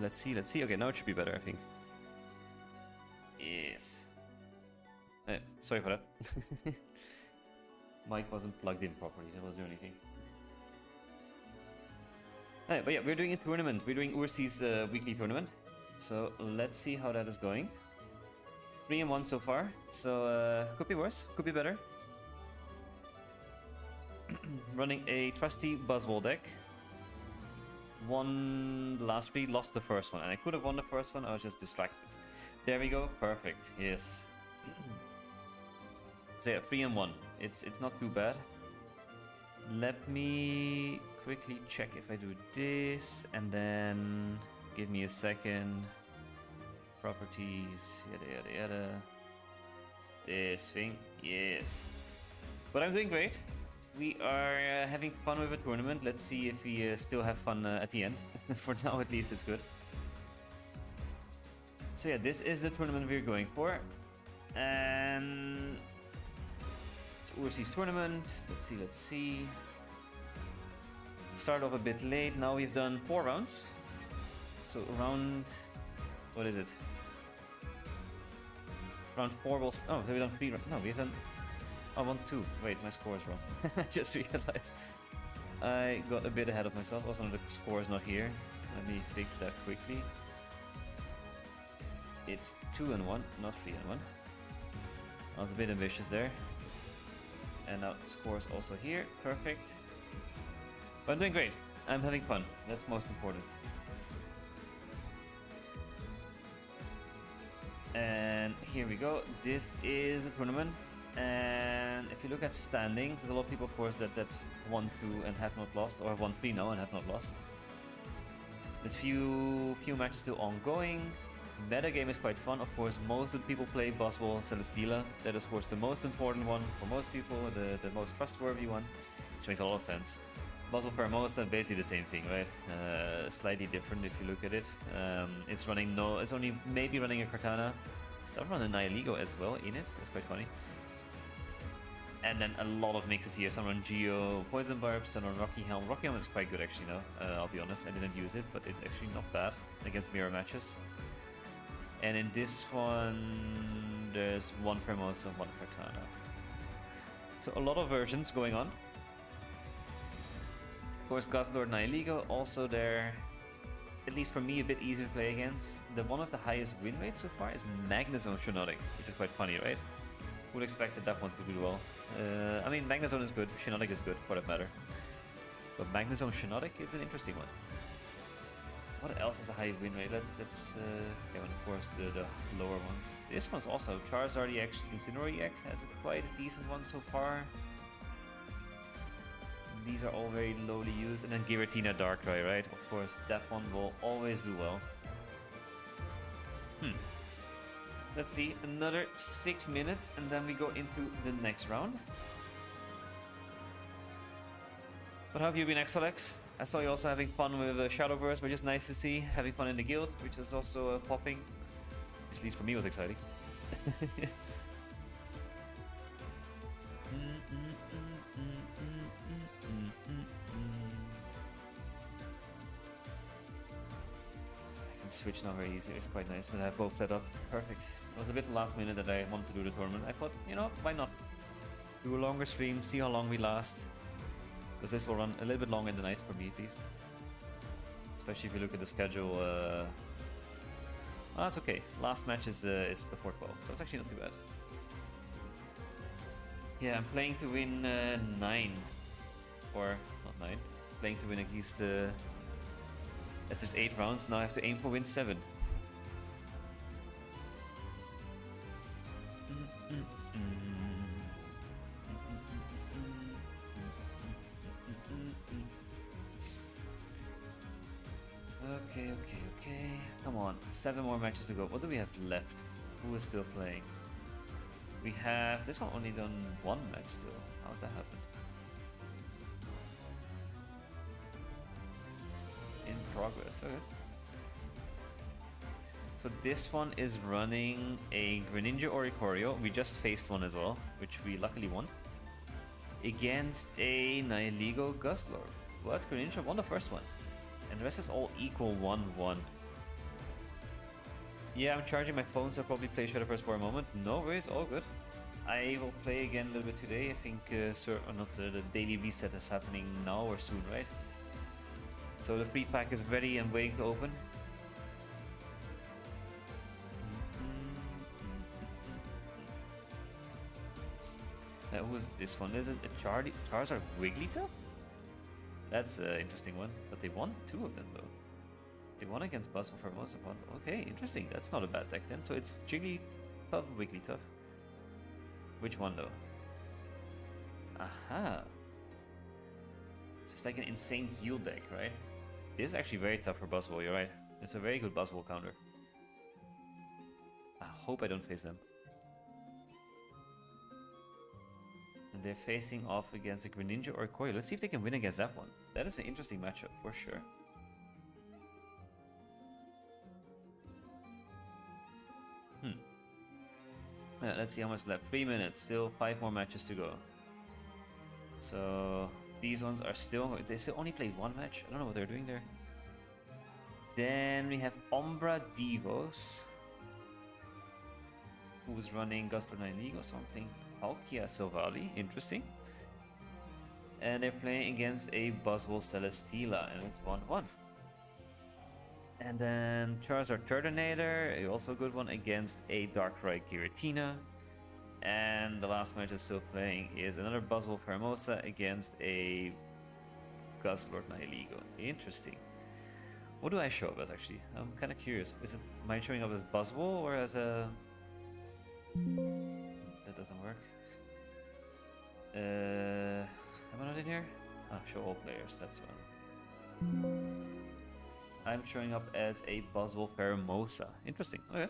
let's see. Okay, now it should be better, I think. Yes. Sorry for that. Mic wasn't plugged in properly, that was the only thing. But yeah, we're doing a tournament. We're doing Ursii's weekly tournament. So let's see how that is going. 3-1 so far, so could be worse, could be better. Running a trusty Buzzwole deck. Won the last 3, lost the first one, and I could have won the first one, I was just distracted. There we go, perfect, yes. So yeah, 3-1, it's not too bad. Let me quickly check if I do this, and then give me a second. Properties, yada yada yada. This thing, yes. But I'm doing great. We are having fun with a tournament. Let's see if we still have fun at the end. For now, at least, it's good. So yeah, this is the tournament we're going for. And it's Ursii's tournament. Let's see. Start off a bit late. Now we've done 4 rounds. So around... what is it? Round 4 will... oh, so we've done 3 rounds. No, we've done... I won 2. Wait, my score is wrong. I just realized. I got a bit ahead of myself. Also, the score is not here. Let me fix that quickly. It's 2-1, not 3-1. I was a bit ambitious there. And now the score is also here. Perfect. But I'm doing great. I'm having fun. That's most important. And here we go. This is the tournament. And if you look at standings, there's a lot of people, of course, that won 2 and have not lost, or have won 3 now and have not lost. There's few matches still ongoing. Meta game is quite fun. Of course, most of the people play Buzzwole Celesteela. That is, of course, the most important one for most people, the most trustworthy one, which makes a lot of sense. Buzzwole Paramosa, basically the same thing, right? Slightly different if you look at it. It's running it's only maybe running a Kartana. Some run a Nihiligo as well in it. That's quite funny. And then a lot of mixes here. Some run Geo, Poison Barb, some run Rocky Helm. Rocky Helm is quite good actually now, I'll be honest. I didn't use it, but it's actually not bad against mirror matches. And in this one, there's 1 Paramosa, 1 Kartana. So a lot of versions going on. Of course, Guzzlord Nihiligo also there. At least for me, a bit easier to play against. The one of the highest win rates so far is Magnezone Shiinotic, which is quite funny, right? Would expected that one to do well. I mean, Magnezone is good, Shiinotic is good, for that matter. But Magnezone Shiinotic is an interesting one. What else has a high win rate? Let's okay, of course, the lower ones. This one's also, Charizard EX, Incineroar EX has quite a decent one so far. These are all very lowly used. And then Giratina Darkrai, right? Of course, that one will always do well. Let's see, another 6 minutes and then we go into the next round. But how have you been, Exolex? I saw you also having fun with Shadowverse, which is nice to see. Having fun in the guild, which is also popping. Which at least for me was exciting. Switch now very easy. It's quite nice to have both set up. Perfect. It was a bit last minute that I wanted to do the tournament. I thought, you know, why not? Do a longer stream, see how long we last. Because this will run a little bit longer in the night for me at least. Especially if you look at the schedule. Oh, that's okay. Last match is before 12, so it's actually not too bad. Yeah, I'm playing to win 9. Or, not 9. Playing to win at least... as there's 8 rounds, now I have to aim for win 7. Okay. Come on, 7 more matches to go. What do we have left? Who is still playing? We have... this one only done 1 match still. How's that happen? In progress, okay. So this one is running a Greninja Oricorio. We just faced one as well, which we luckily won. Against a Nihiligo Guzzlord. But Greninja won the first one. And the rest is all equal 1-1. Yeah, I'm charging my phone, so I'll probably play Shadow First for a moment. No worries, all good. I will play again a little bit today. I think, or not, the daily reset is happening now or soon, right? So the free pack is ready and waiting to open. Who's this one? This is a Charizard Wigglytuff? That's an interesting one. But they won 2 of them, though. They won against Buzzwole for most of them. Okay, interesting. That's not a bad deck then. So it's Jigglypuff, Wigglytuff. Which one, though? Aha. Just like an insane heal deck, right? This is actually very tough for Buzzwole, you're right. It's a very good Buzzwole counter. I hope I don't face them. And they're facing off against a Greninja or a Koi. Let's see if they can win against that one. That is an interesting matchup, for sure. Let's see how much left. 3 minutes. Still 5 more matches to go. So these ones are still... They still only played 1 match. I don't know what they're doing there. Then we have Umbra Divos, who's running Gustler 9 League or something. Palkia Silvally, interesting. And they're playing against a Buzzwole Celesteela, and it's 1-1. And then Charizard Turtonator, also a good one, against a Darkrai Giratina. And the last match is still playing is another Buzzwole Pheromosa against a Guzzlord Nihilego. Interesting. What do I show up as, actually? I'm kind of curious. Am I showing up as Buzzwole or as a... That doesn't work. Am I not in here? Ah, show all players, that's one. I'm showing up as a Buzzwole Pheromosa. Interesting, okay.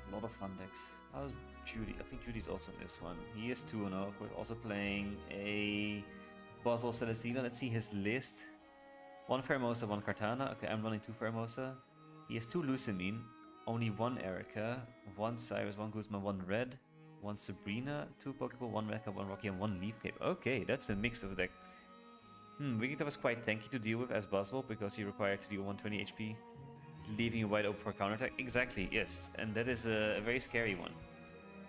A lot of fun decks. How's Judy? I think Judy's also in this one. He is 2-0. We're also playing a Buzzwole Celesteela. Let's see his list. 1 Pheromosa, 1 Kartana. Okay, I'm running 2 Pheromosa. He has 2 Lucamine, only 1 Erica, 1 Cyrus, 1 Guzma, 1 Red, 1 Sabrina, 2 Pokeball, 1 Rekka, 1 Rocky, and 1 Leaf Cape. Okay, that's a mix of a deck. Wigglytuff was quite tanky to deal with as Buzzwole because he required to deal 120 HP, leaving you wide open for counterattack. Exactly, yes, and that is a very scary one.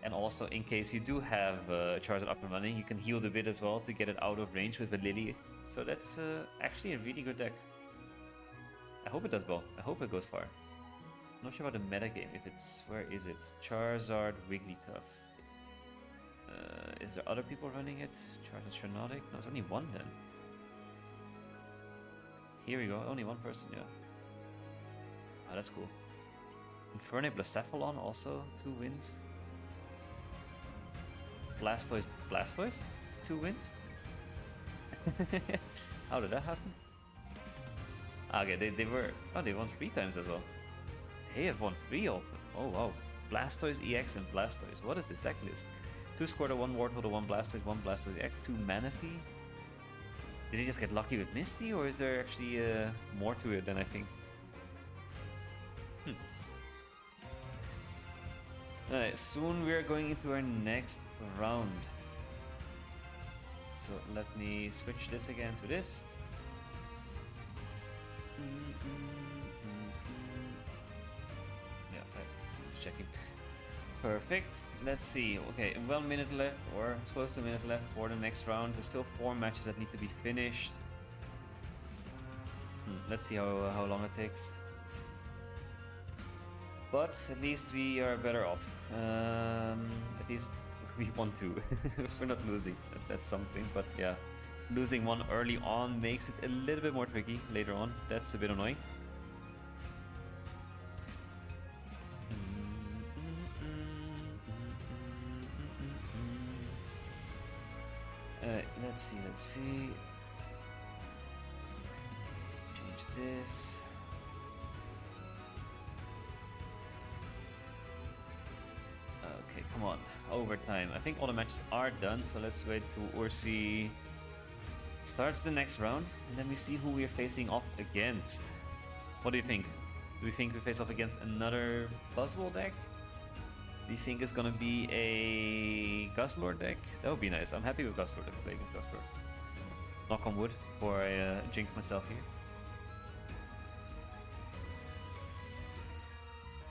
And also, in case you do have Charizard up and running, you can heal the bit as well to get it out of range with a Lily. So that's actually a really good deck. I hope it does well. I hope it goes far. I'm not sure about the metagame. If it's... Where is it? Charizard Wigglytuff. Is there other people running it? Charizard Shrenotic? No, it's only 1 then. Here we go. Only 1 person, yeah. Ah, that's cool. Infernape Blacephalon also 2 wins. Blastoise 2 wins. How did that happen? Okay, they were... Oh, they won 3 times as well. They have won 3 also. Oh, wow. Blastoise EX and Blastoise. What is this deck list? 2 Squirtle, 1 Wartortle, 1 Blastoise, 1 Blastoise EX, 2 Manaphy. Did he just get lucky with Misty, or is there actually more to it than I think? Alright, soon we are going into our next round. So let me switch this again to this. Yeah, just checking. Perfect. Let's see. Okay, 1 minute left, or close to a minute left for the next round. There's still 4 matches that need to be finished. Let's see how long it takes. But at least we are better off. At least we won 2. We're not losing. That's something. But yeah, losing 1 early on makes it a little bit more tricky later on. That's a bit annoying. Let's see. Change this. Okay, come on. Overtime. I think all the matches are done, so let's wait till Ursii starts the next round, and then we see who we are facing off against. What do you think? Do we think we face off against another Buzzwole deck? Do you think it's gonna be a Guzzlord deck? That would be nice. I'm happy with Guzzlord if I play against Guzzlord. Knock on wood before I jinx myself here.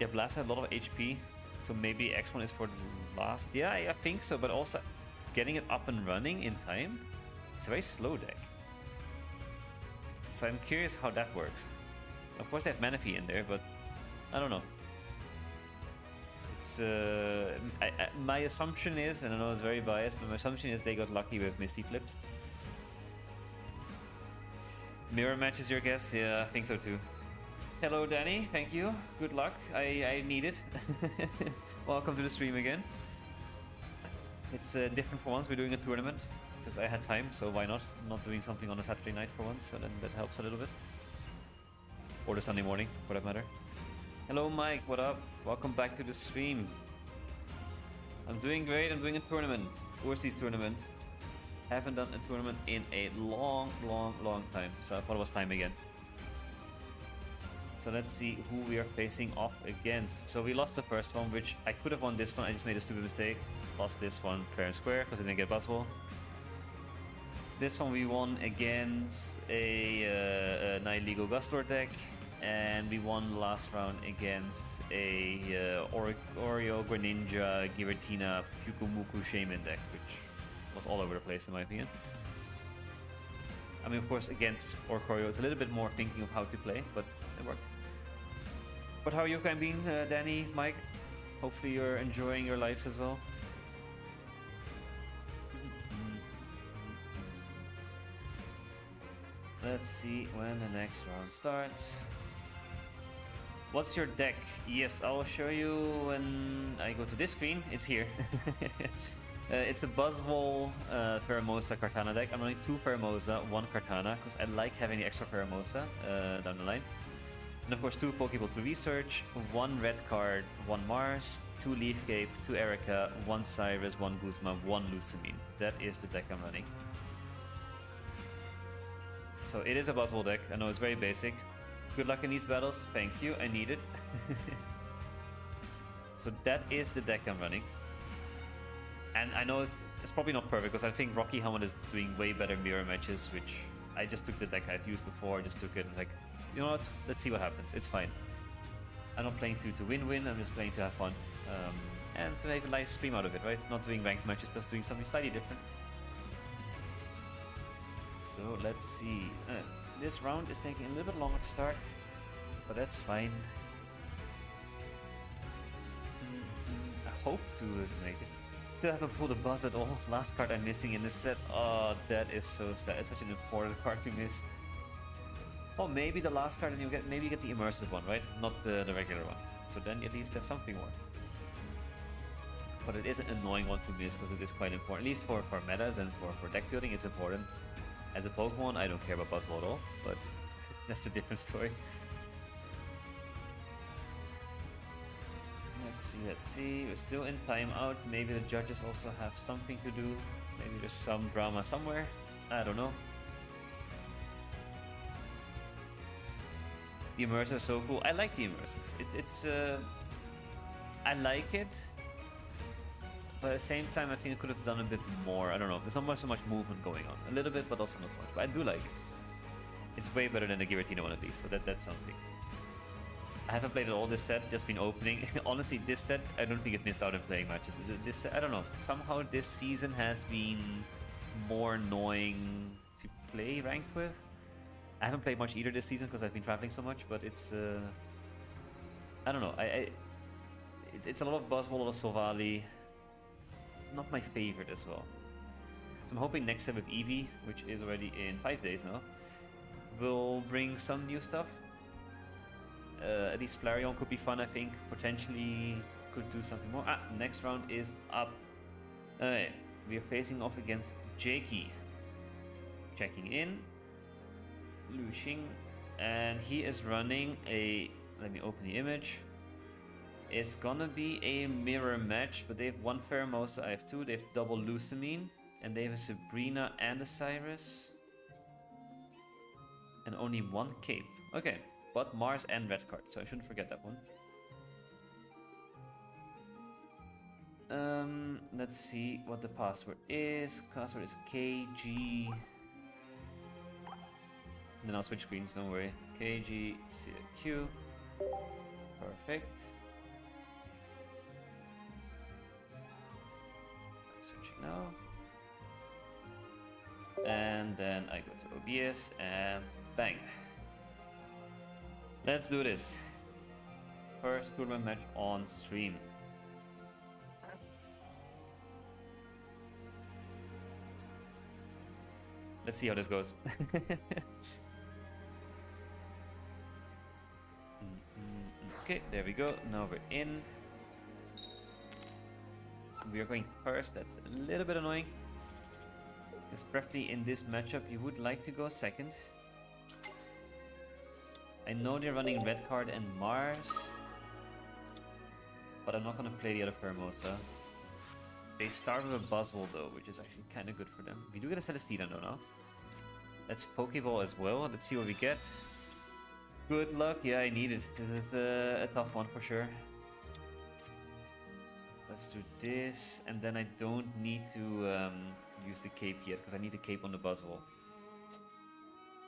Yeah, Blast had a lot of HP, so maybe X1 is for the last. Yeah, I think so, but also getting it up and running in time. It's a very slow deck. So I'm curious how that works. Of course, they have Manaphy in there, but I don't know. It's my assumption is, and I know it's very biased, but my assumption is they got lucky with Misty Flips. Mirror match is your guess? Yeah, I think so too. Hello, Danny. Thank you. Good luck. I need it. Welcome to the stream again. It's different for once. We're doing a tournament because I had time, so why not? I'm not doing something on a Saturday night for once, so then that helps a little bit. Or the Sunday morning, for that matter. Hello, Mike. What up? Welcome back to the stream. I'm doing great. I'm doing a tournament. Ursii's tournament. Haven't done a tournament in a long time, so I thought it was time again. So let's see who we are facing off against. So we lost the first one, which I could have won this one. I just made a stupid mistake. Lost this one fair and square because I didn't get Buzzwole. This one we won against a Night Legal Gustlord deck. And we won last round against a Oreo, Greninja, Giratina, Pyukumuku Shaman deck, which was all over the place in my opinion. I mean, of course, against Orcorio, it's a little bit more thinking of how to play, but it worked. But how are you guys been, Danny, Mike? Hopefully you're enjoying your lives as well. Let's see when the next round starts. What's your deck? Yes, I'll show you when I go to this screen. It's here. It's a Buzzwole Pheromosa Kartana deck. I'm running 2 Pheromosa, 1 Kartana, because I like having the extra Pheromosa down the line. And of course 2 Pokeball to research, 1 red card, 1 Mars, 2 Leaf Cape, 2 Erica, 1 Cyrus, 1 Guzma, 1 Lusamine. That is the deck I'm running. So it is a Buzzwole deck. I know it's very basic. Good luck in these battles. Thank you. I need it. So that is the deck I'm running. And I know it's probably not perfect because I think Rocky Helmet is doing way better mirror matches, which I just took the deck I've used before. I just took it and was like, you know what? Let's see what happens. It's fine. I'm not playing to win-win. I'm just playing to have fun. And to make a nice stream out of it, right? Not doing ranked matches, just doing something slightly different. So let's see. This round is taking a little bit longer to start, but that's fine. I hope to make it. Still haven't pulled a buzz at all. Last card I'm missing in this set. Oh, that is so sad. It's such an important card to miss. Oh, maybe the last card and you get maybe you get the immersive one, right? Not the regular one. So then you at least have something more. But it is an annoying one to miss because it is quite important. At least for metas and for deck building, it's important. As a Pokemon, I don't care about Buzzwole at all, but that's a different story. Let's see. We're still in timeout. Maybe the judges also have something to do. Maybe there's some drama somewhere. I don't know. The immersive is so cool. I like the immersive. I like it. But at the same time, I think I could have done a bit more. I don't know. There's not so much movement going on. A little bit, but also not so much. But I do like it. It's way better than the Giratina one at least, so that's something. I haven't played it all this set, just been opening. Honestly, this set, I don't think it missed out on playing matches. This I don't know. Somehow this season has been more annoying to play ranked with. I haven't played much either this season because I've been traveling so much, but it's... I don't know. It's a lot of Buzzwole, a lot of Sylvali. Not my favorite as well. So I'm hoping next set with Eevee, which is already in 5 days now, will bring some new stuff. At least Flareon could be fun, I think. Potentially could do something more. Next round is up. We are facing off against Jakey. Checking in. Lushing. And he is running a... Let me open the image. It's gonna be a mirror match, but they have 1 Pheromosa, I have 2. They have double Lusamine. And they have a Sabrina and a Cyrus. And only 1 Cape. Okay. But Mars and red card, so I shouldn't forget that one. Let's see what the password is. Password is KG. Then I'll switch screens, don't worry. KGCQ. Perfect. then I go to OBS and bang. Let's do this. First tournament match on stream. Let's see how this goes. Okay, there we go. Now we're in. We are going first. That's a little bit annoying. Because preferably in this matchup, you would like to go second. I know they're running red card and Mars, but I'm not gonna play the other Pheromosa. They start with a Buzzwole though, which is actually kind of good for them. We do get a Celestina though now. Let's Pokeball as well. Let's see what we get. Good luck. Yeah, I need it. This is a tough one for sure. Let's do this, and then I don't need to use the cape yet, because I need the cape on the Buzzwole.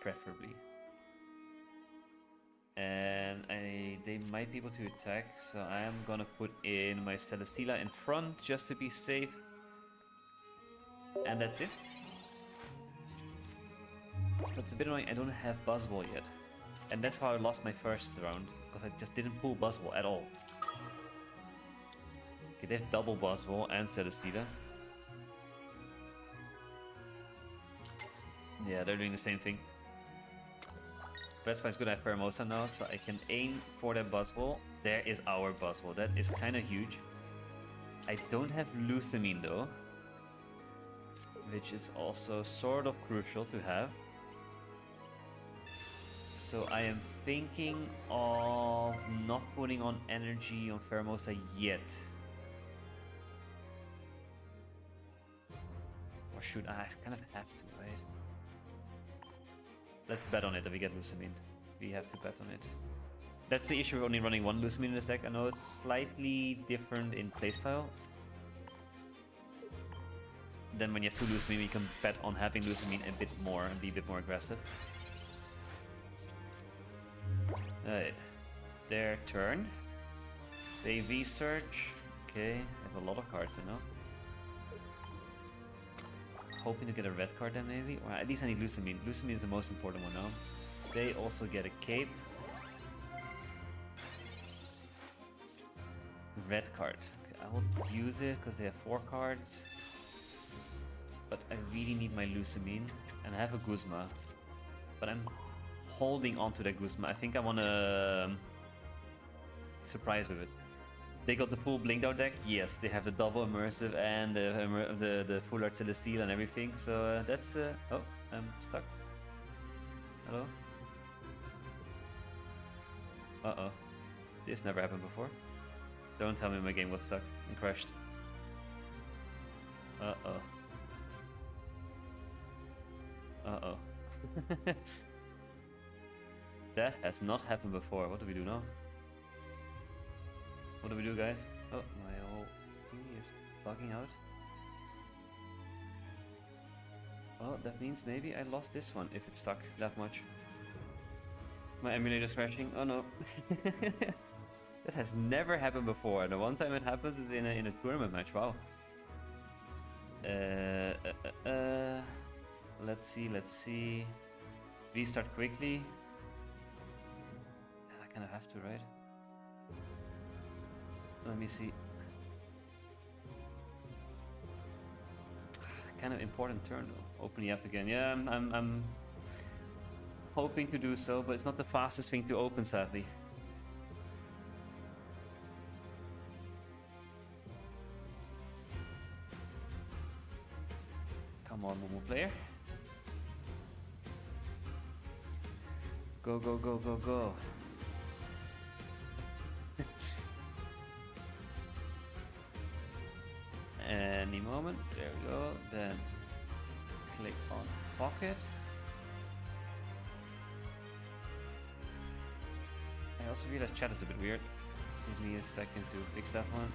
Preferably. And they might be able to attack, so I am gonna put in my Celesteela in front just to be safe. And that's it. That's a bit annoying, I don't have Buzzwole yet. And that's how I lost my first round, because I just didn't pull Buzzwole at all. Okay, they have double Buzzwole and Celesteela. Yeah, they're doing the same thing. But that's why it's good I have Pheromosa now, so I can aim for that Buzzwole. There is our Buzzwole, that is kind of huge. I don't have Lusamine though, which is also sort of crucial to have. So I am thinking of not putting on energy on Pheromosa yet. Or should I? Kind of have to, right? Let's bet on it that we get Lusamine. We have to bet on it. That's the issue with only running one Lusamine in this deck. I know it's slightly different in playstyle. Then when you have two Lusamine, you can bet on having Lusamine a bit more and be a bit more aggressive. Alright, their turn. They research. Okay, I have a lot of cards now. Hoping to get a red card then maybe, or at least I need Lusamine. Lusamine is the most important one now. They also get a cape. Red card. Okay, I will use it because they have 4 cards. But I really need my Lusamine, and I have a Guzma. But I'm holding on to that Guzma. I think I want to surprise with it. They got the full Blinked Out deck. Yes, they have the double immersive and the full art Celesteela and everything. So that's oh, I'm stuck. Hello. Uh-oh. This never happened before. Don't tell me my game got stuck and crashed. Uh-oh. Uh-oh. That has not happened before. What do we do now? What do we do, guys? Oh, my whole thing is bugging out. Oh, that means maybe I lost this one if it's stuck that much. My emulator's crashing. Oh no. That has never happened before. The one time it happens is in a tournament match. Wow. Let's see. Restart quickly. I kind of have to, right? Let me see. Kind of important turn though. Open the app again. Yeah, I'm hoping to do so, but it's not the fastest thing to open, sadly. Come on, Momo player. Go, go, go, go, go. Any moment. There we go. Then click on Pocket. I also realized chat is a bit weird. Give me a second to fix that one.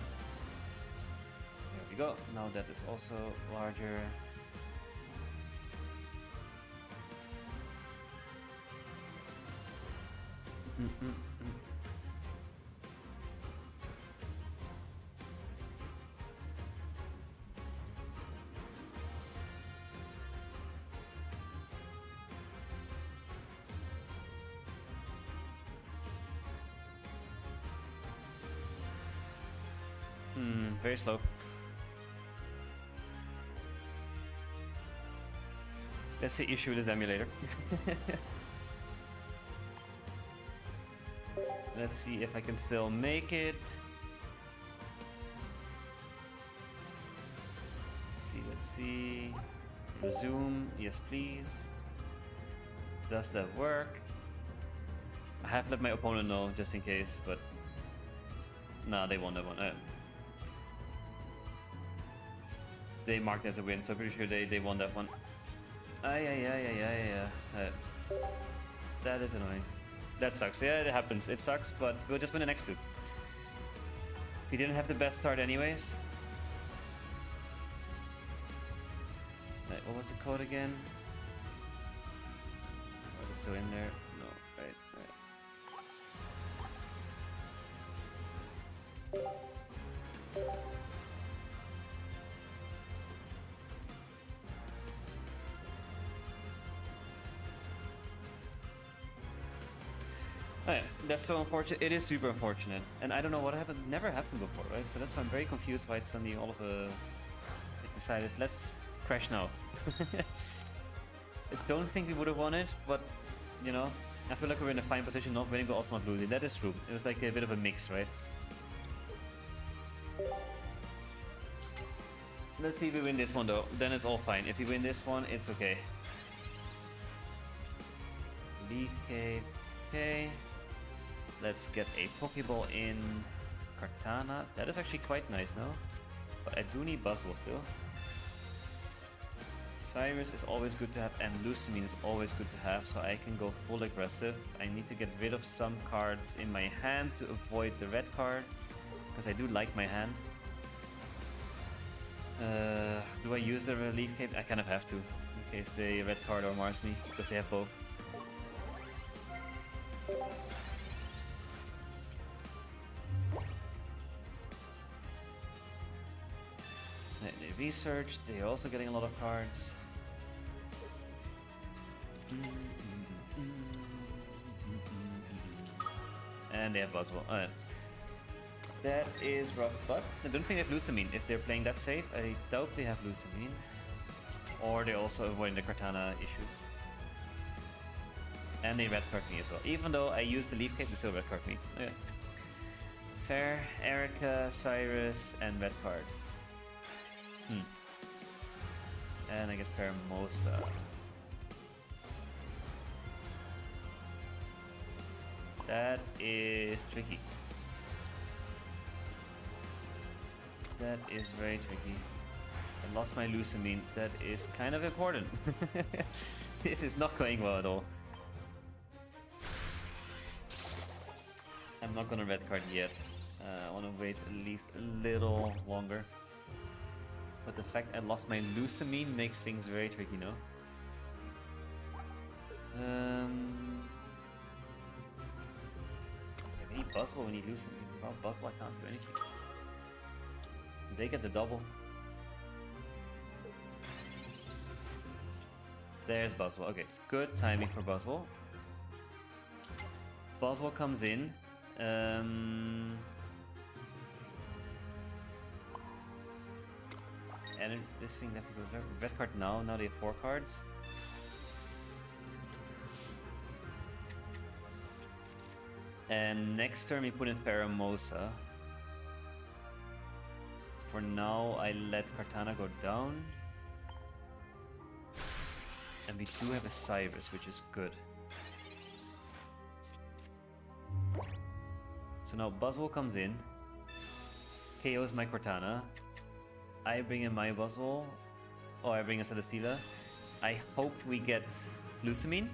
There we go. Now that is also larger. Very slow. Let's see issue with this emulator. Let's see if I can still make it. Let's see. Resume, yes please. Does that work? I have let my opponent know just in case, but nah, they won that one. They marked as a win, so I'm pretty sure they won that one. That is annoying. That sucks. Yeah, it happens. It sucks, but we'll just win the next two. We didn't have the best start anyways. Right, what was the code again? Was it still in there? No, right. Oh yeah, that's so unfortunate. It is super unfortunate, and I don't know what happened. Never happened before, right? So that's why I'm very confused why it's suddenly all of a. It decided let's crash now. I don't think we would have won it, but you know, I feel like we're in a fine position, not winning but also not losing. That is true. It was like a bit of a mix, right? Let's see if we win this one though. Then it's all fine. If we win this one, it's okay. Leaf Cape. Okay. Let's get a Pokeball in Kartana. That is actually quite nice, no? But I do need Buzzwole still. Cyrus is always good to have, and Lucamine is always good to have, so I can go full aggressive. I need to get rid of some cards in my hand to avoid the red card, because I do like my hand. Do I use the Relief Cape? I kind of have to, in case the red card or Mars me, because they have both. They researched, they're also getting a lot of cards. And they have Buzzwole. That is rough, but I don't think they have Lucamine. If they're playing that safe, I doubt they have Lucamine. Or they're also avoiding the Kartana issues. And they red card me as well. Even though I used the Leaf Cape, they still red card me. Oh, yeah. Fair, Erica, Cyrus, and red card. And I get Pheromosa. That is tricky. That is very tricky. I lost my Lucamine. That is kind of important. This is not going well at all. I'm not gonna red card yet. I want to wait at least a little longer. But the fact I lost my Lucamine makes things very tricky, no? We need Buzzwole, we need Lucamine. Without Buzzwole, I can't do anything. They get the double. There's Buzzwole. Okay, good timing for Buzzwole. Buzzwole comes in. And this thing left goes there. Red card now. Now they have 4 cards. And next turn we put in Pheromosa. For now, I let Kartana go down. And we do have a Cyrus, which is good. So now Buzzwole comes in. KOs my Cortana. I bring in my Buzzwole. Or I bring a Celesteela. I hope we get Lucamine.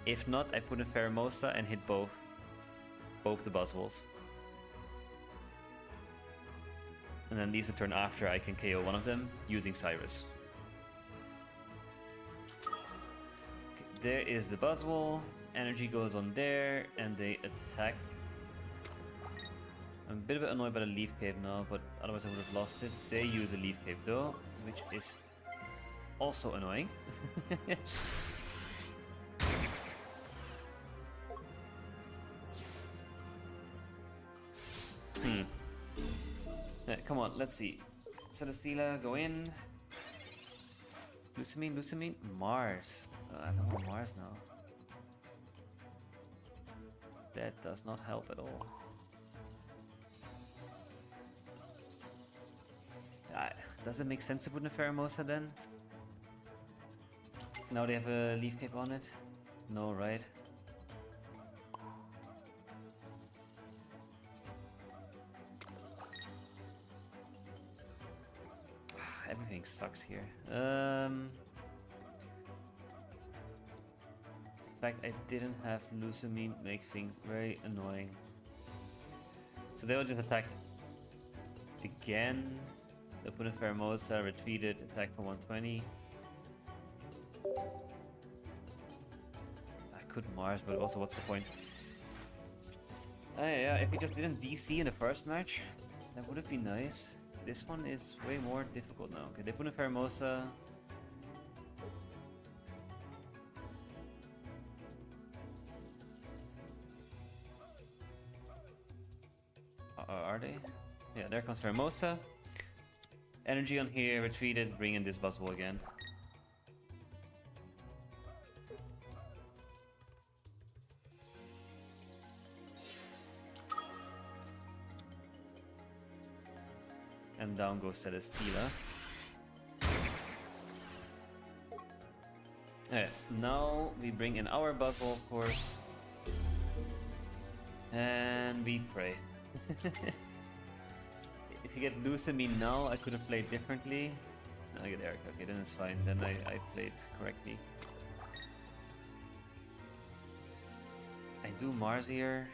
If not, I put in Pheromosa and hit both the Buzzwoles. And then these the turn after I can KO one of them using Cyrus. Okay, there is the Buzzwole. Energy goes on there and they attack. I'm a bit annoyed by the Leaf Cape now, but otherwise I would have lost it. They use a Leaf Cape though, which is also annoying. come on, let's see. Celesteela, go in. Lusamine, Mars. I don't want Mars now. That does not help at all. Does it make sense to put in a Pheromosa then? Now they have a Leaf Cape on it? No, right? Everything sucks here. The fact I didn't have Lusamine makes things very annoying. So they'll just attack again. They'll put in Pheromosa, retreated, attack for 120. I could Mars, but also what's the point? Yeah, if we just didn't DC in the first match, that would have been nice. This one is way more difficult now. Okay, they put in Pheromosa. Are they? Yeah, there comes Pheromosa. Energy on here, retreated, bring in this Buzzwole again. And down goes Celesteela. Alright, now we bring in our Buzzwole, of course. And we pray. If you get Lusamine now, I could have played differently. No, I get Erica. Okay, then it's fine. Then I played correctly. I do Mars here.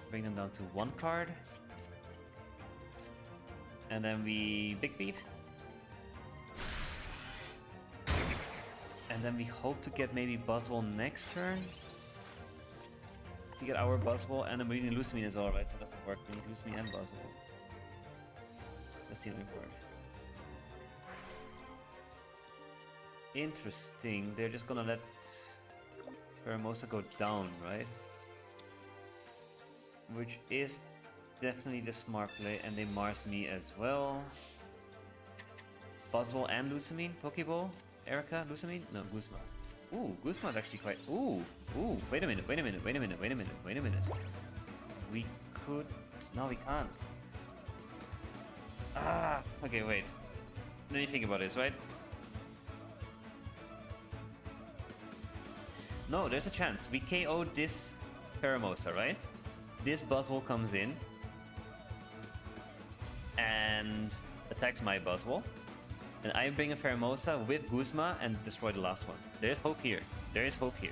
Bring them down to 1 card. And then we Big Beat. And then we hope to get maybe Buzzwole next turn. To get our Buzzwole, and then we need Lusamine as well, right? So it doesn't work. We need Lusamine and Buzzwole. That's the only word. Interesting. They're just gonna let Pheromosa go down, right? Which is definitely the smart play, and they Mars me as well. Buzzwole and Lusamine, Pokeball, Erica, Lusamine? No, Guzma. Ooh, Guzma is actually quite... Ooh, wait a minute. We could... No, we can't. Okay, wait. Let me think about this, right? No, there's a chance. We KO this Pheromosa, right? This Buzzwole comes in and attacks my Buzzwole. And I bring a Pheromosa with Guzma and destroy the last one. There's hope here. There is hope here.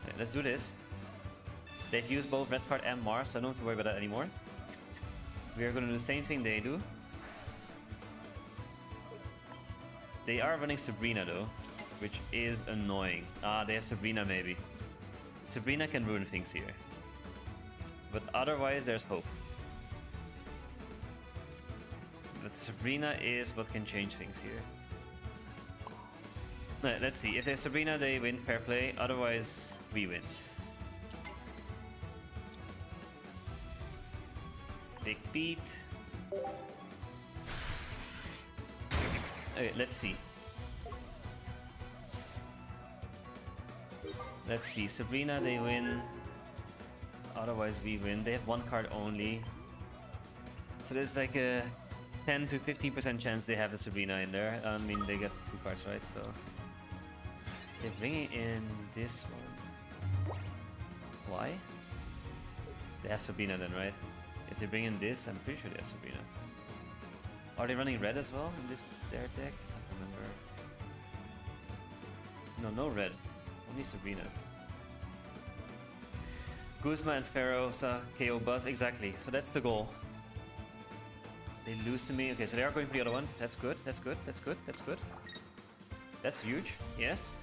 Okay, let's do this. They've used both Red Card and Mars, so I don't have to worry about that anymore. We are going to do the same thing they do. They are running Sabrina though, which is annoying. They have Sabrina maybe. Sabrina can ruin things here. But otherwise, there's hope. But Sabrina is what can change things here. Let's see. If there's Sabrina, they win. Fair play. Otherwise, we win. Big beat. Okay, let's see. Let's see. Sabrina, they win. Otherwise, we win. They have 1 card only. So there's like a 10 to 15% chance they have a Sabrina in there. I mean, they get 2 cards, right? So they're bringing in this one. Why? They have Sabrina then, right? If they bring in this, I'm pretty sure they have Sabrina. Are they running red as well in this their deck? I don't remember. No red. Only Sabrina. Guzma and Pheromosa KO Buzz, exactly. So that's the goal. They lose to me. Okay, so they are going for the other one. That's good. That's good. That's huge. Yes.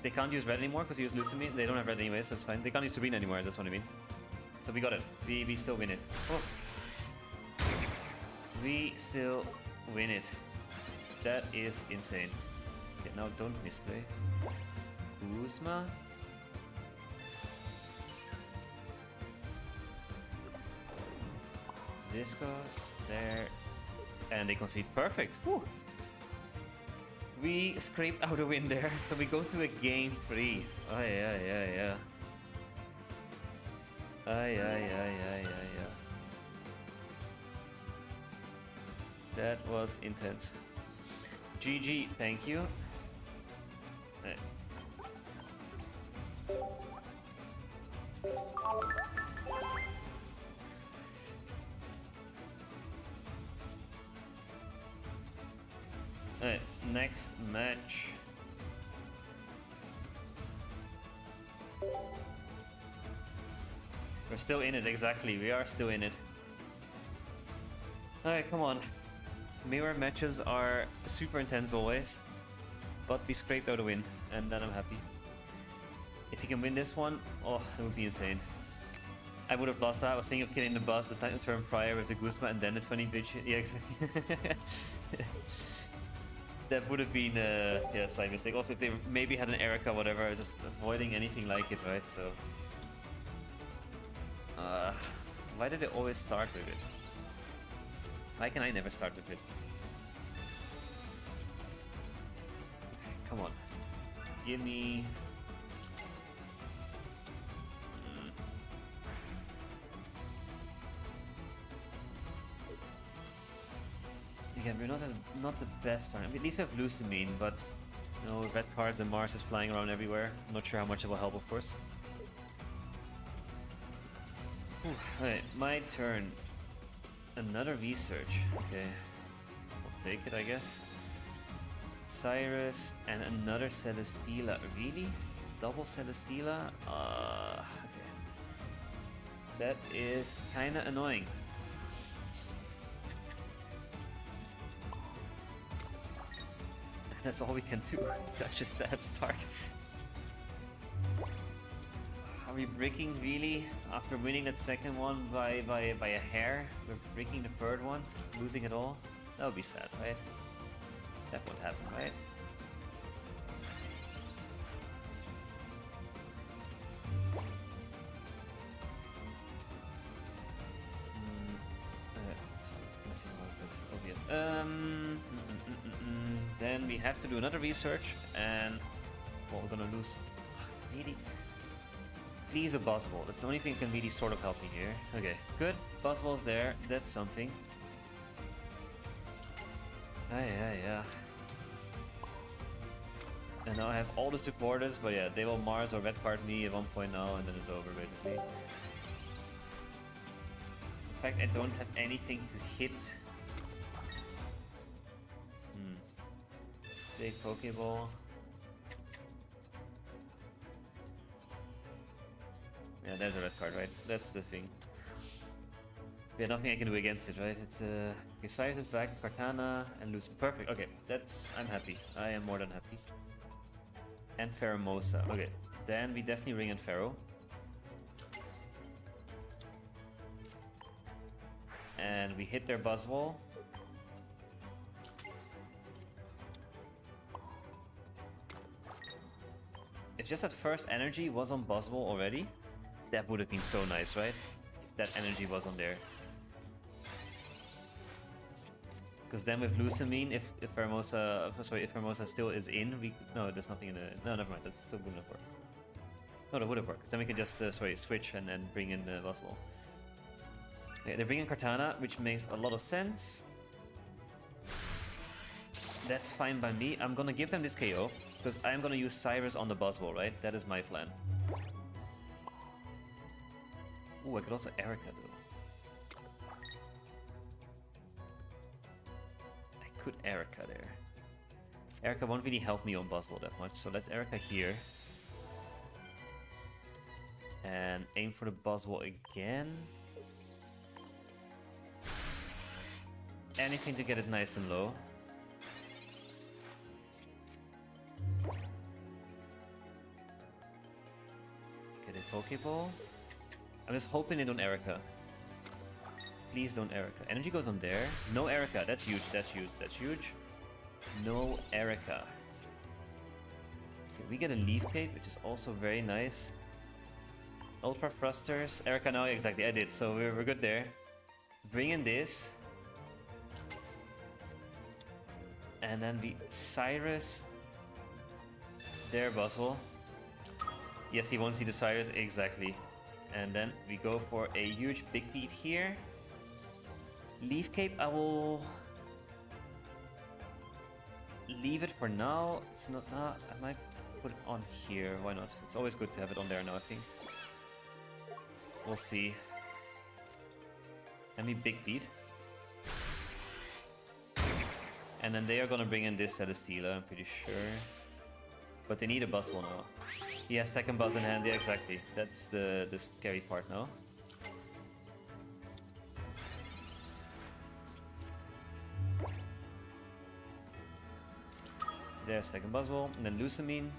They can't use red anymore because he was losing me. They don't have red anyway, so it's fine. They can't use Sabrina anymore. That's what I mean. So we got it. We still win it. Oh. We still win it. That is insane. Okay, now don't misplay. Guzma. This goes there. And they concede. Perfect. Whew. We scraped out a win there, so we go to a game 3. Oh, yeah. Yeah. That was intense. GG, thank you. Right. Alright, next match. We're still in it, exactly. We are still in it. Alright, come on. Mirror matches are super intense always. But we scraped out a win, and then I'm happy. If you can win this one, oh, it would be insane. I would have lost that. I was thinking of killing the boss the turn prior with the Guzma and then the 20 bitch. Yeah, exactly. That would have been a slight mistake. Also, if they maybe had an Erica, whatever, just avoiding anything like it, right? So, why did they always start with it? Why can I never start with it? Come on, give me. Again, we're not the best turn. I mean, at least we have Lucamine, but you know, red cards and Mars is flying around everywhere. I'm not sure how much it will help, of course. Alright, my turn. Another research. Okay, I'll take it, I guess. Cyrus and another Celesteela. Really? Double Celesteela? Okay. That is kinda annoying. That's all we can do. It's such a sad start. Are we breaking really? After winning that second one by a hair, we're breaking the third one, losing it all? That would be sad, right? That won't happen, right? Messing around with obvious. Then we have to do another research, and well, we're gonna lose. Really? Please a Buzzball. That's the only thing that can really sort of help me here. Okay, good. Buzzball's there. That's something. Yeah. And now I have all the supporters, but yeah, they will Mars or red card me at one point now, and then it's over basically. In fact, I don't have anything to hit. Big Pokeball. Yeah, there's a red card, right? That's the thing. Yeah, nothing I can do against it, right? It's okay, Cyrus is back, Kartana, and lose. Perfect. Okay, I'm happy. I am more than happy. And Pheromosa. Okay, then we definitely ring in Pharaoh. And we hit their Buzzwole. If just that first energy was on Buzzwole already, that would have been so nice, right? If that energy was on there. Because then with Lucamine, if Pheromosa still is in, no, there's nothing in the... No, never mind, that still wouldn't have worked. No, that would have worked, because then we can just, switch and bring in the Buzzwole. Okay, they bring in Kartana, which makes a lot of sense. That's fine by me. I'm gonna give them this KO, because I'm gonna use Cyrus on the Buzzwole, right? That is my plan. Ooh, I could also Erica, though. I could Erica there. Erica won't really help me on Buzzwole that much, so let's Erica here. And aim for the Buzzwole again. Anything to get it nice and low. Get a Pokeball. I'm just hoping they don't Erica. Please don't Erica. Energy goes on there. No Erica. That's huge. That's huge. That's huge. No Erica. Okay, we get a Leaf Cape, which is also very nice. Ultra Thrusters. Erica now. Exactly. I did. So we're good there. bring in this. And then we Cyrus their Buzzwole. Yes, he won't see the Cyrus, exactly. And then we go for a huge big beat here. Leaf Cape, I will leave it for now. It's not now. I might put it on here. Why not? It's always good to have it on there now, I think. We'll see. Let me big beat. And then they are gonna bring in this Celesteela, I'm pretty sure. But they need a Buzzwole now. He has second Buzz in hand, yeah, exactly. That's the scary part now. There's second Buzzwole, and then Lucamine.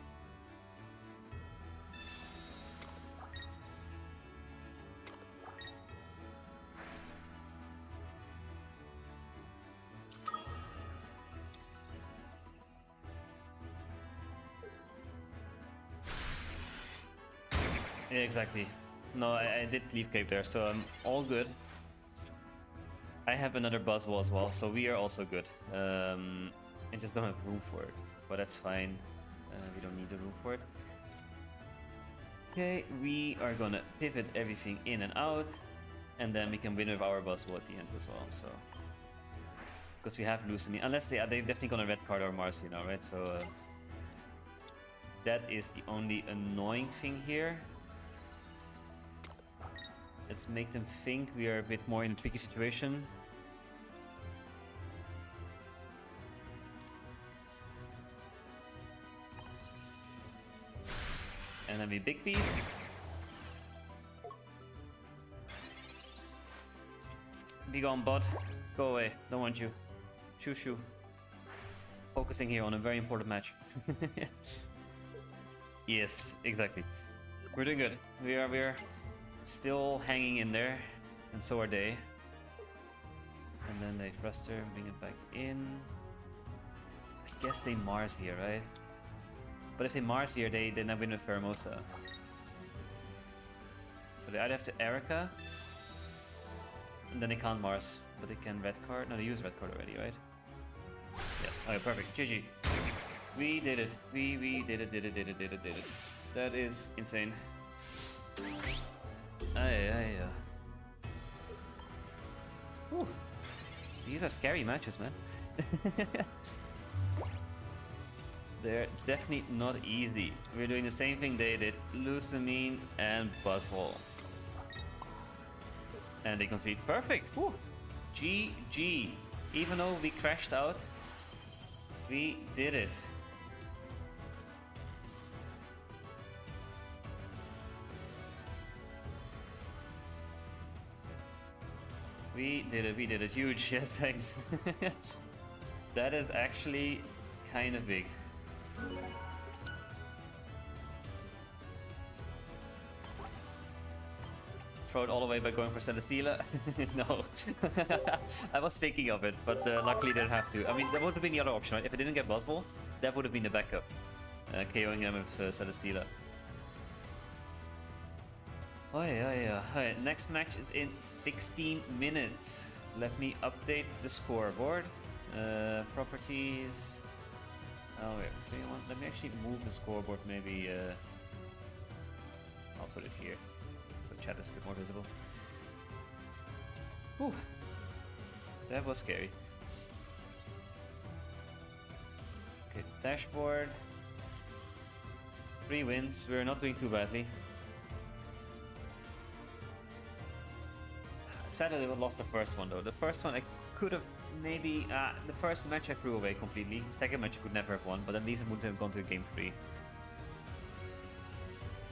Yeah, exactly. No, I did Leaf Cape there, so I'm all good. I have another Buzzwole as well, so we are also good. I just don't have room for it, but that's fine. We don't need the room for it. Okay, we are gonna pivot everything in and out, and then we can win with our Buzzwole at the end as well. So, because we have Lucamine, unless they're definitely gonna red card our Mars, you know, right? So that is the only annoying thing here. Let's make them think we are a bit more in a tricky situation. And then we big beat. Be gone, bot. Go away. Don't want you. Shoo shoo. Focusing here on a very important match. Yes, exactly. We're doing good. We are still hanging in there, and so are they. And then they thruster and bring it back in. I guess they Mars here, right? But if they Mars here, they then win with Pheromosa. So they either have to Erica, and then they can't Mars, but they can red card. No, they use red card already, right? Yes. Okay, perfect. GG. We did it. We did it. That is insane. Whew. These are scary matches, man. They're definitely not easy. We're doing the same thing they did. Lucamine and Buzzwole. And they concede. Perfect. Whew. GG. Even though we crashed out, we did it. We did it. Huge. Yes, thanks. That is actually kind of big. Throw it all away by going for Celesteela? No. I was thinking of it, but luckily didn't have to. I mean, that would have been the other option, right? If I didn't get Buzzwole, that would have been the backup. KOing him with Celesteela. Oh yeah. Alright, next match is in 16 minutes. Let me update the scoreboard. Properties. Oh wait, let me actually move the scoreboard maybe. I'll put it here, so chat is a bit more visible. Whew. That was scary. Okay, dashboard. 3 wins, we're not doing too badly. Sadly, we lost the first one though. The first one I could have maybe... the first match I threw away completely. Second match I could never have won, but at least I wouldn't have gone to game 3.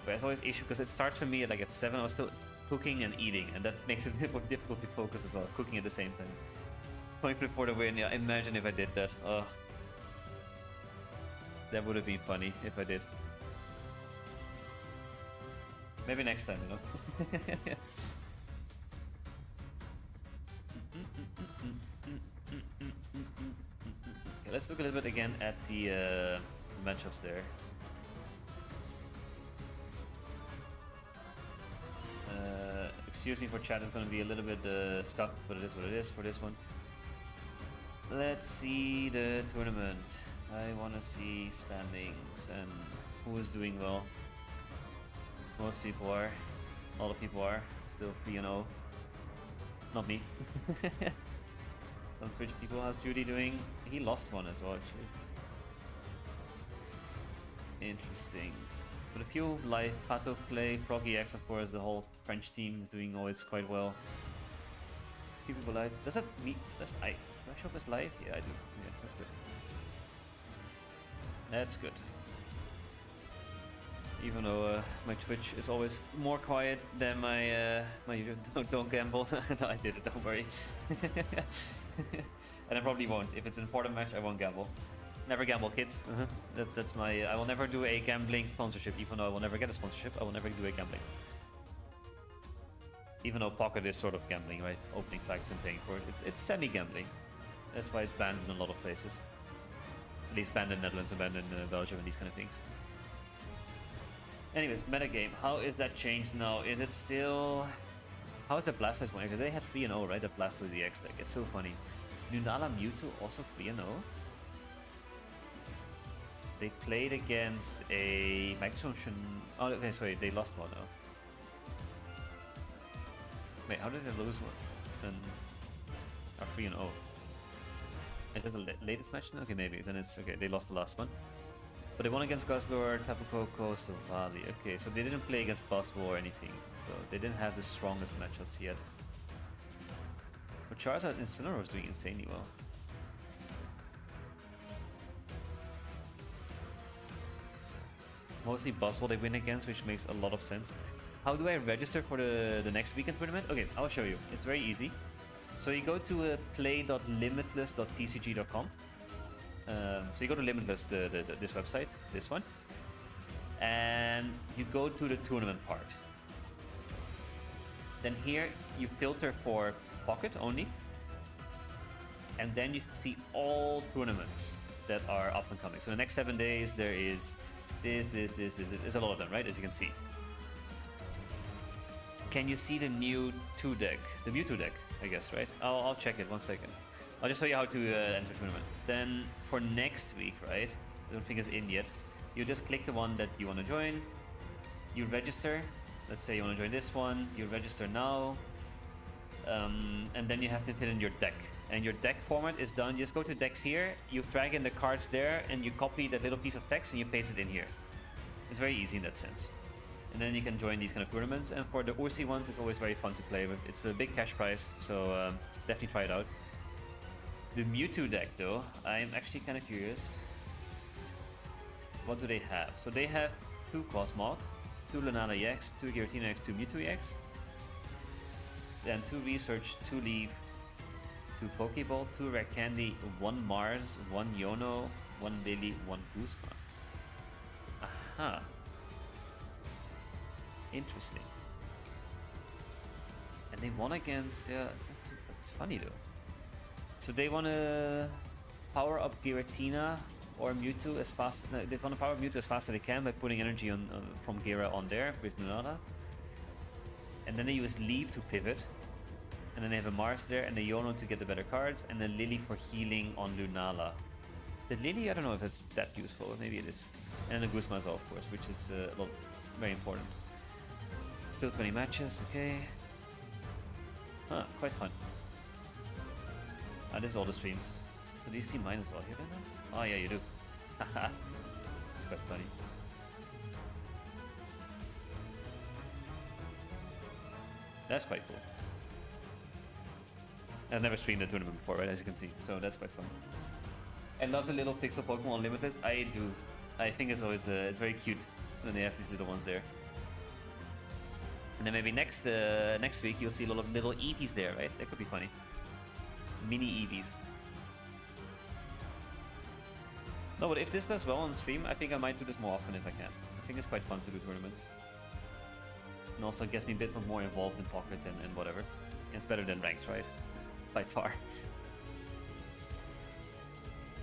But there's always issue, because it starts for me at like at 7, I was still cooking and eating, and that makes it a bit more difficult to focus as well, cooking at the same time. Going for the win, yeah, imagine if I did that. Ugh. That would have been funny if I did. Maybe next time, you know? Okay, let's look a little bit again at the matchups there. excuse me for chat, it's gonna be a little bit scuffed, but it is what it is for this one. Let's see the tournament. I wanna see standings and who is doing well. Most people are. A lot of people are still 3-0. Not me. Some Twitch people. How's Judy doing? He lost one as well, actually. Interesting. But a few live Pato play, Froggy X, of course, the whole French team is doing always quite well. Few people live. Does that meet? Do I show up as live? Yeah, I do. Yeah, that's good. That's good. Even though my Twitch is always more quiet than my my don't gamble. No, I did it. Don't worry. And I probably won't. If it's an important match, I won't gamble. Never gamble, kids. That's my. I will never do a gambling sponsorship, even though I will never get a sponsorship. I will never do a gambling. Even though Pocket is sort of gambling, right? Opening packs and paying for it. It's semi-gambling. That's why it's banned in a lot of places. At least banned in Netherlands and banned in Belgium and these kind of things. Anyways, metagame. How is that changed now? Is it still... How is the Blastoise one? Because they had 3-0, right? The Blastoise the X deck. It's so funny. Lunala Mewtwo also 3-0. They played against a Microsoft. Oh, okay, sorry, they lost one though. Wait, how did they lose one? Then are 3-0. Is that the latest match now? Okay, maybe. Then it's okay. They lost the last one. But they won against Guzzlord, Tapu Koko, Savali. Okay, so they didn't play against Buzzwole or anything. So they didn't have the strongest matchups yet. But Charizard Incineroar was doing insanely well. Mostly Buzzwole they win against, which makes a lot of sense. How do I register for the next weekend tournament? Okay, I'll show you. It's very easy. So you go to play.limitless.tcg.com. So you go to Limitless, this website, this one, and you go to the tournament part. Then here you filter for Pocket only, and then you see all tournaments that are up and coming. So the next 7 days there is this. There's a lot of them, right? As you can see. Can you see the new the Mewtwo deck? I guess, right? I'll check it 1 second. I'll just show you how to enter tournament. Then for next week, right? I don't think it's in yet. You just click the one that you want to join. You register. Let's say you want to join this one. You register now. And then you have to fill in your deck. And your deck format is done. You just go to decks here. You drag in the cards there. And you copy that little piece of text and you paste it in here. It's very easy in that sense. And then you can join these kind of tournaments. And for the Ursii ones, it's always very fun to play with. It's a big cash prize. So definitely try it out. The Mewtwo deck, though, I'm actually kind of curious. What do they have? So they have 2 Cosmog, 2 Lunala EX, 2 Giratina EX, 2 Mewtwo EX, then 2 Research, 2 Leaf, 2 Pokeball, 2 Rare Candy, 1 Mars, 1 Yono, 1 Lily, 1 Guzma. Aha. Interesting. And they won against... that's funny, though. So they want to power up Giratina or Mewtwo as fast. No, they want to power up Mewtwo as fast as they can by putting energy on from Gira on there with Lunala. And then they use Leaf to pivot. And then they have a Mars there and a Yono to get the better cards, and then Lily for healing on Lunala. The Lily, I don't know if it's that useful. Maybe it is. And the Guzma as well, of course, which is very important. Still 20 matches, okay. Huh, quite fun. This is all the streams. So do you see mine as well here then? Oh yeah, you do. Haha. It's quite funny. That's quite cool. I've never streamed a tournament before, right? As you can see. So that's quite fun. I love the little pixel Pokemon on Limitless. I do. I think it's always it's very cute when they have these little ones there. And then maybe next week you'll see a lot of little Eevees there, right? That could be funny. Mini Eevees. No, but if this does well on stream, I think I might do this more often if I can. I think it's quite fun to do tournaments. And also gets me a bit more involved in Pocket and whatever. It's better than ranked, right? By far.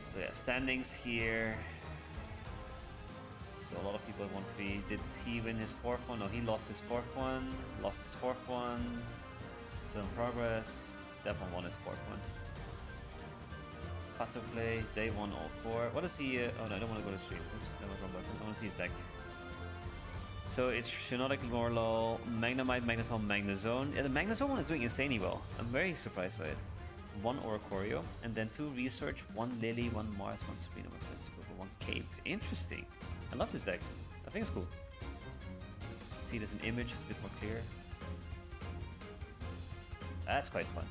So yeah, standings here. So a lot of people want 3. Did he win his 4th one? No, he lost his 4th one. Lost his 4th one. Still in progress. That one won his 4th one. Pato play. They won all 4. What is he? Oh no, I don't want to go to stream. Oops, that was wrong button. I want to see his deck. So it's Shiinotic, Lorlo, Magnemite, Magneton, Magnezone. Yeah, the Magnezone one is doing insanely well. I'm very surprised by it. 1 Oricorio, and then 2 Research, 1 Lily, 1 Mars, 1 Sabrina, 1 Sesame, 1 Cape. Interesting. I love this deck. I think it's cool. See it as an image, it's a bit more clear. That's quite fun.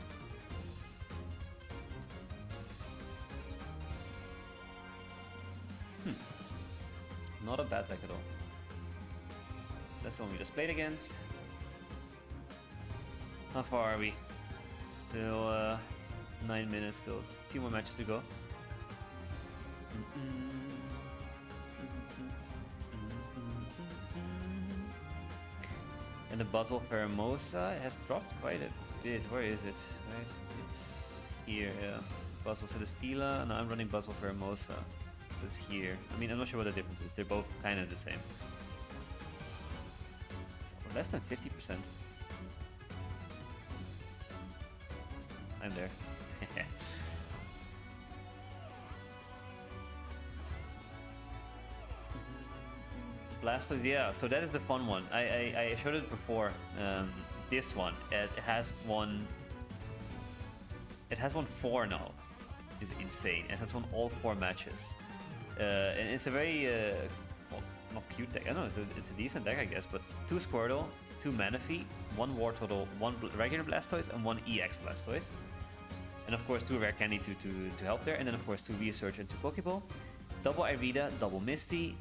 Not a bad deck at all. That's the one we just played against. How far are we? Still 9 minutes, still a few more matches to go. And the Buzzle Pheromosa has dropped quite a bit. Where is it? Right, it's here. Yeah, Buzzle Celesteela. No, I'm running Buzzle Pheromosa, so it's here. I mean, I'm not sure what the difference is. They're both kind of the same. So less than 50%. I'm there. Blastoise, yeah, so that is the fun one. I showed it before. This one, it has won 4 now. It's insane. It has won all 4 matches. And it's a very, well, not cute deck. I don't know, it's a decent deck, I guess, but 2 Squirtle, 2 Manaphy, 1 Wartortle, 1 regular Blastoise, and 1 EX Blastoise. And of course 2 Rare Candy to help there, and then of course 2 Research and 2 Pokeball. Double Irida, double Misty,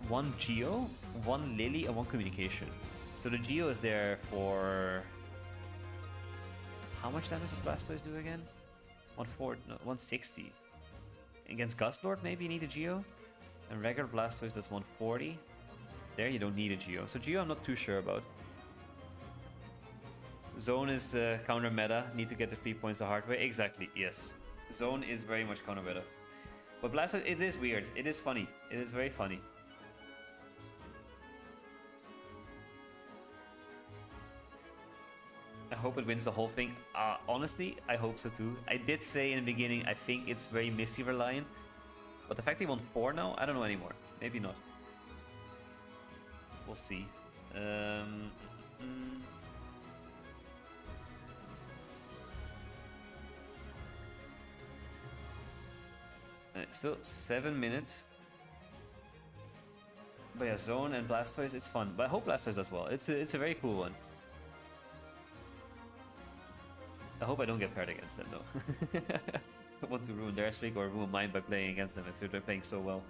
1 Geo, 1 Lily, and 1 Communication. So the Geo is there for... How much damage does Blastoise do again? 160. Against Gustlord, maybe you need a Geo. And regular Blastoise does 140. There you don't need a Geo. So Geo I'm not too sure about. Zone is counter meta. Need to get the 3 points the hard way. Exactly, yes. Zone is very much counter meta. But Blastoise, it is weird. It is funny. It is very funny. I hope it wins the whole thing. Honestly, I hope so too. I did say in the beginning, I think it's very Misty reliant. But the fact they won 4 now, I don't know anymore. Maybe not. We'll see. Still 7 minutes. But yeah, Zone and Blastoise, it's fun. But I hope Blastoise does well. It's a very cool one. I hope I don't get paired against them though. I want to ruin their streak or ruin mine by playing against them if they're playing so well.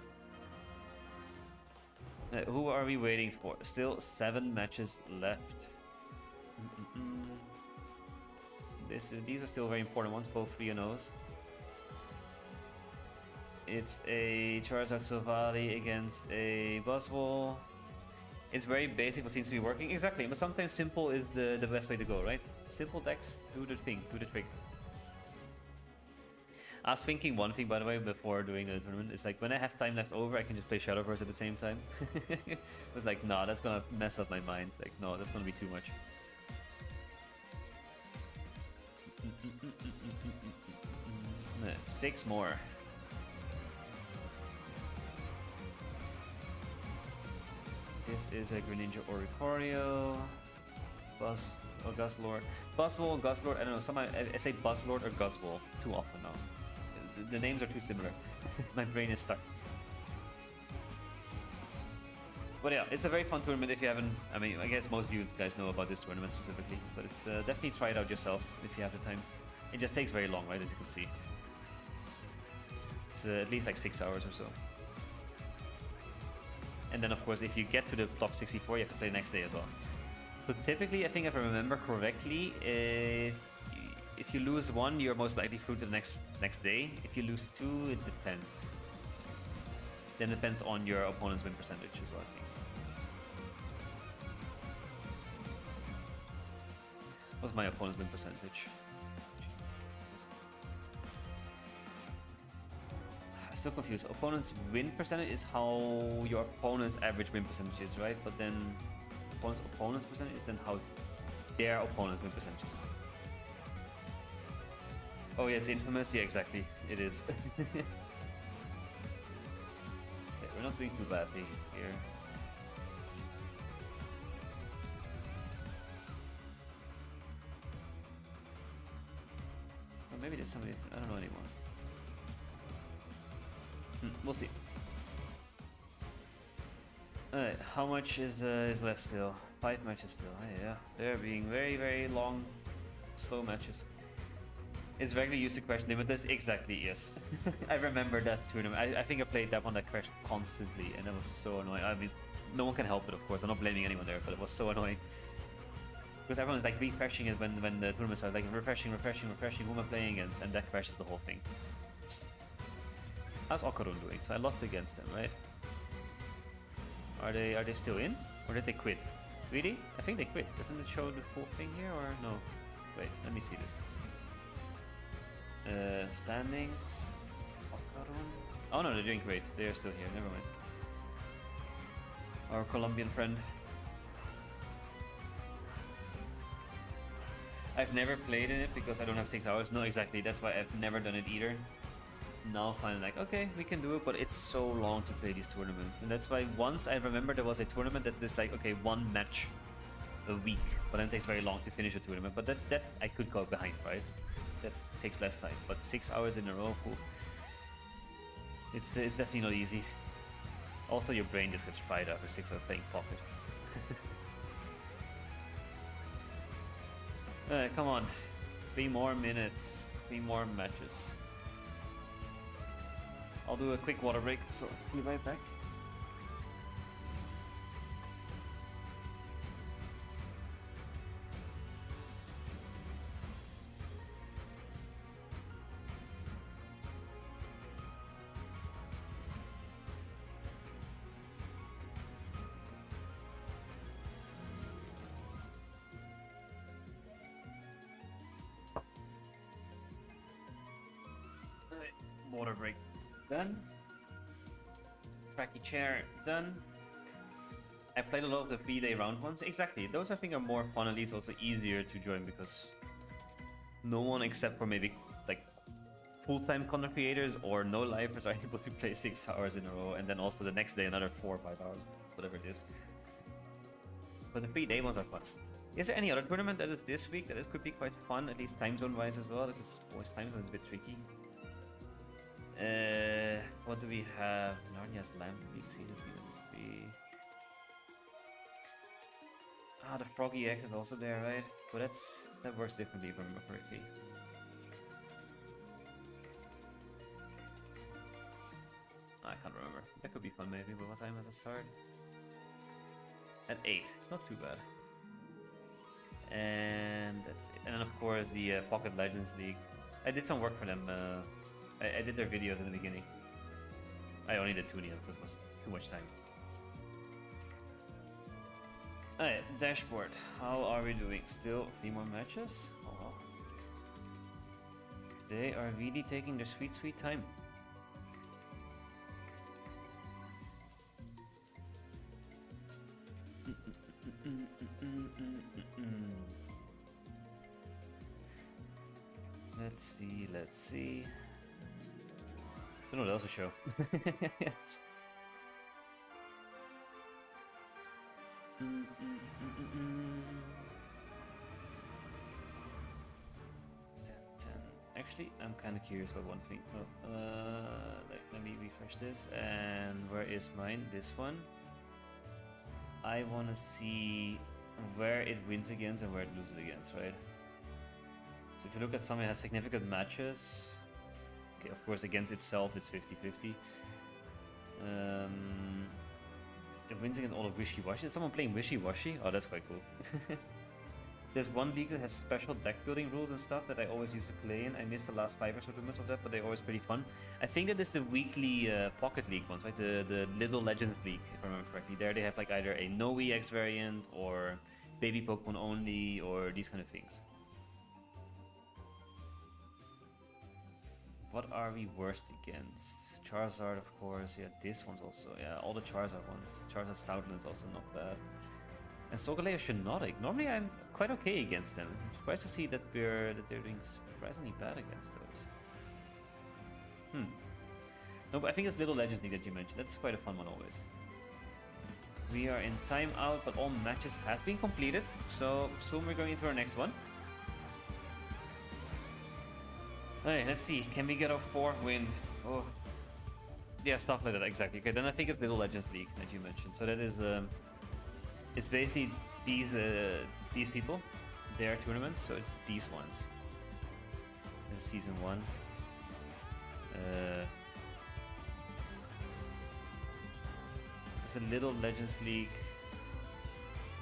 Who are we waiting for? Still 7 matches left. These are still very important ones, both 3-0s. It's a Charizard Silvally against a Buzzwole. It's very basic, but seems to be working. Exactly, but sometimes simple is the best way to go, right? Simple decks do the thing, do the trick. I was thinking one thing, by the way, before doing the tournament. It's like, when I have time left over, I can just play Shadowverse at the same time. It was like, nah, that's gonna mess up my mind. It's like, no, that's gonna be too much. 6 more. This is a Greninja Oricorio. Gustlord. Buzzwole, Gustlord, I don't know, somehow I say Buzzlord or Guswole too often now. The names are too similar. My brain is stuck. But yeah, it's a very fun tournament if you haven't... I mean, I guess most of you guys know about this tournament specifically, but it's definitely try it out yourself if you have the time. It just takes very long, right, as you can see. It's at least like 6 hours or so. And then, of course, if you get to the top 64, you have to play the next day as well. So typically, I think if I remember correctly, if you lose 1, you're most likely through to the next day. If you lose 2, it depends. Then it depends on your opponent's win percentage as well, I think. What's my opponent's win percentage? I'm so confused. Opponent's win percentage is how your opponent's average win percentage is, right? But then opponent's percentage is then how their opponent's win percentage is. Oh yeah, it's infamous. Yeah, exactly. It is. Okay, we're not doing too badly here. Or maybe there's somebody. I don't know anymore. We'll see. Alright, how much is left still? 5 matches still. Yeah, they're being very, very long, slow matches. Is regularly used to crash limitless? Exactly, yes. I remember that tournament. I think I played that one that crashed constantly, and it was so annoying. I mean, no one can help it, of course. I'm not blaming anyone there, but it was so annoying. Because everyone's like refreshing it when the tournament starts, like refreshing, who am I playing against, and that crashes the whole thing. How's Okarun doing? So I lost against them, right? Are they still in? Or did they quit? Really? I think they quit. Doesn't it show the full thing here or no? Wait, let me see this. Standings. Okarun. Oh no, they're doing great. They're still here. Never mind. Our Colombian friend. I've never played in it because I don't have 6 hours. No, exactly. That's why I've never done it either. Now finally like, okay, we can do it, but it's so long to play these tournaments. And that's why once I remember there was a tournament that is like, okay, 1 match a week, but then it takes very long to finish a tournament. But that I could go behind, right? That takes less time. But 6 hours in a row, it's definitely not easy. Also, your brain just gets fried after 6 hours playing Pocket. Come on. 3 more minutes. 3 more matches. I'll do a quick water break, so I'll be right back. Water break done. Cracky chair done. I played a lot of the 3-day round ones. Exactly, those I think are more fun, at least also easier to join because no one except for maybe like full-time content creators or no lifers are able to play 6 hours in a row, and then also the next day another 4 or 5 hours, whatever it is. But the 3-day ones are fun. Is there any other tournament that is this week that could be quite fun, at least time zone wise as well? Because boys, time zone is a bit tricky. What do we have? Narnia's Lamp Week Season 3. Ah, the Froggy X is also there, right? But that works differently if I remember correctly. I can't remember. That could be fun maybe, but what time does it start? At 8. It's not too bad. And that's it. And then of course the Pocket Legends League. I did some work for them. I did their videos in the beginning. I only did 2 because it was too much time. Alright, dashboard. How are we doing? Still 3 more matches? Oh. They are really taking their sweet, sweet time. Let's see. I don't know what else to show. 10. Actually, I'm kind of curious about one thing. Let me refresh this. And where is mine? This one. I want to see where it wins against and where it loses against, right? So if you look at something that has significant matches, okay, of course against itself it's 50-50. It wins against all of Wishy-Washy. Is someone playing Wishy-Washy? Oh, that's quite cool. There's one league that has special deck building rules and stuff that I always used to play in. I missed the last 5 or so tournaments of that, but they're always pretty fun. I think that is the weekly Pocket League ones, right? The Little Legends League, if I remember correctly. There they have like either a no EX variant or baby Pokemon only or these kind of things. What are we worst against? Charizard, of course. Yeah, this one's also. Yeah, all the Charizard ones. Charizard Stoutland is also not bad. And Solgaleo Shiinotic. Normally I'm quite okay against them. I'm surprised to see that they're doing surprisingly bad against those. No, but I think it's Little Legends League that you mentioned. That's quite a fun one always. We are in timeout, but all matches have been completed. So soon we're going into our next one. Alright, let's see. Can we get our 4th win? Oh. Yeah, stuff like that, exactly. Okay, then I think it's Little Legends League that you mentioned. So that is, it's basically these people, their tournaments, so it's these ones. This is Season 1. It's a Little Legends League.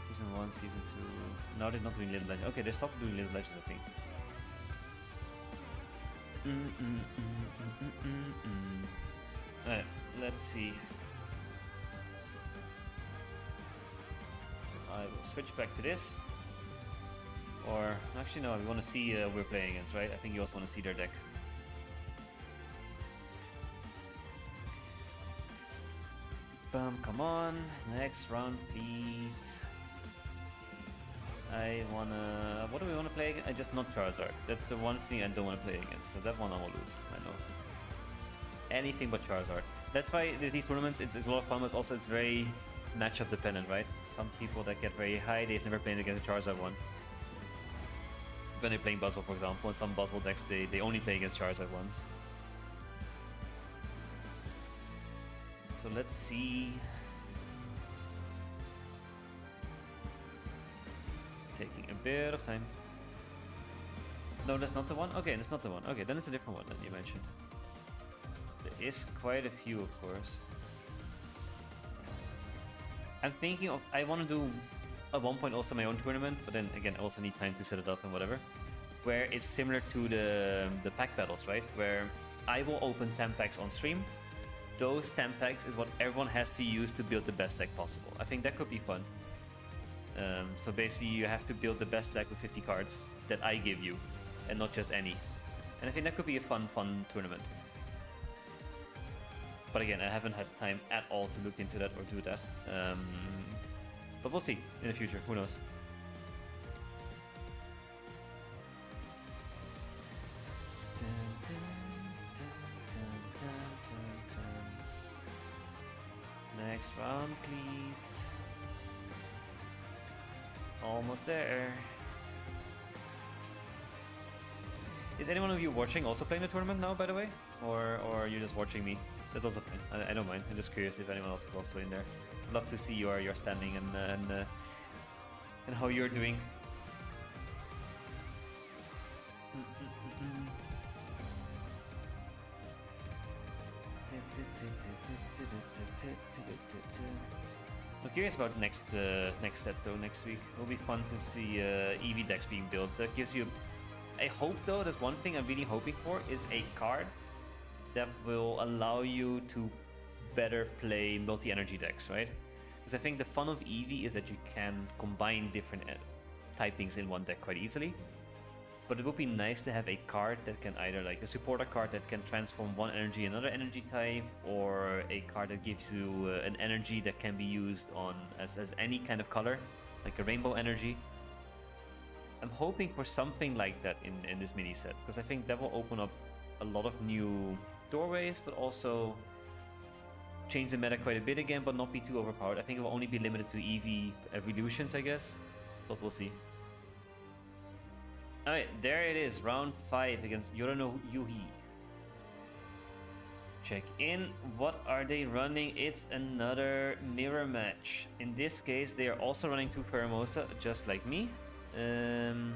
Season 1, Season 2. No, they're not doing Little Legends. Okay, they stopped doing Little Legends, I think. Alright, let's see. I will switch back to this. Or, actually no, we want to see who we're playing against, right? I think you also want to see their deck. Come on, next round please. I wanna... What do we want to play against? I just not Charizard. That's the one thing I don't want to play against, because that one I will lose, I know. Anything but Charizard. That's why these tournaments, it's a lot of fun, but also it's very matchup dependent, right? Some people that get very high, they've never played against a Charizard one. When they're playing Buzzwole, for example, and some Buzzwole decks, they only play against Charizard ones. So let's see. Taking a bit of time. No, that's not the one? Okay, that's not the one. Okay, then it's a different one that you mentioned. There is quite a few, of course. I'm thinking of... I want to do at one point also my own tournament, but then again, I also need time to set it up and whatever. Where it's similar to the pack battles, right? Where I will open 10 packs on stream. Those 10 packs is what everyone has to use to build the best deck possible. I think that could be fun. So basically you have to build the best deck with 50 cards that I give you, and not just any. And I think that could be a fun tournament. But again, I haven't had time at all to look into that or do that. But we'll see in the future, who knows. Next round, please. Almost there. Is anyone of you watching also playing the tournament now, by the way? Or are you just watching me? That's also fine. I don't mind. I'm just curious if anyone else is also in there. I'd love to see your standing and how you're doing. I'm curious about next set though. Next week it'll be fun to see EV decks being built. That gives you. I hope though. There's one thing I'm really hoping for is a card that will allow you to better play multi-energy decks, right? Because I think the fun of EV is that you can combine different typings in one deck quite easily. But it would be nice to have a card that can either, like a supporter card that can transform one energy another energy type, or a card that gives you an energy that can be used on as any kind of color, like a rainbow energy. I'm hoping for something like that in this mini set, because I think that will open up a lot of new doorways, but also change the meta quite a bit again, but not be too overpowered. I think it will only be limited to EV evolutions, I guess, but we'll see. Alright, there it is, round 5 against Yorano Yuhi. Check in. What are they running? It's another mirror match. In this case, they are also running 2 Pheromosa, just like me. 1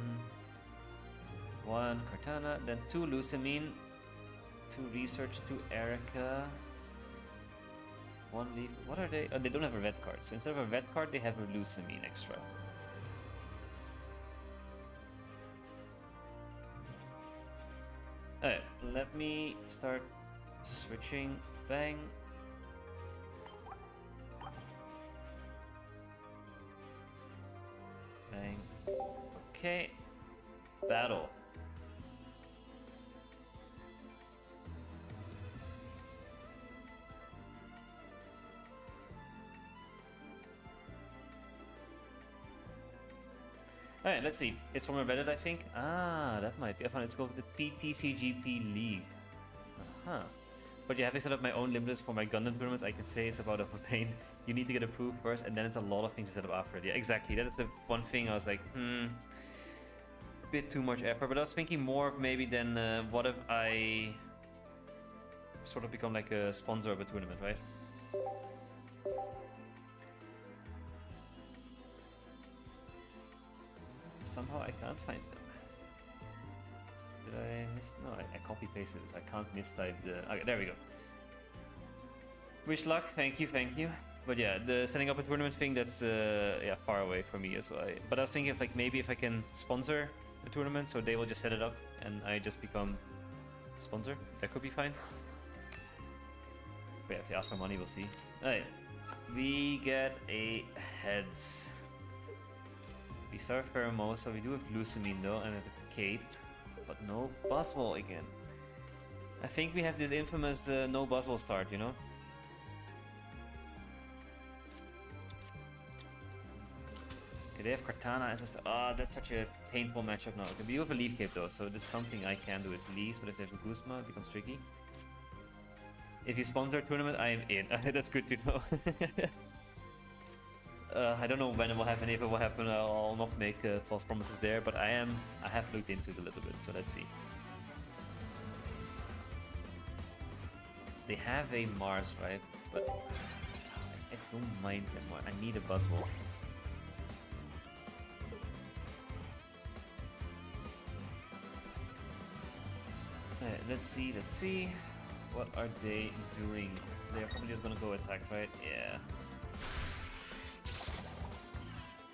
Kartana, then 2 Lusamine, 2 Research, 2 Erica, 1 Leaf. What are they? Oh, they don't have a red card. So instead of a red card, they have a Lusamine extra. Alright, let me start switching. Bang. Bang. Okay. Battle. Alright, let's see. It's from a Reddit, I think. Ah, that might be. I found it's called the PTCGP League. Uh-huh. But yeah, having set up my own limit list for my Gundam tournaments, I can say it's about a pain. You need to get approved first, and then it's a lot of things to set up after it. Yeah, exactly. That is the one thing I was like, a bit too much effort. But I was thinking more of maybe then, what if I sort of become like a sponsor of a tournament, right? Somehow I can't find them. Did I miss? No, I copy pasted this. I can't mistype the. Okay, there we go. Wish luck. Thank you, thank you. But yeah, the setting up a tournament thing, that's yeah, far away from me as well. But I was thinking of like maybe if I can sponsor a tournament, so they will just set it up and I just become sponsor. That could be fine. We have to ask for money. We'll see. Alright, we get a heads. We start Pheromosa, we do have Glucamine though, and we have a cape, but no Buzzwole again. I think we have this infamous no Buzzwole start, you know? Okay, they have Cortana as a... Ah, that's such a painful matchup now. Okay, we do have a Leaf Cape though, so this is something I can do at least, but if they have a Guzma, it becomes tricky. If you sponsor a tournament, I am in. That's good to know. I don't know when it will happen. If it will happen, I'll not make false promises there. But I have looked into it a little bit, so let's see. They have a Mars, right? But I don't mind them more. I need a Buzzwole. Let's see. Let's see. What are they doing? They're probably just gonna go attack, right? Yeah.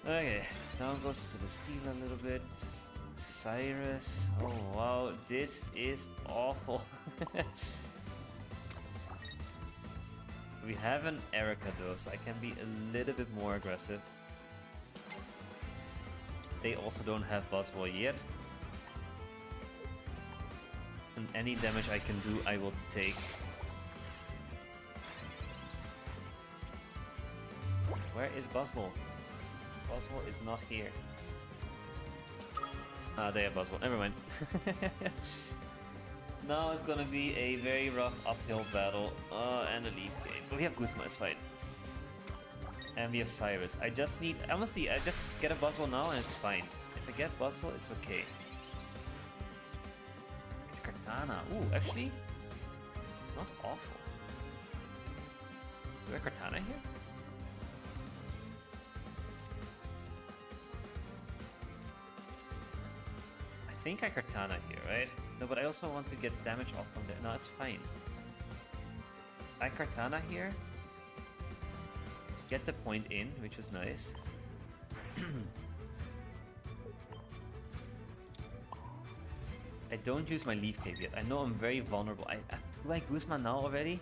Okay, down goes Celesteela a little bit. Cyrus. Oh wow, this is awful. We have an Erica though, so I can be a little bit more aggressive. They also don't have Buzzwole yet. And any damage I can do, I will take. Where is Buzzwole? Buzzwole is not here. Ah, they have Buzzwole. Never mind. Now it's gonna be a very rough uphill battle. And a Leaf Game. But we have Guzma, it's fine. And we have Cyrus. I just need... Honestly, I just get a Buzzwole now and it's fine. If I get Buzzwole, it's okay. It's Cortana. Ooh, actually... Not awful. Do I have Cortana here? I think I Cortana here, right? No, but I also want to get damage off from there. No, it's fine. I Cortana here. Get the point in, which is nice. I don't use my Leaf Cape yet. I know I'm very vulnerable. Do I Guzma now already?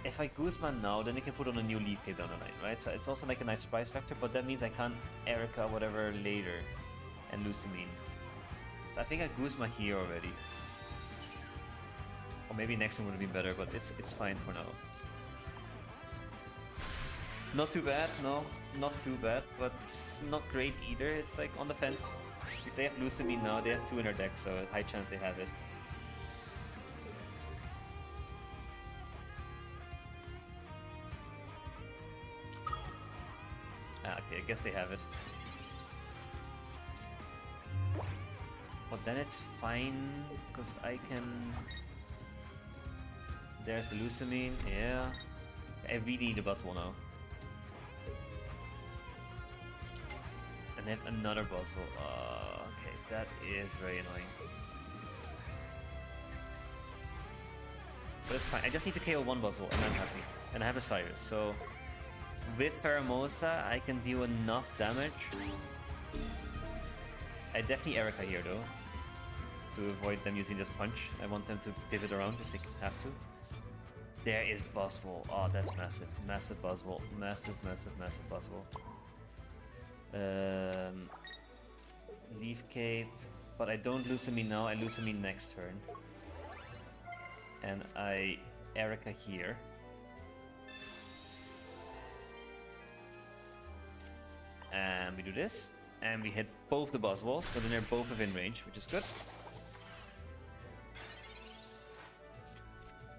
If I Guzma now, then I can put on a new Leaf Cape down the line, right? So it's also like a nice surprise factor, but that means I can't Erica whatever later. And Lucamine. So I think I Guzma here already. Or maybe next one would be better, but it's fine for now. Not too bad, no. Not too bad, but not great either. It's like on the fence. If they have Lucamine now, they have 2 in their deck, so high chance they have it. Ah, okay, I guess they have it. But then it's fine, because I can... There's the Lucamine, yeah. I really need a Buzzwole now. And they have another Buzzwole. Okay, that is very annoying. But it's fine, I just need to KO one Buzzwole and I'm happy. And I have a Cyrus, so... With Pheromosa, I can deal enough damage. I definitely Erica here though. To avoid them using just punch. I want them to pivot around if they have to. There is Buzzwole. Oh, that's massive. Massive Buzzwole. Massive, massive, massive Buzzwole. Leaf Cape. But I don't Lucamine now, I Lucamine next turn. And I Erica here. And we do this. And we hit both the buzz walls, so then they're both within range, which is good.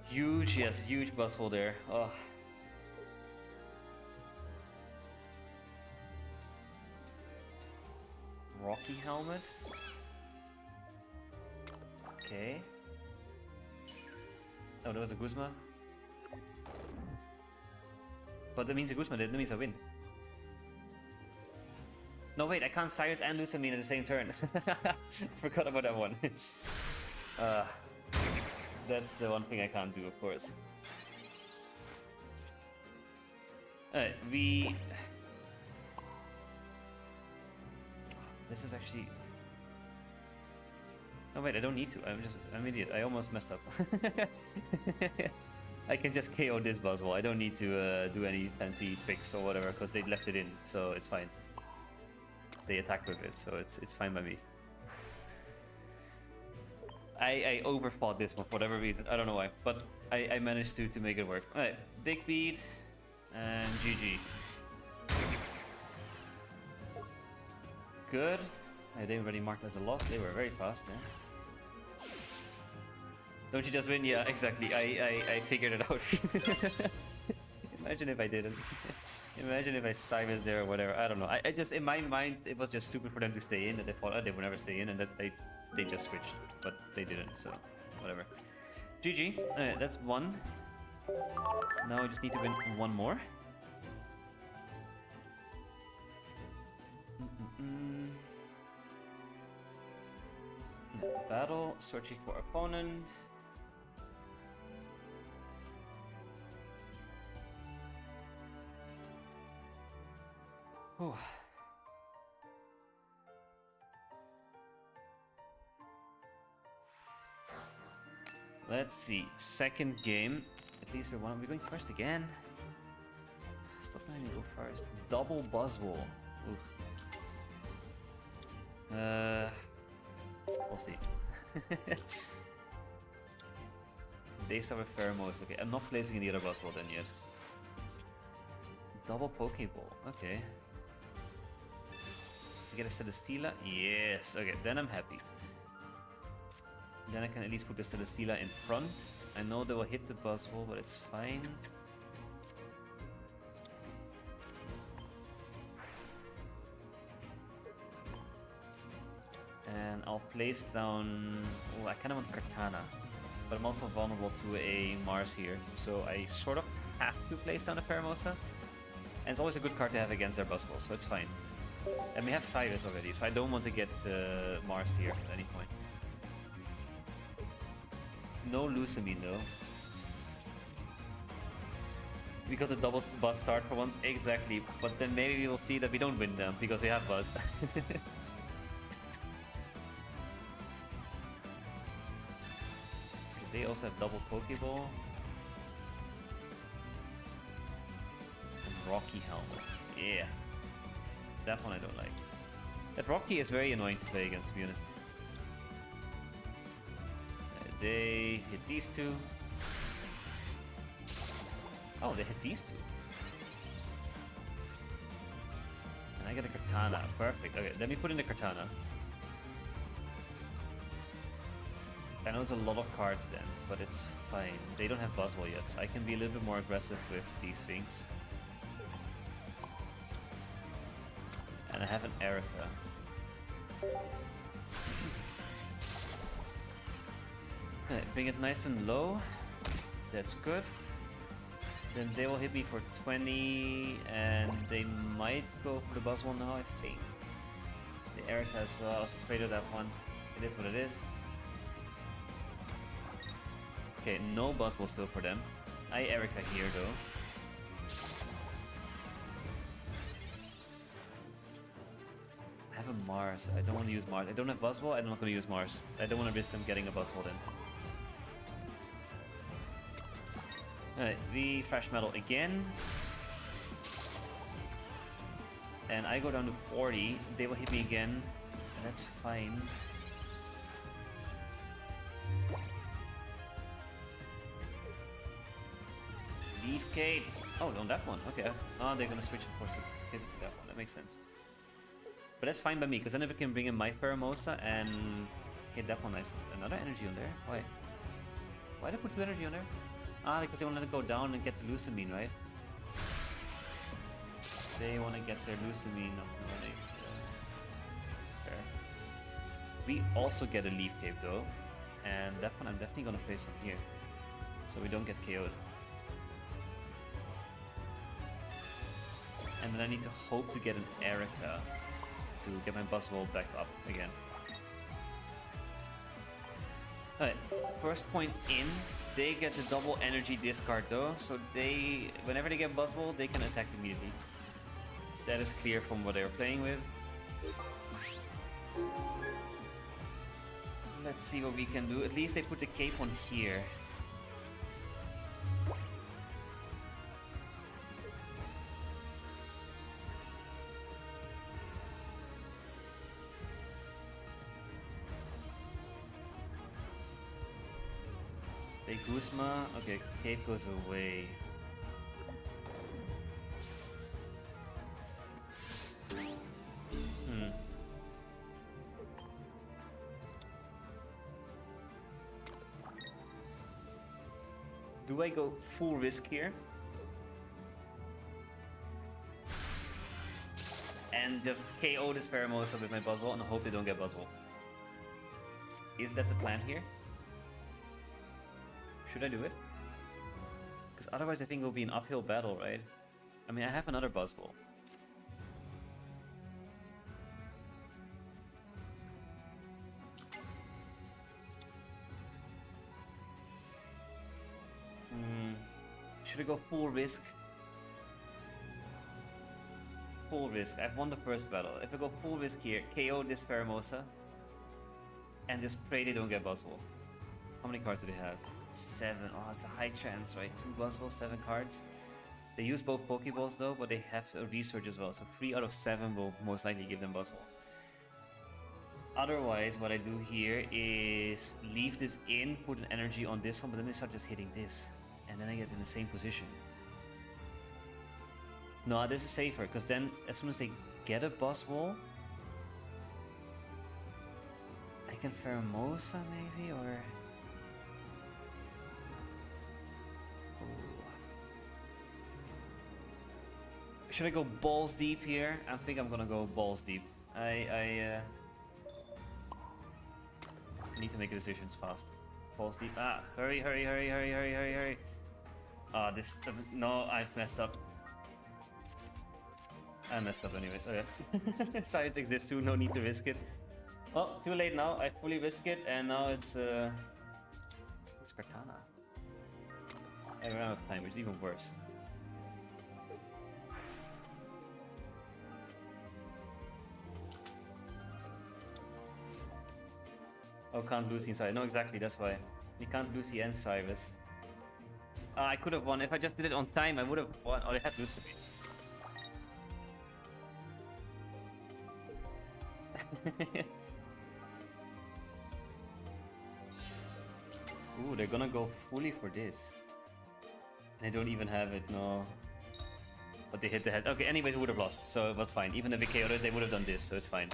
Huge, yes, huge buzz wall there. Oh. Rocky helmet. Okay. Oh, that was a Guzma. But that means a Guzma, that means I win. No, wait, I can't Cyrus and Lusamine at the same turn. Forgot about that one. That's the one thing I can't do, of course. Alright, we... This is actually... Oh wait, I don't need to. I'm an idiot. I almost messed up. I can just KO this Buzzwole. I don't need to do any fancy tricks or whatever, because they left it in, so it's fine. They attacked with it, so it's fine by me. I overfought this one for whatever reason. I don't know why, but I managed to make it work. Alright, big beat and GG. Good. They already marked as a loss. They were very fast, yeah. Don't you just win? Yeah, exactly. I figured it out. Imagine if I didn't. Imagine if I silenced there or whatever. I don't know. I just, in my mind, it was just stupid for them to stay in, that they thought, oh, they would never stay in, and that they just switched. But they didn't, so whatever. GG. Alright, that's one. Now I just need to win one more. Battle, searching for opponent. Whew. Let's see. Second game. At least we're going first again. Stop letting me go first. Double Buzzwole. We'll see. They start with Pheromosa. Okay, I'm not placing in the other Buzzwole then yet. Double Pokeball. Okay. I get a Celesteela? Yes. Okay, then I'm happy. Then I can at least put the Celesteela in front. I know they will hit the Buzzwole, but it's fine. And I'll place down... Oh, I kind of want Kartana. But I'm also vulnerable to a Mars here. So I sort of have to place down a Pheromosa. And it's always a good card to have against their Buzzwole, so it's fine. And we have Cyrus already, so I don't want to get Mars here at any point. No Lusamine though. We got the double Buzz start for once, exactly. But then maybe we will see that we don't win them because we have Buzz. They also have double Pokeball. And Rocky Helmet. Yeah. That one I don't like. That Rocky is very annoying to play against, to be honest. They hit these two. Oh, they hit these two. And I get a Kartana. Perfect. Okay, let me put in the Kartana. I know it's a lot of cards then, but it's fine. They don't have Buzzwole yet, so I can be a little bit more aggressive with these things. And I have an Erica. Alright, bring it nice and low. That's good. Then they will hit me for 20, and they might go for the Buzzwole now, I think. The Erica as well, I was afraid of that one. It is what it is. Okay, no Buzzwole still for them. I Erica here though. I have a Mars. I don't want to use Mars. I don't have Buzzwole. I'm not going to use Mars. I don't want to risk them getting a Buzzwole then. Alright, we Fresh Metal again. And I go down to 40. They will hit me again. And that's fine. Leaf Cape. Oh, on that one. Okay. Oh, they're gonna switch, of course, to hit to that one. That makes sense. But that's fine by me, because then I can bring in my Pheromosa and hit that one nice. Another energy on there? Why? Why did I put 2 energy on there? Ah, because they want to let it go down and get the Lusamine, right? They want to get their Lusamine up and running. Fair. We also get a Leaf Cape though, and that one I'm definitely going to place on here, so we don't get KO'd. And then I need to hope to get an Erica to get my Buzzwole back up again. Alright, first point in, they get the double energy discard though, so they, whenever they get Buzzwole, they can attack immediately. That is clear from what they were playing with. Let's see what we can do. At least they put the cape on here. They Guzma. Okay, cape goes away. Do I go full risk here? And just KO this Pheromosa with my Buzzwole and hope they don't get Buzzwole. Is that the plan here? Should I do it? Because otherwise I think it will be an uphill battle, right? I mean, I have another Buzzwole. Should I go full risk? Full risk. I've won the first battle. If I go full risk here, KO this Pheromosa, and just pray they don't get Buzzwole. How many cards do they have? 7. Oh, it's a high chance, right? 2 Buzzwoles, 7 cards. They use both Pokeballs though, but they have a Research as well, so 3 out of 7 will most likely give them Buzzwole. Otherwise, what I do here is leave this in, put an energy on this one, but then they start just hitting this. And then I get in the same position. No, this is safer, because then as soon as they get a Buzzwole, I can Pheromosa maybe, or... Ooh. Should I go balls deep here? I think I'm gonna go balls deep. I need to make decisions fast. Balls deep. Ah, hurry, hurry, hurry, hurry, hurry, hurry, hurry. Ah, this doesn't... No, I've messed up. I messed up anyways. Okay. Science exists too, no need to risk it. Well, too late now. I fully risk it, and now it's Kartana. I ran out of time, which is even worse. Oh, can't Lucy inside. No, exactly, that's why. You can't Lucy and Cyrus. I could have won. If I just did it on time, I would have won. Oh, I had Lucy. Ooh, they're gonna go fully for this. And they don't even have it, no. But they hit the head. Okay, anyways, we would have lost, so it was fine. Even if they KO'd it, they would have done this, so it's fine.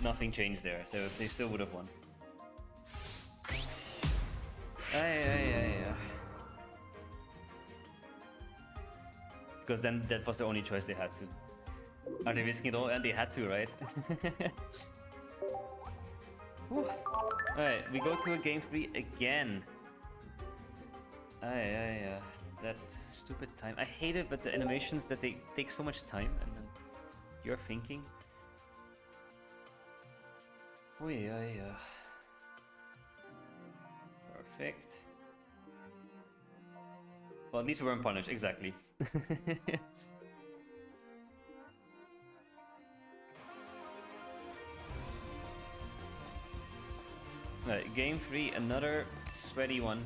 Nothing changed there, so they still would have won. Because then that was the only choice they had to. Are they risking it all? And they had to, right? Alright, we go to a game 3 again. That stupid time. I hate it, but the animations that they take so much time and then you're thinking. Perfect. Well, at least we weren't punished, exactly. Right, game 3, another sweaty one.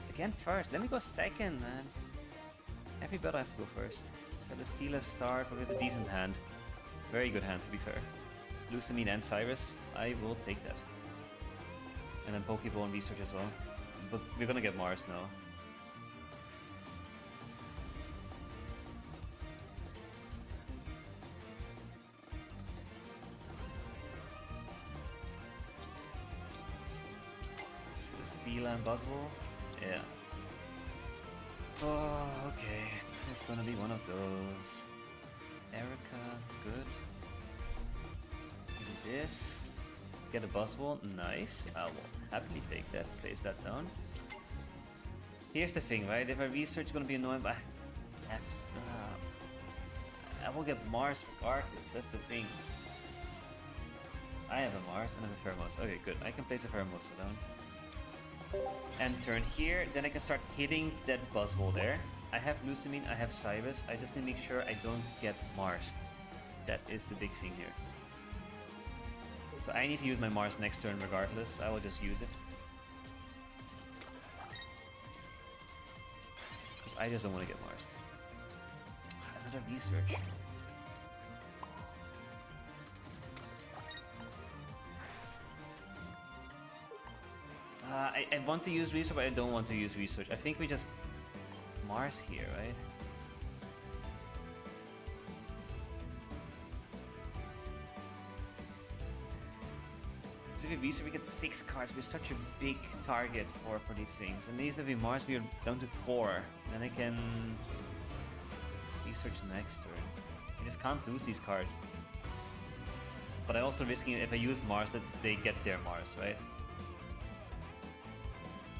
Again first, let me go second, man. Every battle I have to go first. Celesteela start, but with a decent hand. Very good hand, to be fair. Lusamine and Cyrus, I will take that. And then Pokeball and Research as well. But we're gonna get Mars now. Steel and Buzzwole? Yeah. Oh, okay. It's gonna be one of those. Erica, good. Do this. Get a Buzzwole, nice. I will happily take that, place that down. Here's the thing, right? If I research, it's gonna be annoying, but I have... I will get Mars regardless, that's the thing. I have a Mars and I have a Pheromosa. Okay, good. I can place a Pheromosa down. And turn here, then I can start hitting that Buzzwole there. I have Lusamine, I have Cyrus. I just need to make sure I don't get Mars. That is the big thing here. So I need to use my Mars next turn regardless. I will just use it. Because I just don't want to get Mars. Another research. I want to use research, but I don't want to use research. I think we just Mars here, right? So if we research, we get 6 cards. We're such a big target for these things. And these if we Mars, we are down to 4. Then I can research next turn. I just can't lose these cards. But I also risking if I use Mars that they get their Mars, right?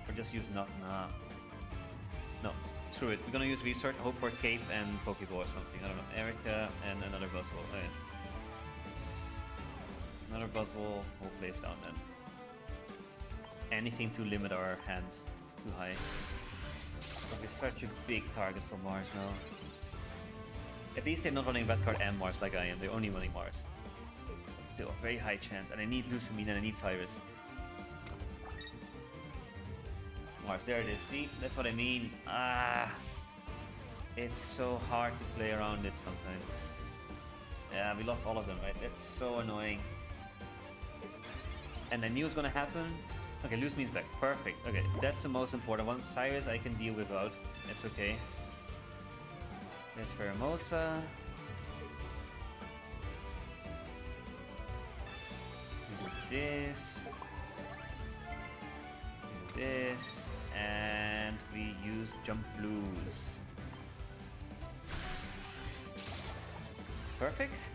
Or just use nothing. No, screw it. We're gonna use Research, hope for Cape and Pokeball or something. I don't know. Erica and another Buzzwole. Okay. Another Buzzwole, we'll place down then. Anything to limit our hand too high. But we're such a big target for Mars now. At least they're not running Red Card and Mars like I am. They're only running Mars. But still, very high chance. And I need Lusamine and I need Cyrus. Mars, there it is. See, that's what I mean. It's so hard to play around it sometimes. Yeah, we lost all of them, right? That's so annoying. And I knew it was gonna happen. Okay, Lusamine's back. Perfect. Okay, that's the most important one. Cyrus I can deal without. It's okay. There's Pheromosa. We do this. We do this. And we use Jump Blues. Perfect.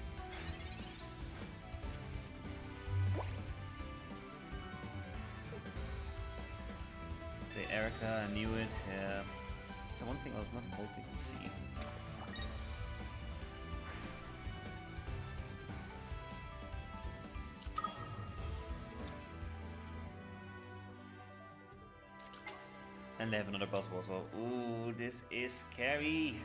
The Erica, I knew it. Yeah. So one thing I was not hoping to see. And they have another Buzzwole as well. Ooh, this is scary.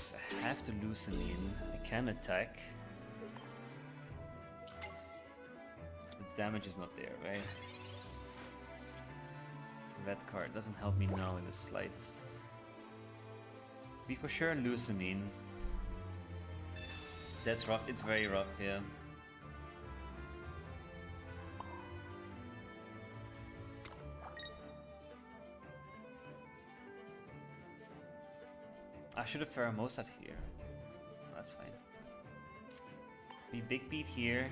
So I have to Lusamine. I can attack. The damage is not there, right? Red card doesn't help me now in the slightest. We for sure Lusamine. That's rough, it's very rough, yeah. I should have Pheromosa'd here. That's fine. We big beat here.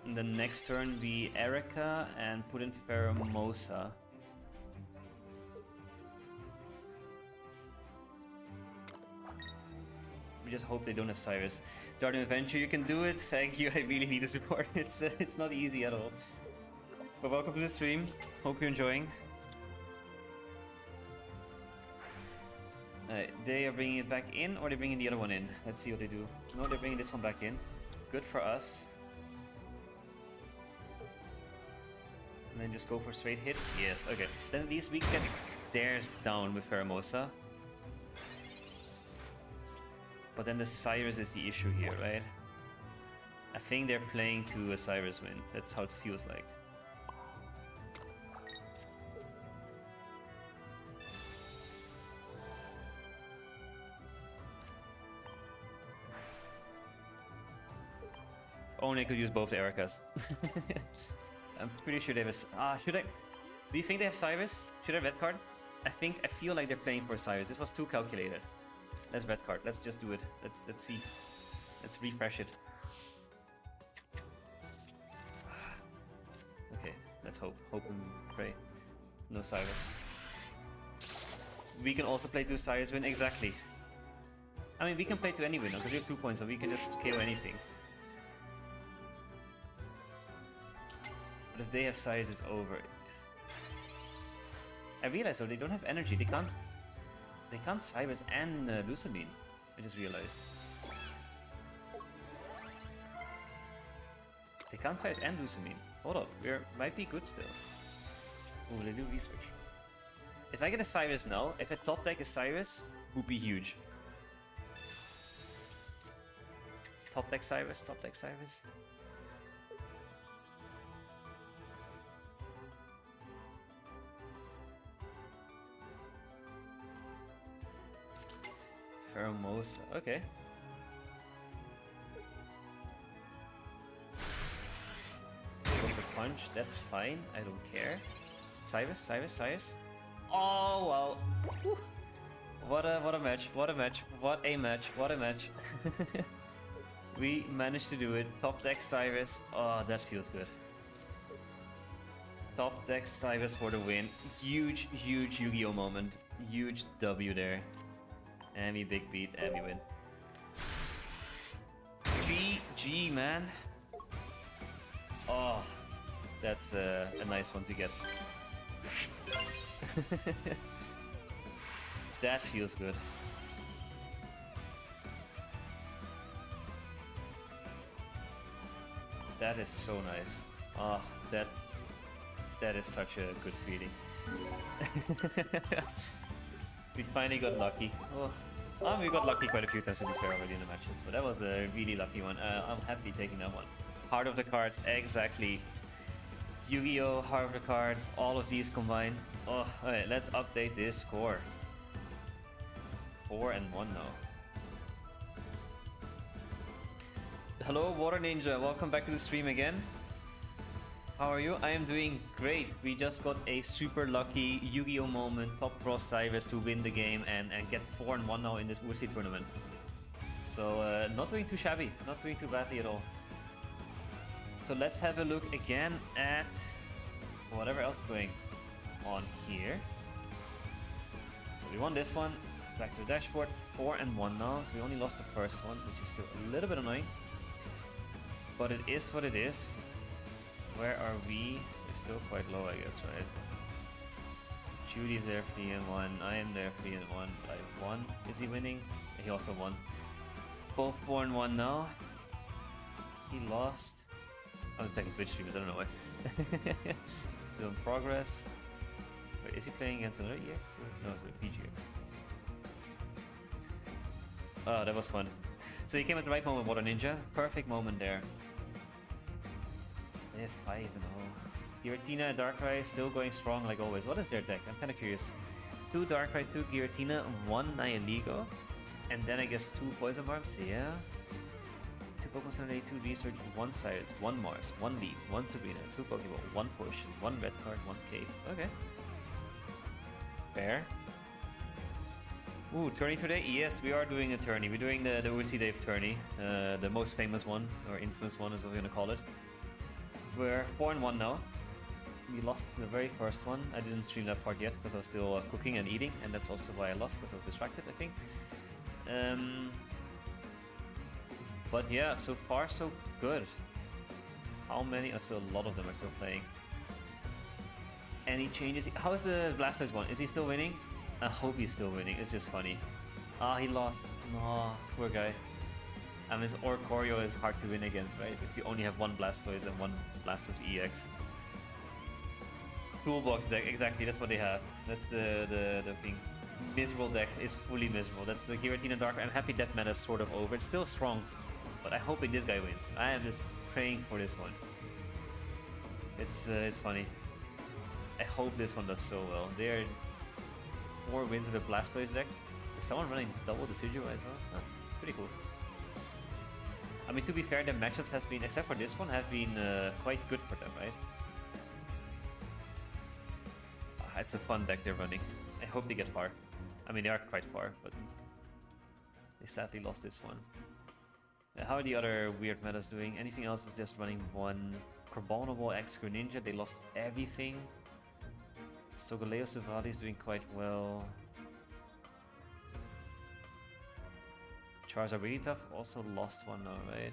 And then next turn we Erica and put in Pheromosa. We just hope they don't have Cyrus. Darting Adventure, you can do it. Thank you. I really need the support. It's not easy at all. But welcome to the stream. Hope you're enjoying. They are bringing it back in, or they're bringing the other one in. Let's see what they do. No, they're bringing this one back in. Good for us. And then just go for straight hit. Yes, okay. Then at least we get theirs down with Pheromosa. But then the Cyrus is the issue here, right? I think they're playing to a Cyrus win. That's how it feels like. If only I could use both Ericas. I'm pretty sure they have a... should I... Do you think they have Cyrus? Should I red card? I feel like they're playing for Cyrus. This was too calculated. Let's red card. Let's just do it. Let's see. Let's refresh it. Okay, let's hope and pray. No Cyrus. We can also play to Cyrus win, exactly. I mean, we can play to any win because we have 2 points, so we can just KO anything. But if they have Cyrus, it's over. I realized though they don't have energy. They can't Cyrus and Lucamine. I just realized. They can't Cyrus and Lucamine. Hold up, we might be good still. Oh, they do research. If I get a Cyrus now, if a top deck is Cyrus, would be huge. Top deck Cyrus, top deck Cyrus. Pheromosa, okay. Go for punch, that's fine, I don't care. Cyrus, Cyrus, Cyrus. Oh wow. Whew. What a match, what a match, what a match, what a match. We managed to do it. Top deck Cyrus. Oh, that feels good. Top deck Cyrus for the win. Huge, huge Yu-Gi-Oh moment. Huge W there. And we big beat and we win. GG, man. Oh, that's a nice one to get. That feels good. That is so nice. Ah, oh, that is such a good feeling. We finally got lucky. Oh, we got lucky quite a few times to be fair already in the matches, but that was a really lucky one. I'm happy taking that one. Heart of the cards, exactly. Yu-Gi-Oh! Heart of the cards, all of these combined. Oh, alright, let's update this score. 4-1 now. Hello, Water Ninja. Welcome back to the stream again. How are you? I am doing great. We just got a super lucky Yu-Gi-Oh! moment, top cross Cyrus to win the game and get 4-1 now in this Ursii tournament. So, not doing too shabby. Not doing too badly at all. So let's have a look again at whatever else is going on here. So we won this one. Back to the dashboard. 4-1 now. So we only lost the first one, which is still a little bit annoying. But it is what it is. Where are we? We're still quite low, I guess, right? Judy's there 3-1. I am there 3-1. I won. Is he winning? He also won. Both 4-1 now. He lost. I'm checking Twitch streamers, I don't know why. Still in progress. Wait, is he playing against another EX? Or? No, it's with PGX. Oh, that was fun. So he came at the right moment, Water Ninja. Perfect moment there. They have 5-0. Giratina and Darkrai still going strong like always. What is their deck? I'm kind of curious. 2 Darkrai, 2 Giratina, 1 Nihiligo. And then I guess 2 Poison Barbs, yeah. 2 Pokemon Center, 2 Research, 1 Cyrus, 1 Mars, 1 Leaf, 1 Sabrina, 2 Pokeball, 1 Potion, 1 Red Card, 1 Cave. Okay. Fair. Ooh, tourney today? Yes, we are doing a tourney. We're doing the Ursiiday tourney. The most famous one, or infamous one is what we're gonna call it. We're 4-1 now. We lost the very first one. I didn't stream that part yet because I was still cooking and eating, and that's also why I lost, because I was distracted, I think. But yeah, so far so good. How many? Oh, still a lot of them are still playing. Any changes? How is the Blastoise one? Is he still winning? I hope he's still winning. It's just funny. Ah, he lost. No, poor guy. I mean, Oricorio is hard to win against, right? If you only have 1 Blastoise and 1 Blastoise EX. Toolbox deck, exactly. That's what they have. That's the thing. Miserable deck is fully miserable. That's the Giratina Dark. I'm happy that meta is sort of over. It's still strong, but I'm hoping this guy wins. I am just praying for this one. It's funny. I hope this one does so well. They're 4 wins with a Blastoise deck. Is someone running double Decidueye as well? Oh, pretty cool. I mean, to be fair, the matchups has been, except for this one, have been quite good for them, right? It's a fun deck they're running. I hope they get far. I mean, they are quite far, but they sadly lost this one. How are the other weird metas doing? Anything else is just running one Carbonable X Greninja. They lost everything. Sogaleo Savali is doing quite well. Charizard really tough. Also lost one now, right?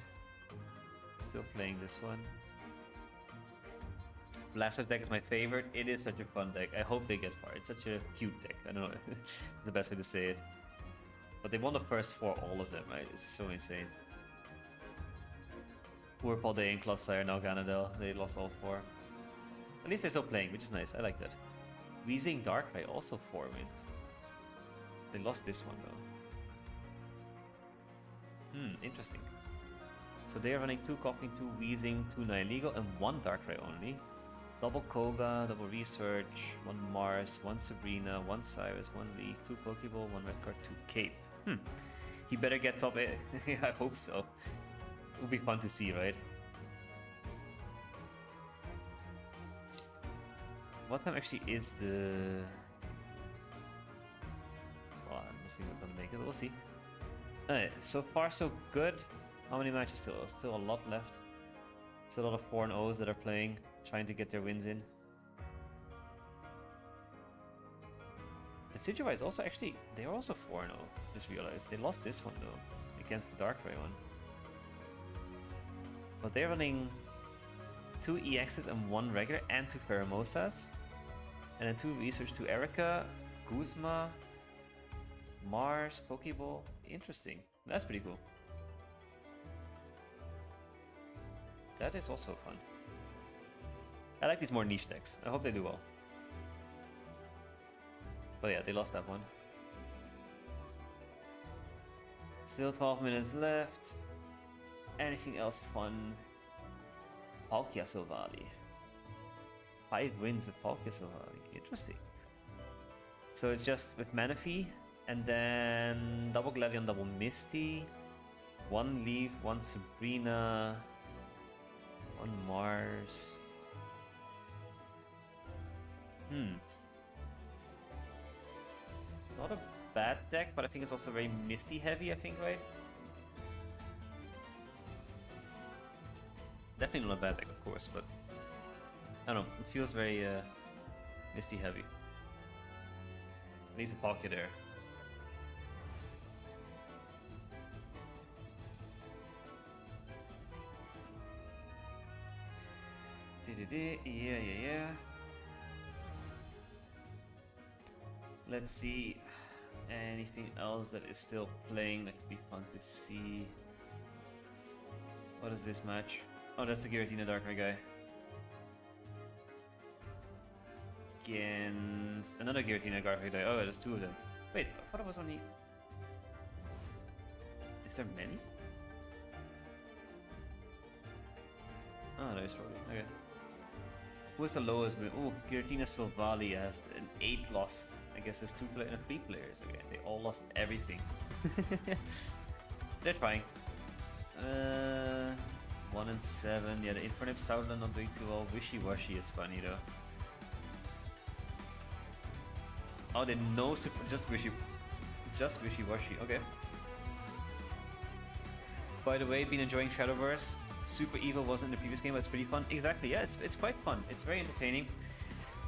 Still playing this one. Blastoise deck is my favorite. It is such a fun deck. I hope they get far. It's such a cute deck. I don't know. It's the best way to say it. But they won the first 4, all of them, right? It's so insane. Poor Paldean and Clodsire, now Ganadel. They lost all 4. At least they're still playing, which is nice. I like that. Weezing Darkrai, also 4 wins. They lost this one, though. Interesting. So they are running 2 Coughing, 2 Weezing, 2 Nihilego, and 1 Darkrai only. Double Koga, double Research, 1 Mars, 1 Sabrina, 1 Cyrus, 1 Leaf, 2 Pokeball, 1 Red Card, 2 Cape. He better get top 8. I hope so. It would be fun to see, right? What time actually is the... Well, I'm not think we're gonna make it, we'll see. Alright, so far so good. How many matches still? Still a lot left. Still a lot of 4-0s that are playing, trying to get their wins in. The Sidgewai is also actually, they're also 4-0, just realized. They lost this one though, against the Darkrai one. But they're running 2 EXs and 1 regular and 2 Pheromosas. And then 2 Research, 2 Erica, Guzma, Mars, Pokeball. Interesting. That's pretty cool. That is also fun. I like these more niche decks. I hope they do well. But yeah, they lost that one. Still 12 minutes left. Anything else fun? Palkia Silvally. 5 wins with Palkia Silvally. Interesting. So it's just with Manaphy, and then double Gladion, double Misty, 1 Leaf, 1 Sabrina, 1 Mars. Not a bad deck, but I think it's also very Misty heavy, I think, right? Definitely not a bad deck, of course, but I don't know, it feels very Misty heavy. Leaves a pocket there. Yeah. Let's see anything else that is still playing that could be fun to see. What is this match? Oh, that's the Giratina Darkrai guy. Against another Giratina Darkrai guy. Oh, there's 2 of them. Wait, I thought it was only... Is there many? Oh, there's probably... Okay. Who's the lowest? Oh, Giratina Silvally has an 8 loss. I guess there's 2 and 3 players again. They all lost everything. They're trying. 1 and 7. Yeah, the Infernape Stoutland not doing too well. Wishy-washy is funny though. Oh, they no super. Just wishy-washy. Okay. By the way, been enjoying Shadowverse. Super Evil wasn't in the previous game, but it's pretty fun. Exactly, yeah, it's quite fun. It's very entertaining.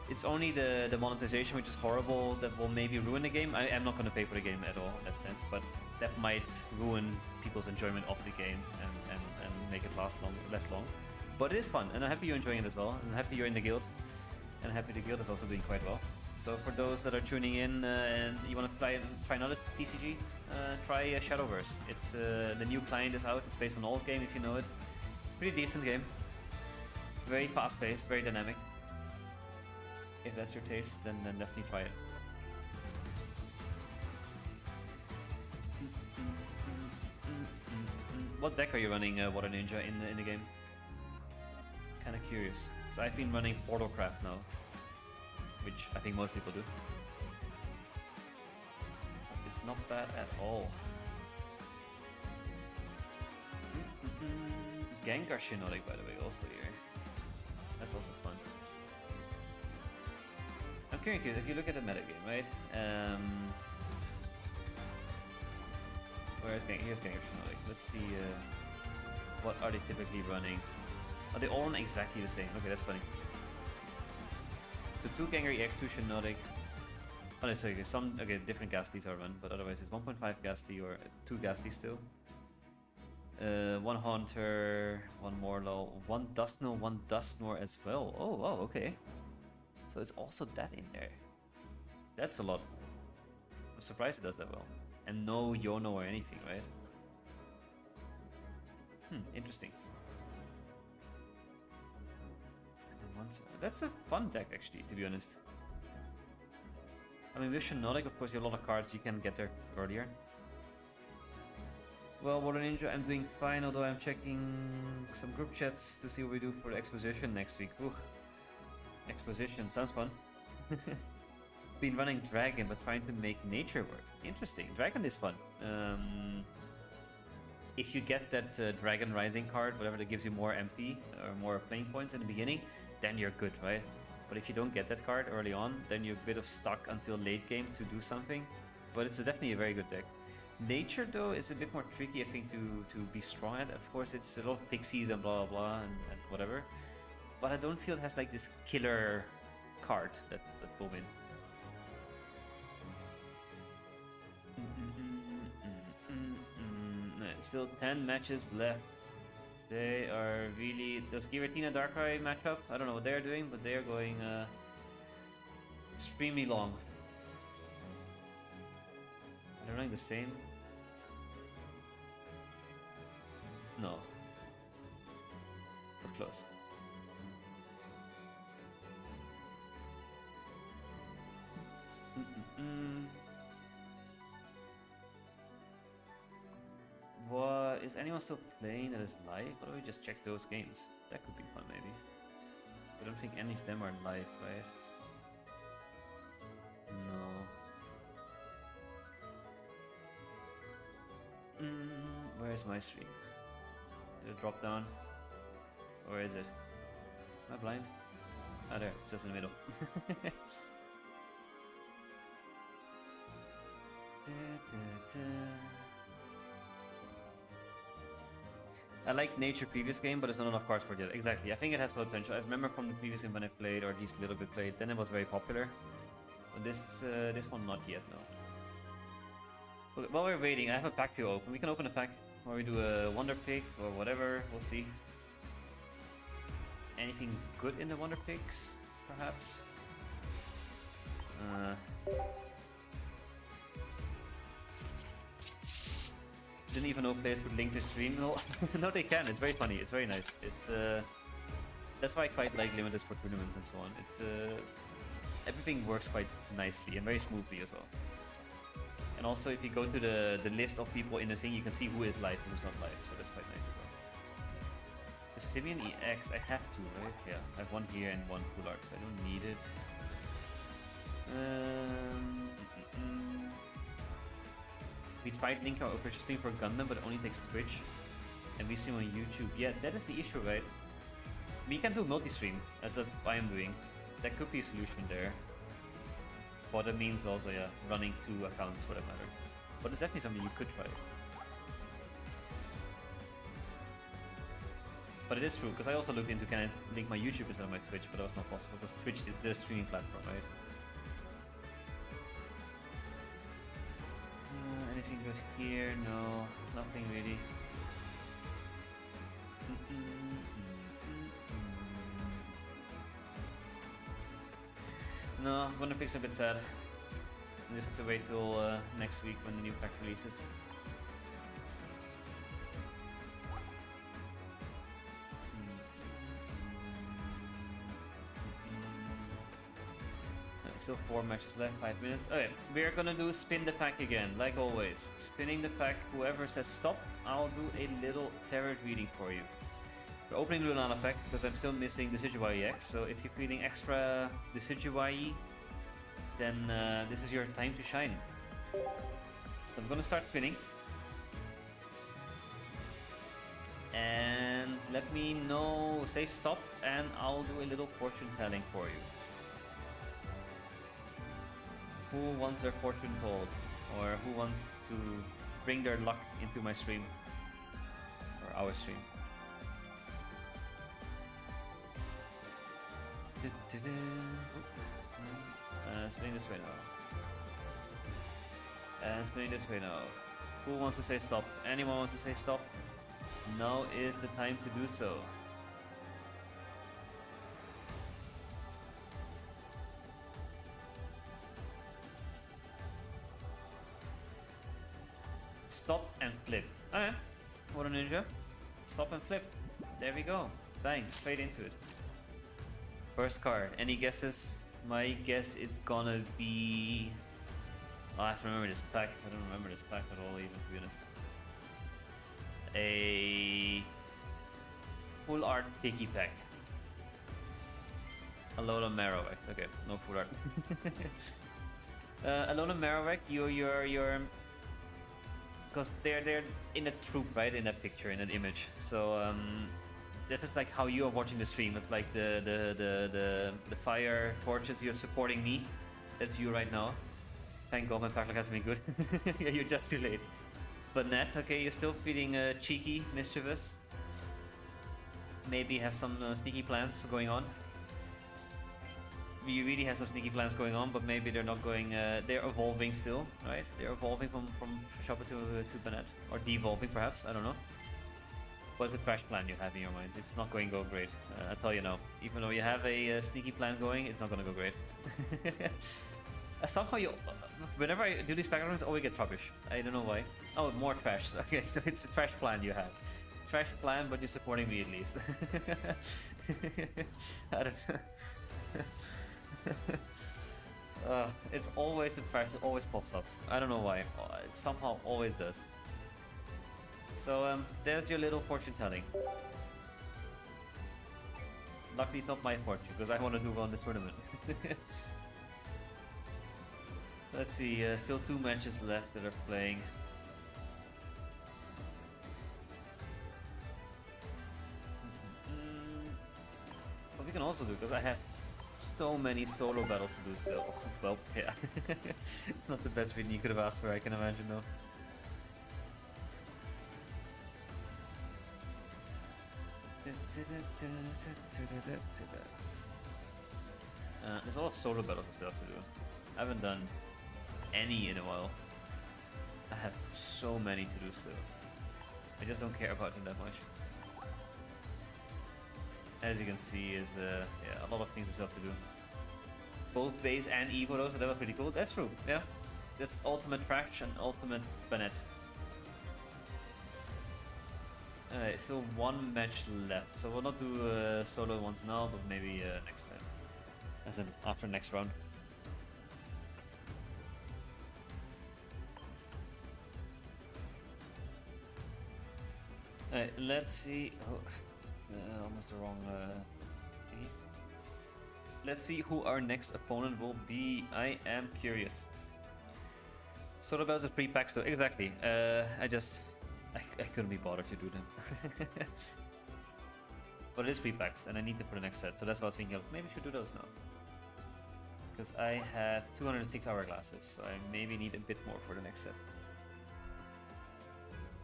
It's only the monetization, which is horrible, that will maybe ruin the game. I am not going to pay for the game at all in that sense, but that might ruin people's enjoyment of the game and make it last less long. But it is fun, and I'm happy you're enjoying it as well. I'm happy you're in the guild, and I'm happy the guild is also doing quite well. So for those that are tuning in and you want to try another TCG, try Shadowverse. It's the new client is out. It's based on old game if you know it. Pretty decent game. Very fast-paced, very dynamic. If that's your taste, then definitely try it. What deck are you running, Water Ninja, in the game? Kind of curious, because I've been running Portalcraft now, which I think most people do. It's not bad at all. Gengar Shiinotic, by the way, also here. That's also fun. curious, if you look at the metagame, right? Here's Gengar Shiinotic. Let's see, what are they typically running? Are they all run exactly the same? Okay, that's funny. So 2 Gengar EX, 2 Shiinotic. Oh, no, sorry, different Ghastlies are run, but otherwise it's 1.5 Ghastly or 2 Ghastly still. 1 Haunter, 1 Morlo, 1 Dusknoir, 1 Dusknoir as well. Oh, wow, okay. So it's also that in there. That's a lot. I'm surprised it does that well. And no Yono or anything, right? Interesting. That's a fun deck, actually, to be honest. I mean, with Shiinotic, of course, you have a lot of cards you can get there earlier. Well, Water Ninja, I'm doing fine, although I'm checking some group chats to see what we do for the exposition next week. Ooh. Exposition, sounds fun. Been running Dragon, but trying to make nature work. Interesting, Dragon is fun. If you get that Dragon Rising card, whatever that gives you more MP, or more playing points in the beginning, then you're good, right? But if you don't get that card early on, then you're a bit of stuck until late game to do something. But it's definitely a very good deck. Nature, though, is a bit more tricky, I think, to be strong at. Of course, it's a lot of pixies and blah, blah, blah, and whatever. But I don't feel it has, like, this killer card that will win. Still 10 matches left. They are really... Does Giratina Darkrai matchup? I don't know what they're doing, but they're going extremely long. They're running the same? No. But close. What is anyone still playing that is live? Why don't we just check those games? That could be fun, maybe. I don't think any of them are live, right? No. Where is my stream? Did it drop down? Or is it? Am I blind? Ah, there. It's just in the middle. I like Nature previous game, but there's not enough cards for it. Exactly. I think it has potential. I remember from the previous game when I played, or at least a little bit played, then it was very popular. But this one not yet, no. Okay, while we're waiting, I have a pack to open. We can open a pack where we do a Wonder Pick or whatever. We'll see. Anything good in the Wonder Picks, perhaps? Didn't even know players could link to stream. No, no, they can. It's very funny. It's very nice. It's that's why I quite like Limiters for tournaments and so on. It's everything works quite nicely and very smoothly as well. And also, if you go to the list of people in the thing, you can see who is live and who's not live. So that's quite nice as well. The Simeon EX, I have to, right? Yeah, I have one here and one Full Art, so I don't need it. We tried linking our official stream for Gundam, but it only takes Twitch. And we stream on YouTube. Yeah, that is the issue, right? We can do multi-stream, as I am doing. That could be a solution there. But that means also, yeah, running 2 accounts for that matter. But it's definitely something you could try. But it is true, because I also looked into can I link my YouTube instead of my Twitch, but that was not possible, because Twitch is the streaming platform, right? Anything good here? No, nothing really. No, Wonder Pick's a bit sad. We just have to wait till next week when the new pack releases. Still 4 matches left, 5 minutes. Okay, we're gonna do spin the pack again, like always. Spinning the pack, whoever says stop, I'll do a little tarot reading for you. We're opening the Lunala pack because I'm still missing the Decidueye EX, so if you're feeling extra Decidueye, then this is your time to shine. So I'm gonna start spinning. And let me know, say stop, and I'll do a little fortune telling for you. Who wants their fortune told? Or who wants to bring their luck into my stream? Or our stream? Spinning this way now. And spinning this way now. Who wants to say stop? Anyone wants to say stop? Now is the time to do so. Stop and flip. Alright. What a ninja. Stop and flip. There we go. Bang. Straight into it. First card. Any guesses? My guess it's gonna be... Oh, I have to remember this pack. I don't remember this pack at all, even, to be honest. A full art picky pack. Alola Marowak. Okay, no full art. Alola Marowak, you're because they're in a troop, right? In that picture, in that image. So this is like how you are watching the stream with like the fire torches. You're supporting me. That's you right now. Thank God my pack has been good. Yeah, you're just too late. But Nat, okay, you're still feeling cheeky, mischievous. Maybe have some sneaky plans going on. You really have some sneaky plans going on, but maybe they're not going. They're evolving still, right? They're evolving from Chopper to Banette, or devolving perhaps. I don't know. What's the crash plan you have in your mind? It's not going to go great. I tell you now. Even though you have a sneaky plan going, it's not going to go great. Somehow you, whenever I do these backgrounds, I always get rubbish. I don't know why. Oh, more trash. Okay, so it's a trash plan you have. Trash plan, but you're supporting me at least. I don't know. It's always the trash. It always pops up. I don't know why. It somehow always does. So there's your little fortune telling. Luckily, it's not my fortune because I want to do well in this tournament. Let's see, still 2 matches left that are playing. What we can also do, because I have so many solo battles to do still. Well, yeah. It's not the best reading you could have asked for, I can imagine though. There's a lot of solo battles I still have to do. I haven't done any in a while. I have so many to do still. I just don't care about them that much. As you can see, is yeah, a lot of things I still have to do. Both base and Evo though, so that was pretty cool. That's true, yeah. That's ultimate Crash and ultimate Banette. Alright, still 1 match left, so we'll not do solo ones now, but maybe next time. As in after next round. Alright, let's see. Oh, almost the wrong thingy. Let's see who our next opponent will be. I am curious. Sort of as a free packs though. Exactly. I couldn't be bothered to do them. But it is free packs, and I need them for the next set. So that's what I was thinking of. Maybe I should do those now. Because I have 206 hourglasses, so I maybe need a bit more for the next set.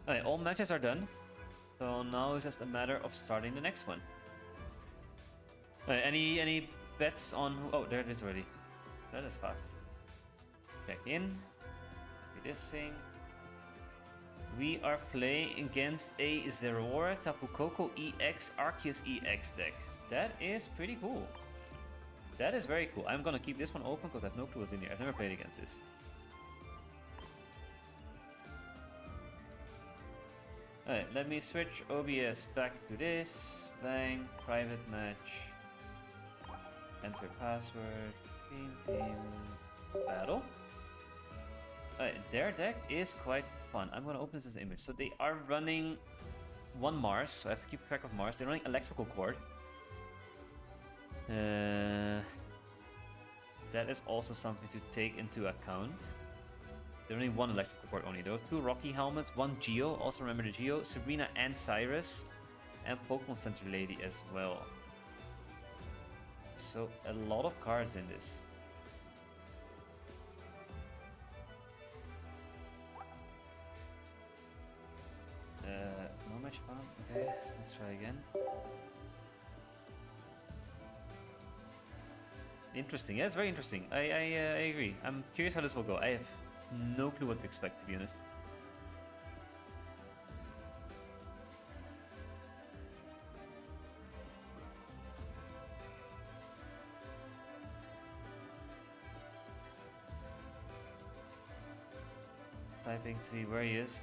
Alright, all matches are done. So now it's just a matter of starting the next one. Any bets on who? Oh, there it is already. That is fast. Check in. Do this thing. We are playing against a Zeraora Tapu Koko EX Arceus EX deck. That is pretty cool. That is very cool. I'm gonna keep this one open because I have no clue what's in here. I've never played against this. Alright, let me switch OBS back to this. Bang, private match. Enter password. Battle. Alright, their deck is quite fun. I'm gonna open this as an image. So they are running 1 Mars, so I have to keep track of Mars. They're running Electrical Cord. That is also something to take into account. They're running 1 Electrical Cord only though. 2 Rocky Helmets, 1 Geo, also remember the Geo, Sabrina and Cyrus, and Pokemon Center Lady as well. So a lot of cards in this. flash bomb. Okay, let's try again. Interesting. Yeah, it's very interesting. I agree. I'm curious how this will go. I have no clue what to expect, to be honest. Typing to see where he is.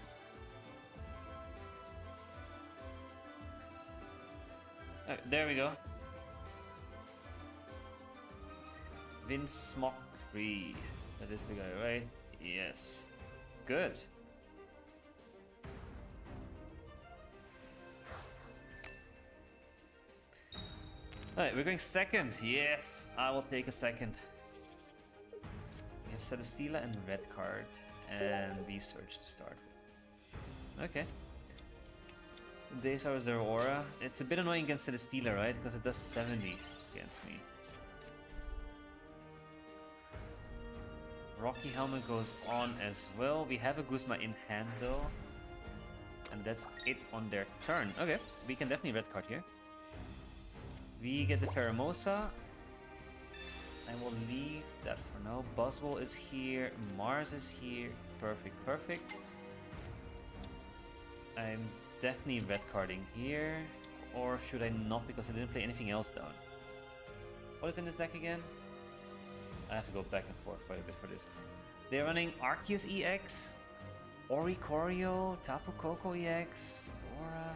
There we go. Vince Mockry. That is the guy, right? Yes. Good. Alright, we're going second. Yes, I will take a second. We have Celesteela and red card and research to start with. Okay. Days are Zeraora. It's a bit annoying against Celesteela, right? Because it does 70 against me. Rocky Helmet goes on as well. We have a Guzma in hand though. And that's it on their turn. Okay, we can definitely red card here. We get the Pheromosa. I will leave that for now. Buzzwole is here. Mars is here. Perfect, perfect. I'm definitely red carding here. Or should I not, because I didn't play anything else down? What is in this deck again? I have to go back and forth quite a bit for this. They're running Arceus EX, Oricorio, Tapu Koko EX, Aura.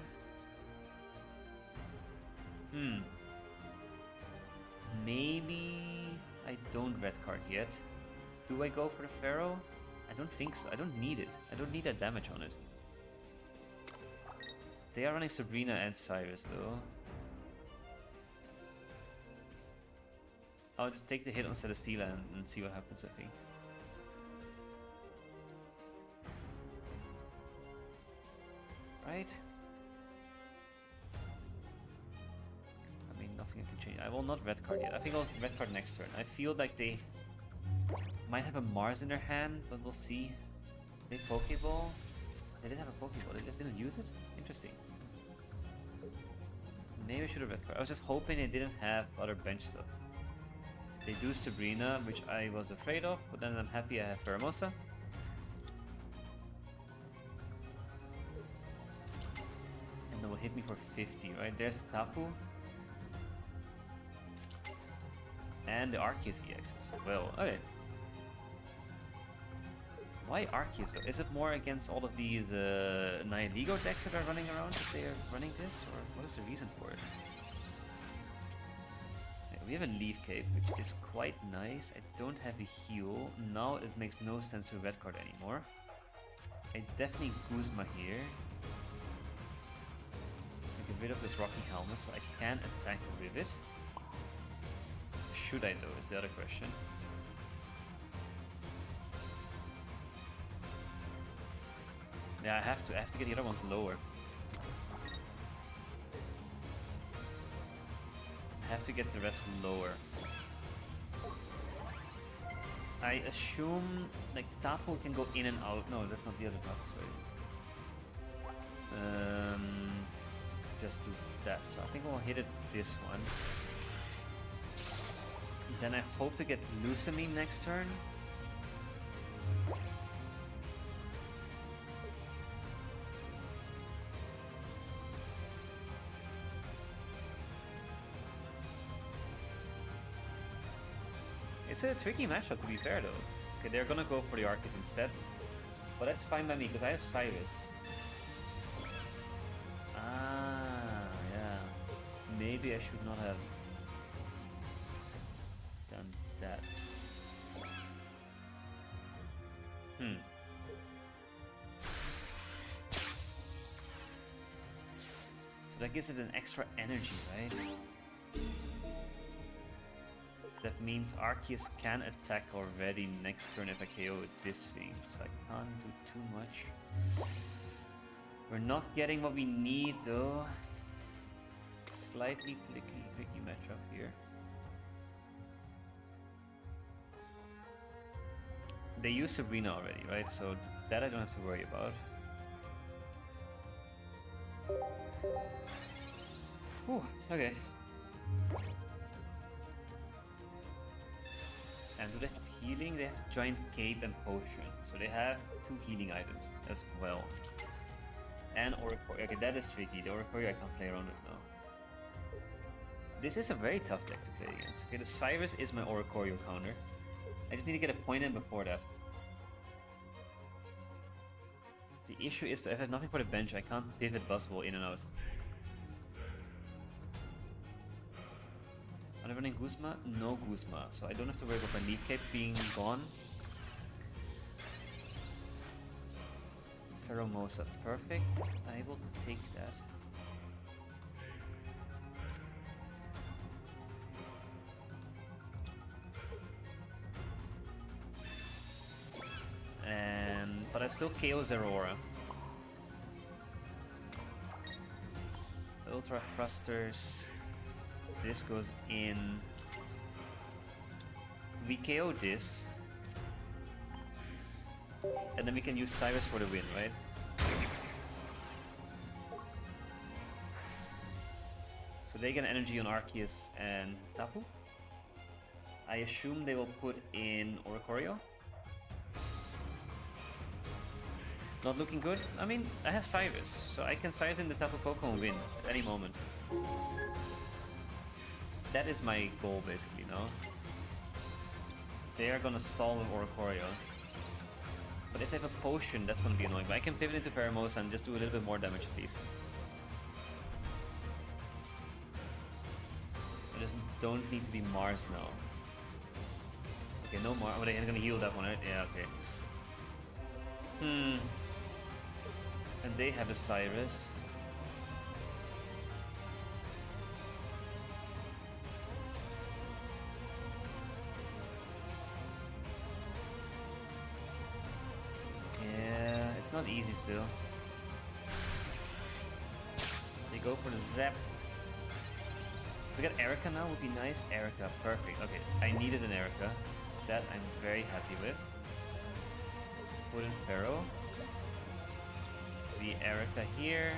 Maybe I don't red card yet. Do I go for the Pharaoh? I don't think so. I don't need it. I don't need that damage on it. They are running Sabrina and Cyrus though. I'll just take the hit on Celesteela and see what happens, I think. Right? I mean, nothing I can change. I will not red card yet. I think I'll red card next turn. I feel like they might have a Mars in their hand, but we'll see. They Pokeball? They did have a Pokeball, they just didn't use it? Interesting. Maybe I should have red card. I was just hoping they didn't have other bench stuff. They do Sabrina, which I was afraid of, but then I'm happy I have Pheromosa. And they will hit me for 50, right? There's Tapu. And the Arceus EX as well. Okay. Why Arceus though? Is it more against all of these Nihilego decks that are running around that they are running this? Or what is the reason for it? We have a Leaf Cape, which is quite nice. I don't have a heal. Now it makes no sense to red card anymore. I definitely Guzma here. So get rid of this Rocky Helmet so I can attack with it. Should I though, is the other question. Yeah, I have to get the other ones lower. I have to get the rest lower. I assume like Tapu can go in and out. No, that's not the other Tapu, sorry. Just do that. So I think we'll hit it this one. Then I hope to get Lucamine next turn. It's a tricky matchup, to be fair, though. Okay, they're gonna go for the Arceus instead. But that's fine by me, because I have Cyrus. Ah, yeah. Maybe I should not have done that. So that gives it an extra energy, right? That means Arceus can attack already next turn if I KO with this thing, so I can't do too much. We're not getting what we need though. Slightly tricky matchup here. They use Sabrina already, right? So that I don't have to worry about. Whew, okay. And do they have healing? They have Giant Cape and Potion. So they have 2 healing items as well. And Oricorio. Okay, that is tricky. The Oricorio I can't play around with now. This is a very tough deck to play against. Okay, the Cyrus is my Oricorio counter. I just need to get a point in before that. The issue is if I have nothing for the bench, I can't pivot Buzzwole in and out. Are they running Guzma? No Guzma, so I don't have to worry about my Leaf Cape being gone. Pheromosa, perfect. I will take that. But I still KO Zeraora. Ultra Thrusters. This goes in. We KO this. And then we can use Cyrus for the win, right? So they get energy on Arceus and Tapu. I assume they will put in Oricorio. Not looking good. I mean, I have Cyrus, so I can Cyrus in the Tapu Koko and win at any moment. That is my goal, basically, no? They are gonna stall with Oricorio. But if they have a potion, that's gonna be annoying. But I can pivot into Pheromosa and just do a little bit more damage at least. I just don't need to be Mars now. Okay, no Mars. Oh, they're gonna heal that one, right? Yeah, okay. And they have a Cyrus. Yeah, it's not easy still. They go for the Zap. We got Erica now, would be nice. Erica, perfect. Okay, I needed an Erica. That I'm very happy with. Put in Pharaoh. The Erica here.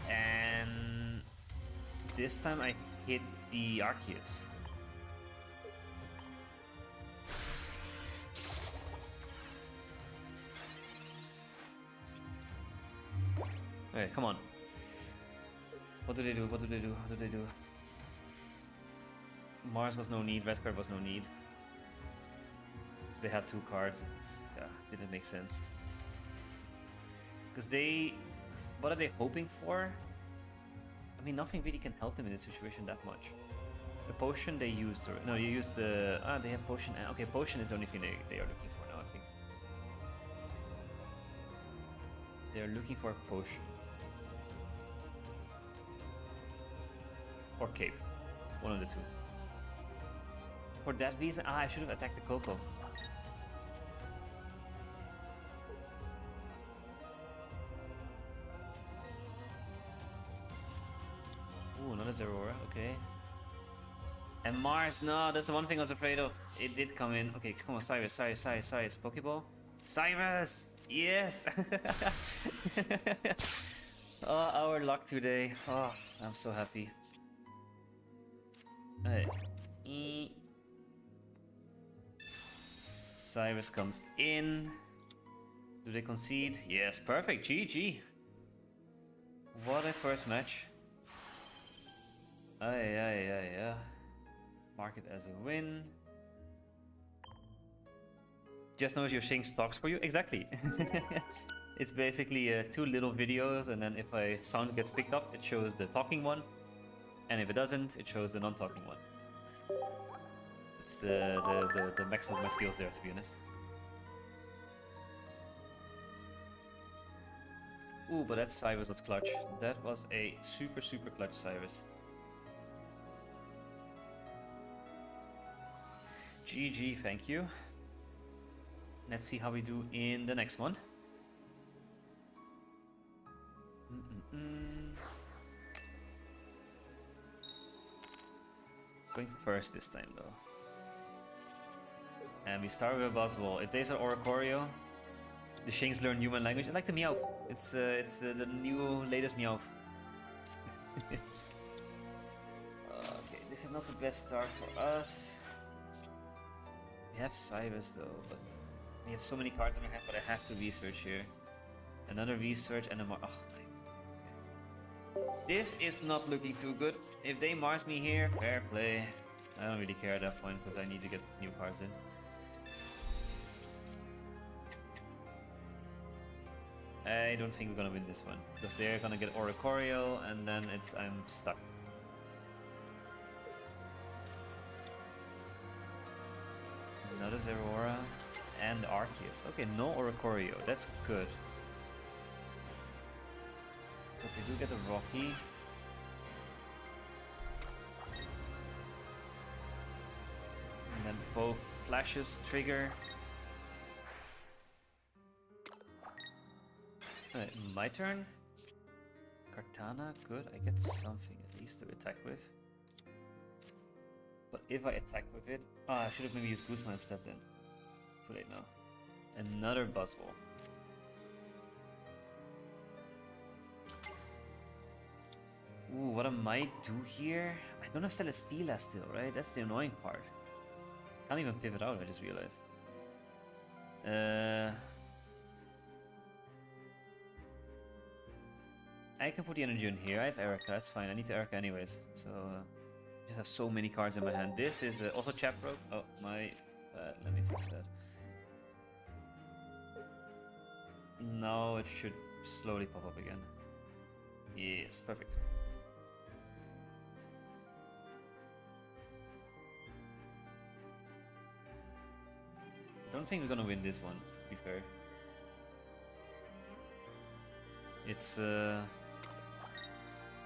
And this time I hit the Arceus. Okay, come on. What do they do? What do they do? What do they do? Mars was no need, red card was no need. Because they had 2 cards. Yeah, didn't make sense. Because they... What are they hoping for? I mean, nothing really can help them in this situation that much. The potion they used... Or, no, you used the... they have potion... Okay, potion is the only thing they are looking for now, I think. They're looking for a potion. Or cape. One of the 2. For that reason... I should have attacked the Coco. Ooh, another Zeraora, okay. And Mars, no, that's the one thing I was afraid of. It did come in. Okay, come on, Cyrus, Pokeball. Cyrus! Yes! Oh, our luck today. Oh, I'm so happy. Alright. Cyrus comes in. Do they concede? Yes, perfect. GG. What a first match. Yeah. Mark it as a win. Just knows your Shing stocks for you. Exactly. It's basically 2 little videos, and then if a sound gets picked up, it shows the talking one, and if it doesn't, it shows the non-talking one. It's the maximum of my skills there, to be honest. Ooh, but that Cyrus was clutch. That was a super clutch Cyrus. GG, thank you. Let's see how we do in the next one. Going first this time though. And we start with a Buzzwole. If there's an Oricorio, the Shings learn human language. It's like the Meowth. It's the new latest Meowth. Okay, this is not the best start for us. We have Cybers though, but we have so many cards in our hand, but I have to research here. Another research and a Mars. Oh my. This is not looking too good. If they Mars me here, fair play. I don't really care at that point because I need to get new cards in. I don't think we're gonna win this one because they're gonna get Oricorio and then I'm stuck. Another Zeraora and Arceus. Okay, no Oricorio. That's good. But they do get a Rocky. And then both flashes trigger. My turn. Kartana, good. I get something at least to attack with. But if I attack with it... Ah, I should have maybe used Guzman instead then. Too late now. Another Buzzwole. Ooh, what I might do here... I don't have Celesteela still, right? That's the annoying part. Can't even pivot out, I just realized. I can put the energy in here. I have Erica, that's fine. I need the Erica anyways. So, just have so many cards in my hand. This is also Chaprobe. Oh, my bad. Let me fix that. Now it should slowly pop up again. Yes, perfect. I don't think we're gonna win this one, to be fair. It's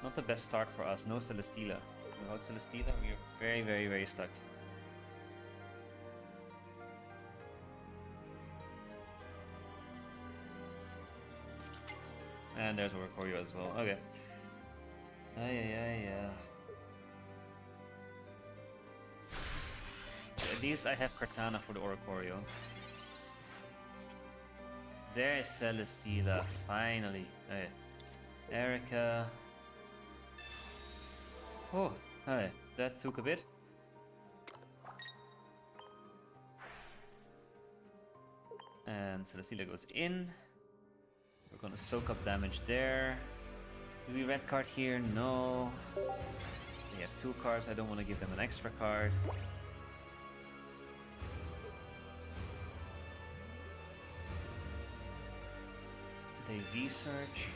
not the best start for us. No Celesteela. Without Celesteela, we're very, very, very stuck. And there's Oricorio as well. Okay. At least I have Kartana for the Oricorio. There's Celesteela, finally. Okay. Erica. Oh, hi. That took a bit. And Celesteela goes in. We're gonna soak up damage there. Do we red card here? No. They have 2 cards. I don't want to give them an extra card. They research.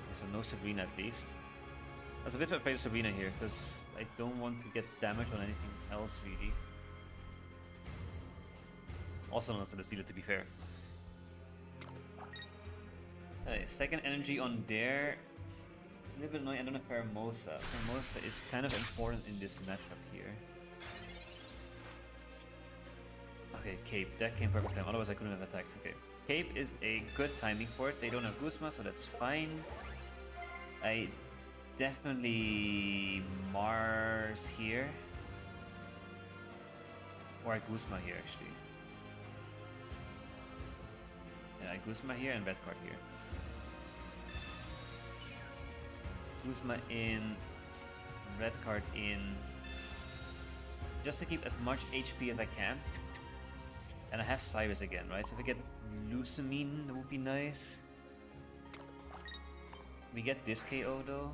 Okay, so no Sabrina at least. I was a bit afraid of Sabrina here because I don't want to get damage on anything else really. Also not Celesteela, to be fair. Second energy on there. A little bit annoying. I don't have Pheromosa. Pheromosa is kind of important in this matchup here. Okay, Cape. That came perfect time. Otherwise I couldn't have attacked. Okay. Cape is a good timing for it. They don't have Guzma, so that's fine. I definitely Mars here. Or I Guzma here, actually. Yeah, I Guzma here and red card here. Guzma in, red card in. Just to keep as much HP as I can. And I have Cyrus again, right? So if I get Lucamine, that would be nice. We get this KO though.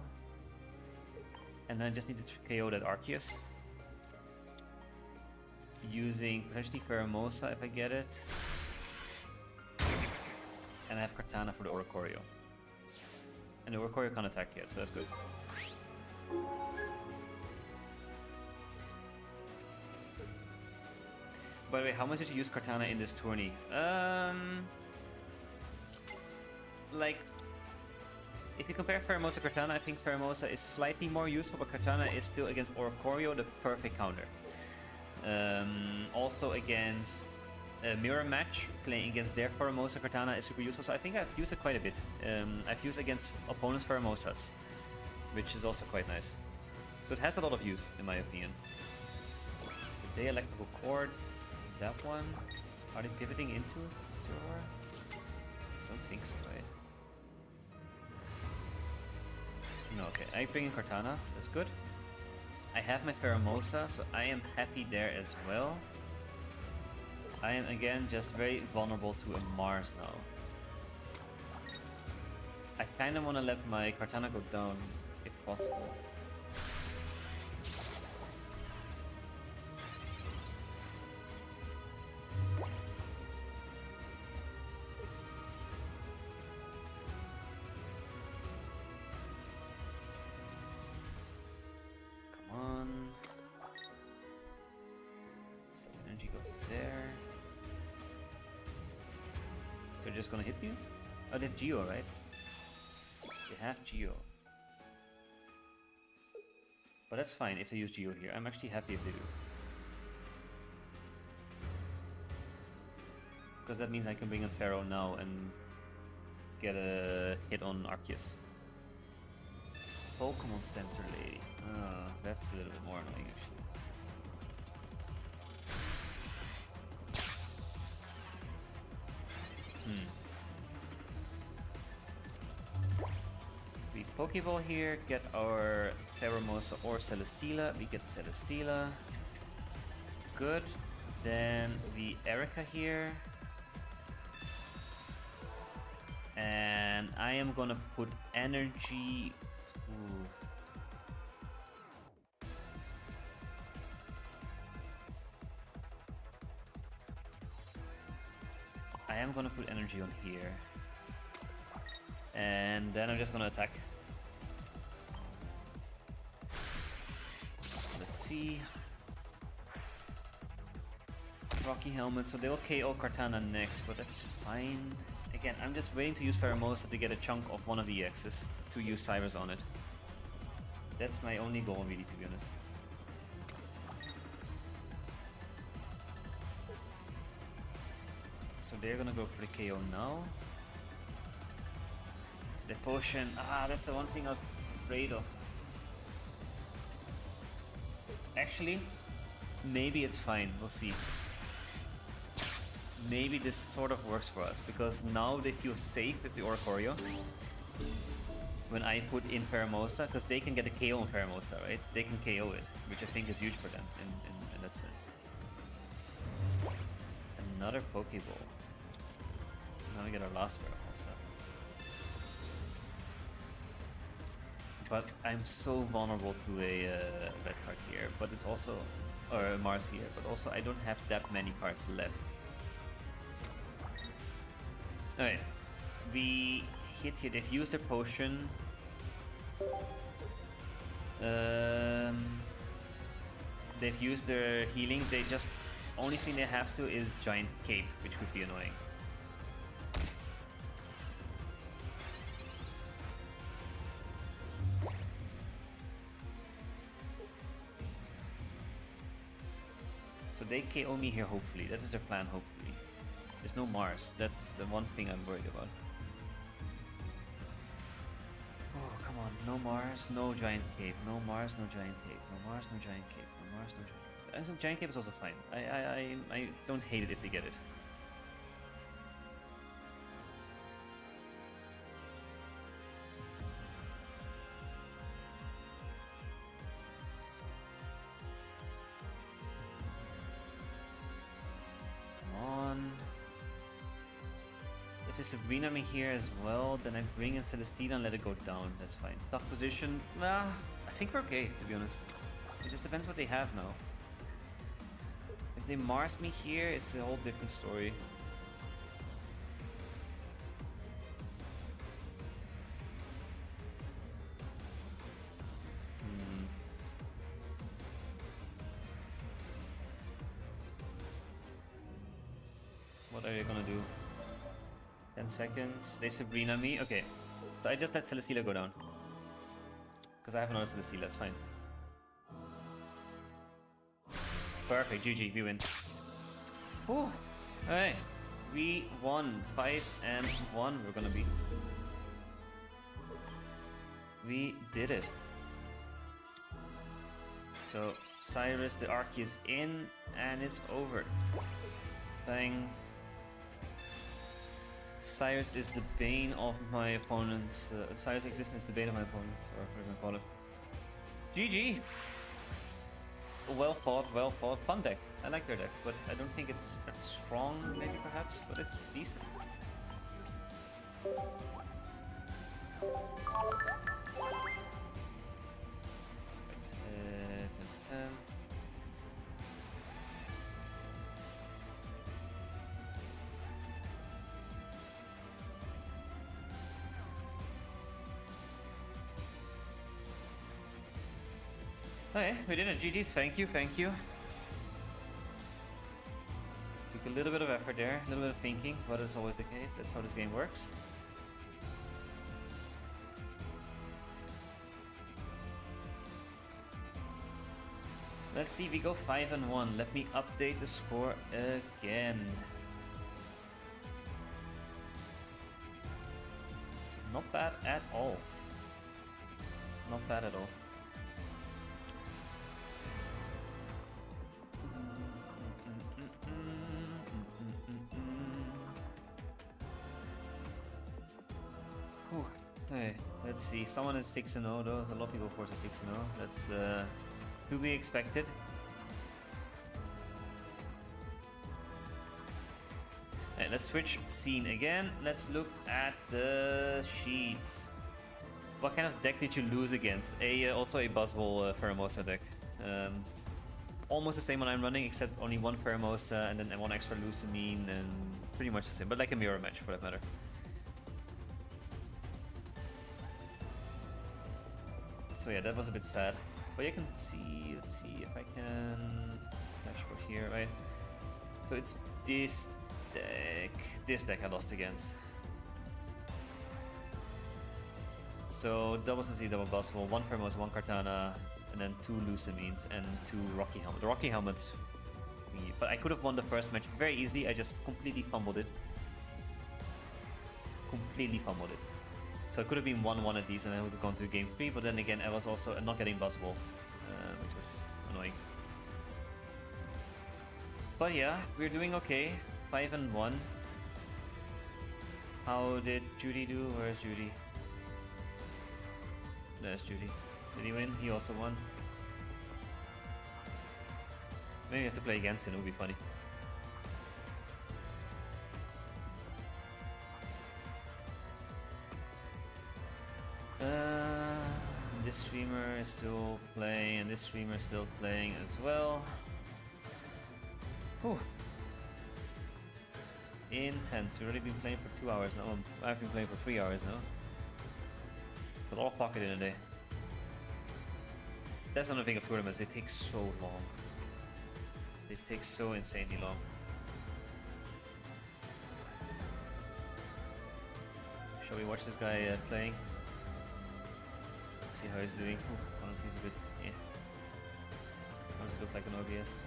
And then I just need to KO that Arceus. Using potentially Pheromosa if I get it. And I have Kartana for the Oricorio. And the Oricorio can't attack yet, so that's good. By the way, how much did you use Kartana in this tourney? Like, if you compare Pheromosa to Kartana, I think Pheromosa is slightly more useful, but Kartana is still against Oricorio the perfect counter. Also against a mirror match, playing against their Pheromosa Kartana is super useful, so I think I've used it quite a bit. I've used against opponents' Pheromosas, which is also quite nice. So it has a lot of use, in my opinion. The Day Electrical Cord, that one. Are they pivoting into Zeraora? don't think so, right? No, okay. I bring in Cortana. That's good. I have my Pheromosa, so I am happy there as well. I am again just very vulnerable to a Mars now. I kind of want to let my Cortana go down if possible. Just gonna hit you? Oh, they have Geo, right? They have Geo. But that's fine if they use Geo here. I'm actually happy if they do. Because that means I can bring in Pharaoh now and get a hit on Arceus. Pokemon Center Lady. That's a little bit more annoying actually. We Pokeball here, get our Pheromosa or Celesteela. We get Celesteela. Good. Then the Erica here. And I am gonna put energy. Ooh. I am gonna put energy on here. And then I'm just gonna attack. Let's see. Rocky Helmet, so they'll KO Cortana next, but that's fine. Again, I'm just waiting to use Pheromosa to get a chunk of one of the EXs to use Cyrus on it. That's my only goal, really, to be honest. So they're gonna go for the KO now. The potion, that's the one thing I was afraid of. Actually, maybe it's fine, we'll see. Maybe this sort of works for us, because now they feel safe with the Oricorio. When I put in Pheromosa, because they can get a KO on Pheromosa, right? They can KO it, which I think is huge for them in that sense. Another Pokeball. Now we get our last Pheromosa. But I'm so vulnerable to a red card here, but it's also, or a Mars here, but also I don't have that many cards left. Alright, we hit here, they've used their potion. They've used their healing, they just, only thing they have to is Giant Cape, which could be annoying. So they KO me here, hopefully. That is their plan, hopefully. There's no Mars. That's the one thing I'm worried about. Oh, come on. No Mars, no Giant Cape. No Mars, no Giant Cape. No Mars, no Giant Cape. No Mars, no Giant Cape. Giant Cape is also fine. I don't hate it if they get it. If they Sabrina me here as well, then I bring in Celesteela and let it go down. That's fine. Tough position. Nah, I think we're okay, to be honest. It just depends what they have now. If they Mars me here, it's a whole different story. What are you gonna do? 10 seconds. They Sabrina me. Okay. So I just let Celesteela go down. Because I have another Celesteela. That's fine. Perfect. GG. We win. Whew. Alright. We won. 5-1 we're gonna be. We did it. So Cyrus, the Arc is in and it's over. Bang. Cyrus is the bane of my opponents. Cyrus' existence is the bane of my opponents, or whatever you call it. GG! Well fought. Fun deck. I like their deck, but I don't think it's that strong, maybe perhaps, but it's decent. Okay, we did it. GG's. Thank you. Took a little bit of effort there, a little bit of thinking, but it's always the case. That's how this game works. Let's see, we go 5-1. Let me update the score again. So not bad at all. Not bad at all. Hey, let's see. Someone is 6-0 though. A lot of people, of course, are 6-0. That's to be expected. Right, let's switch scene again. Let's look at the sheets. What kind of deck did you lose against? Also a Buzzwole Pheromosa deck. Almost the same one I'm running, except only one Pheromosa and then one extra Lucamine, and pretty much the same, but like a mirror match for that matter. So yeah, that was a bit sad. But you can see, let's see if I can dashboard here, right? So it's this deck I lost against. So double CC, double Buzzwole, one Pheromosa, one Kartana, and then two Lucamines and two Rocky Helmet. The Rocky Helmet, but I could have won the first match very easily. I just completely fumbled it. So it could have been 1-1 at least, and I would have gone to game 3. But then again, I was also not getting Buzzwole, which is annoying. But yeah, we're doing okay. 5-1. How did Judy do? Where's Judy? There's Judy. Did he win? He also won. Maybe I have to play against him. It would be funny. This streamer is still playing, and this streamer is still playing as well. Whew. Intense. We've already been playing for 2 hours now. I've been playing for 3 hours now. But all Pocket in a day. That's another thing of tournaments. They take so long. They take so insanely long. Shall we watch this guy playing? Let's see how he's doing. Honestly, he's a bit, yeah. How does it look like an OBS?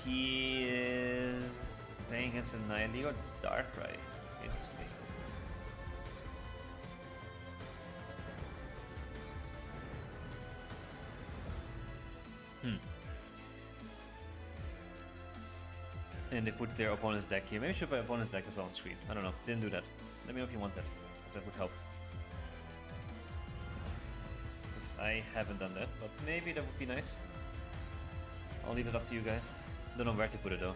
He is playing against a Nile or Darkrai. Interesting. And they put their opponent's deck here. Maybe I should put opponent's deck as well on screen. I don't know. Didn't do that. Let me know if you want that. That would help. Because I haven't done that, but maybe that would be nice. I'll leave it up to you guys. Don't know where to put it though.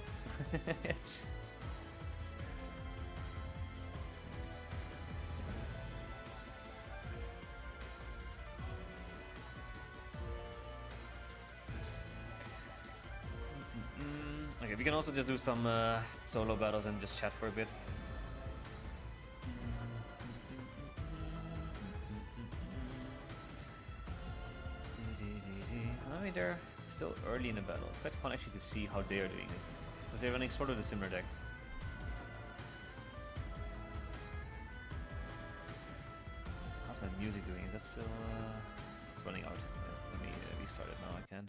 Okay, we can also just do some solo battles and just chat for a bit. I mean, they're still early in the battle. It's quite fun actually to see how they are doing it, because they're running sort of a similar deck. How's my music doing? Is that still... it's running out. Yeah, let me restart it now, I can.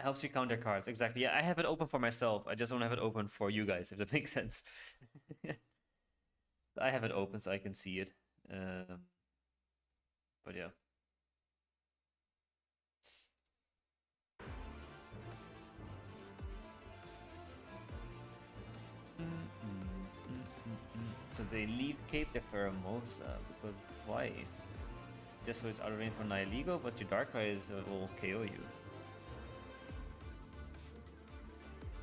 Helps you counter cards, exactly. Yeah, I have it open for myself. I just don't have it open for you guys, if that makes sense. I have it open so I can see it. But yeah. So they leave Cape de Pheromosa, because why? Just so it's out of range for Nihilego, but your Darkrai will KO you.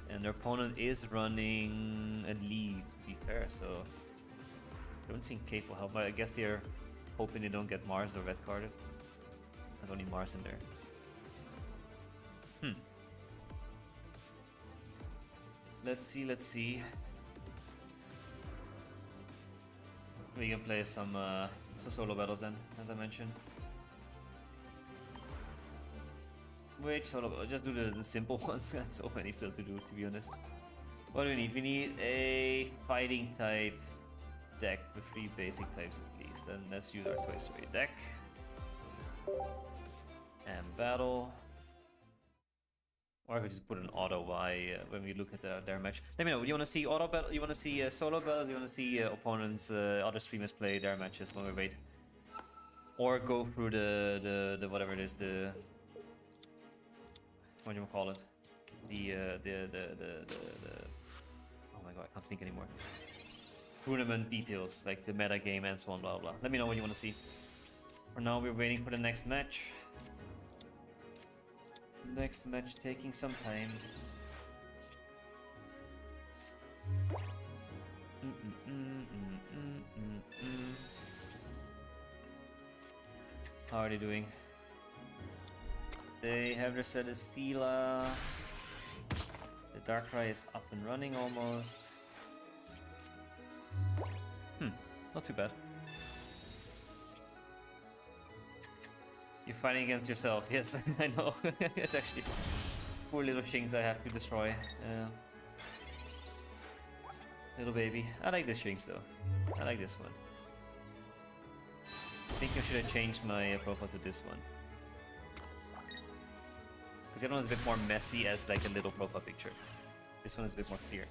And their opponent is running a leave, to be fair, so I don't think Cape will help, but I guess they're hoping they don't get Mars or red carded. There's only Mars in there. Let's see. We can play some solo battles then, as I mentioned. Which solo? Just do the simple ones. So many still to do, to be honest. What do we need? We need a fighting type deck with 3 basic types at least. Then let's use our Toy Story deck. And battle. Or I could just put an auto Y when we look at their match. Let me know. You want to see auto battle? You want to see solo battles? You want to see opponents, other streamers play their matches while we wait? Or go through the whatever it is, the what do you call it? The oh my god, I can't think anymore. Tournament details, like the meta game and so on, blah blah. Let me know what you want to see. For now, we're waiting for the next match. Next match taking some time. How are they doing? They have their Celesteela. The Darkrai is up and running almost. Not too bad. You're fighting against yourself, yes, I know. It's actually poor little things I have to destroy. Little baby. I like the Shinx though. I like this one. I think I should have changed my profile to this one. Because the other one is a bit more messy as like a little profile picture. This one is a bit more clear.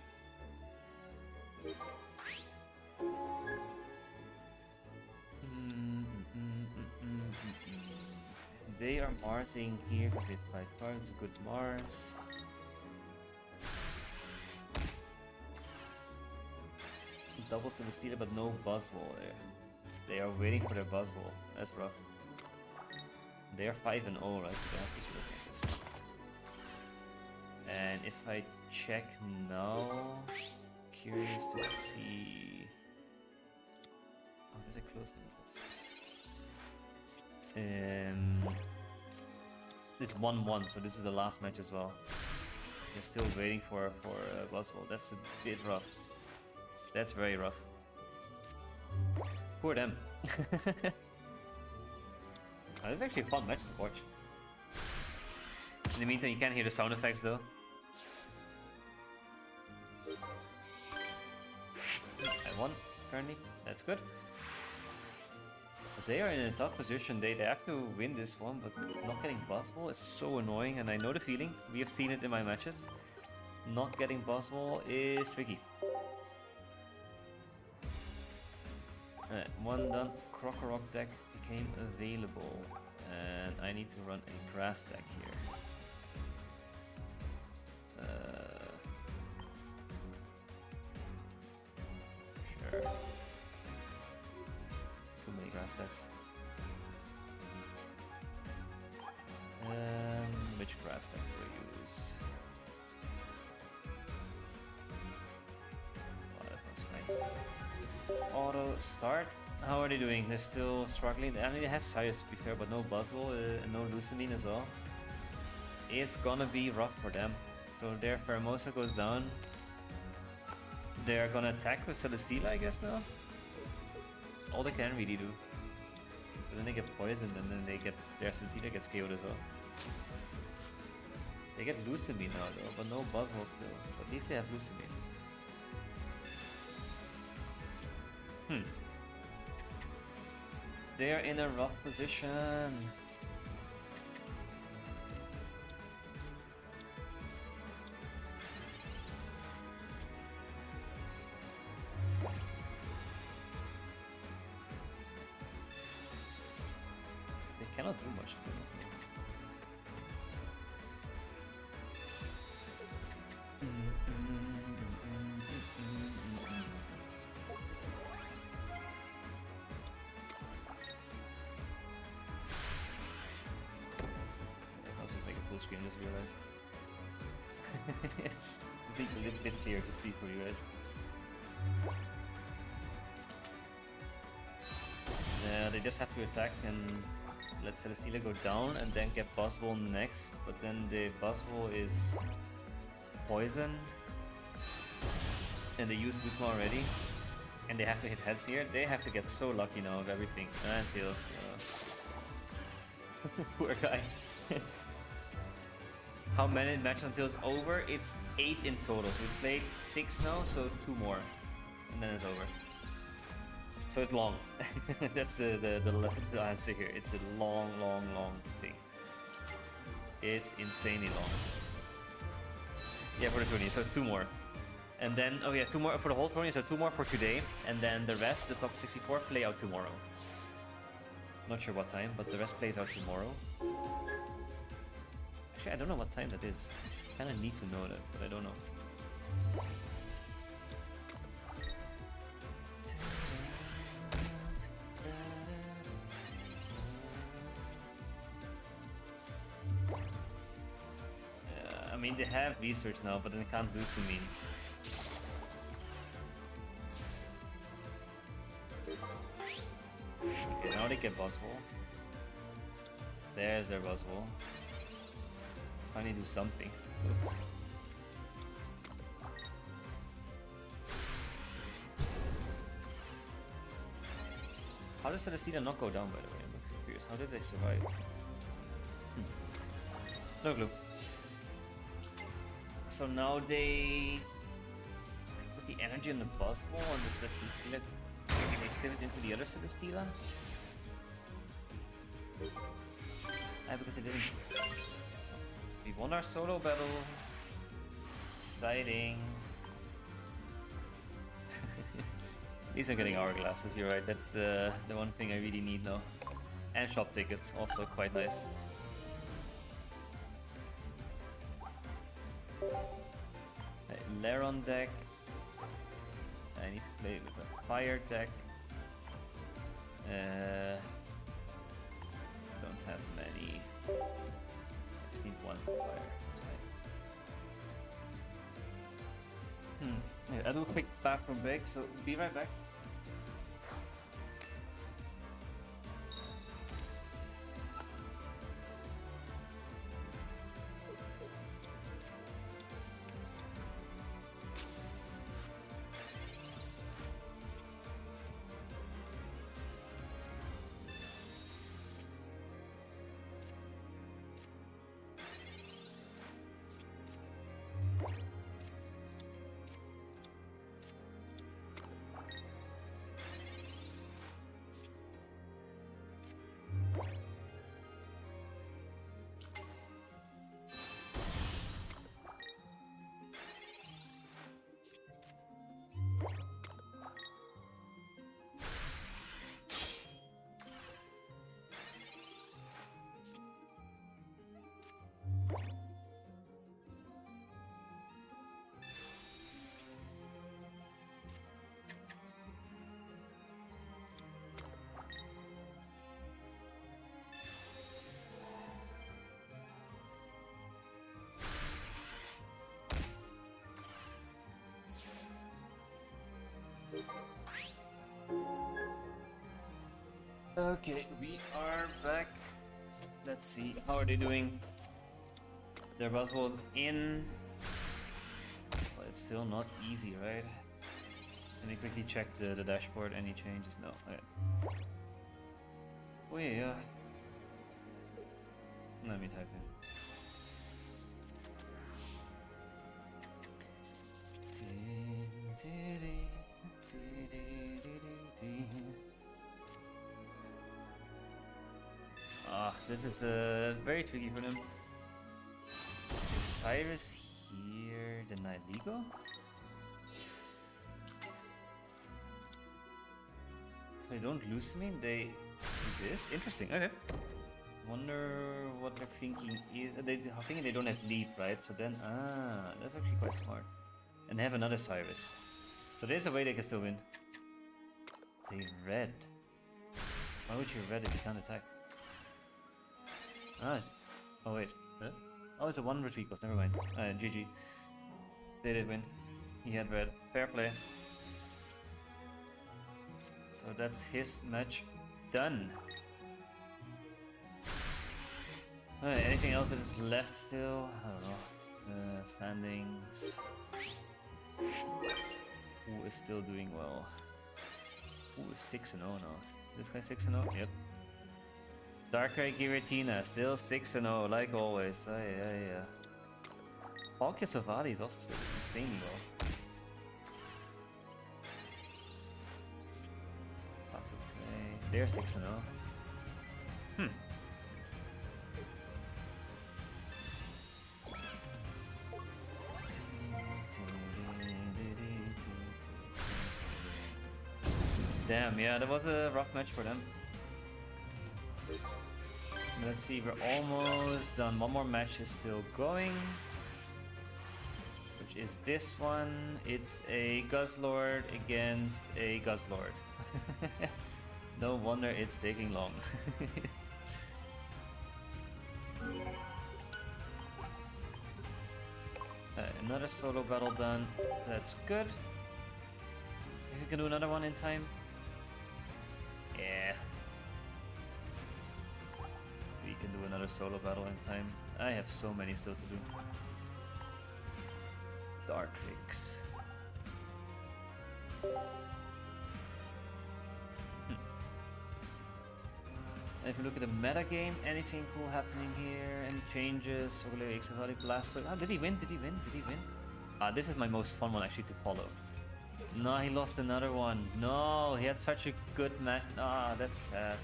They are Marsing here because they have 5 cards. Good Mars. Double Celesteela, but no Buzzwole there. They are waiting for their Buzzwole. That's rough. They are 5-0, right? So they have to switch like this one. And if I check now, curious to see. Oh, there's a close limit. It's 1-1, so this is the last match as well. They're still waiting for Buzzwole. That's a bit rough. That's very rough. Poor them. Oh, this is actually a fun match to watch. In the meantime, you can't hear the sound effects though. I won currently. That's good. They are in a tough position. They have to win this one, but not getting Buzzwole is so annoying, and I know the feeling. We have seen it in my matches. Not getting Buzzwole is tricky. Alright, one done. Krokorok deck became available, and I need to run a grass deck here. Sure. Too many grass decks. Which grass deck do I use? Oh, that one's fine. Auto start. How are they doing? They're still struggling. I mean, they have Cyrus to be fair, but no Buzzwole and no Lucamine as well. It's gonna be rough for them. So their Pheromosa goes down. They're gonna attack with Celesteela, I guess now. It's all they can really do. But then they get poisoned, and then they get their Celesteela gets KO'd as well. They get Lucamine now though, but no Buzzwole still. But at least they have Lucamine. They are in a rough position. They cannot do much to be honest. screen, I just realized. It's a little bit clearer to see for you guys. They just have to attack and let Celesteela go down and then get Buzzwole next, but then the Buzzwole is poisoned and they use Guzma already and they have to hit heads here. They have to get so lucky now with everything. And Tails. Poor guy. How many matches until it's over? It's 8 in total. So we played 6 now, so 2 more. And then it's over. So it's long. That's the answer here. It's a long thing. It's insanely long. Yeah, for the tourney, so it's 2 more. And then, oh yeah, 2 more for the whole tourney, so 2 more for today. And then the rest, the top 64, play out tomorrow. Not sure what time, but the rest plays out tomorrow. Actually, I don't know what time that is. I kind of need to know that, but I don't know. I mean, they have research now, but they can't do Sumin. Okay, now they get Buzzwole. There's their Buzzwole. Finally do something. How does Celesteela not go down, by the way? I'm curious. How did they survive? No clue. So now they put the energy on the Buzzwole and just let Celesteela pivot into the other Celesteela? Because they didn't. We won our solo battle. Exciting. At least I'm getting hourglasses, you're right. That's the one thing I really need now. And shop tickets, also quite nice. Laron deck. I need to play with a fire deck. Don't have many. I just need 1 fire. That's fine. Yeah, I'll do a quick bathroom break, so be right back. Okay, we are back. Let's see, how are they doing? Their Buzzwole's in. But it's still not easy, right? Let me quickly check the dashboard. Any changes? No. Okay. Oh yeah. Let me type in. This is very tricky for them. Is Cyrus here, the Nihilego? So they don't lose me, they do this? Interesting, okay. Wonder what they're thinking is. They're thinking they don't have lead, right? So then, that's actually quite smart. And they have another Cyrus. So there's a way they can still win. They red. Why would you red if you can't attack? Oh wait. Huh? Oh, it's a 1 retreat cost, never mind. GG. They did win. He had red. Fair play. So that's his match done. Anything else that is left still? I don't know. Standings. Who is still doing well? Who is 6-0 now? This guy 6-0? Yep. Darkrai Giratina, still 6-0, like always. Yeah. Palkia Savali is also still insanely well. Not to play. They're 6-0. Damn, yeah, that was a rough match for them. Let's see, we're almost done. One more match is still going. Which is this one. It's a Guzzlord against a Guzzlord. No wonder it's taking long. Another solo battle done. That's good. If we can do another one in time. Yeah. We can do another solo battle in time. I have so many still to do. Dartrix. And if you look at the meta game, anything cool happening here? Any changes? Blastoise. Oh, did he win? Did he win? Did he win? This is my most fun one actually to follow. No, he lost another one. No, he had such a good match. That's sad.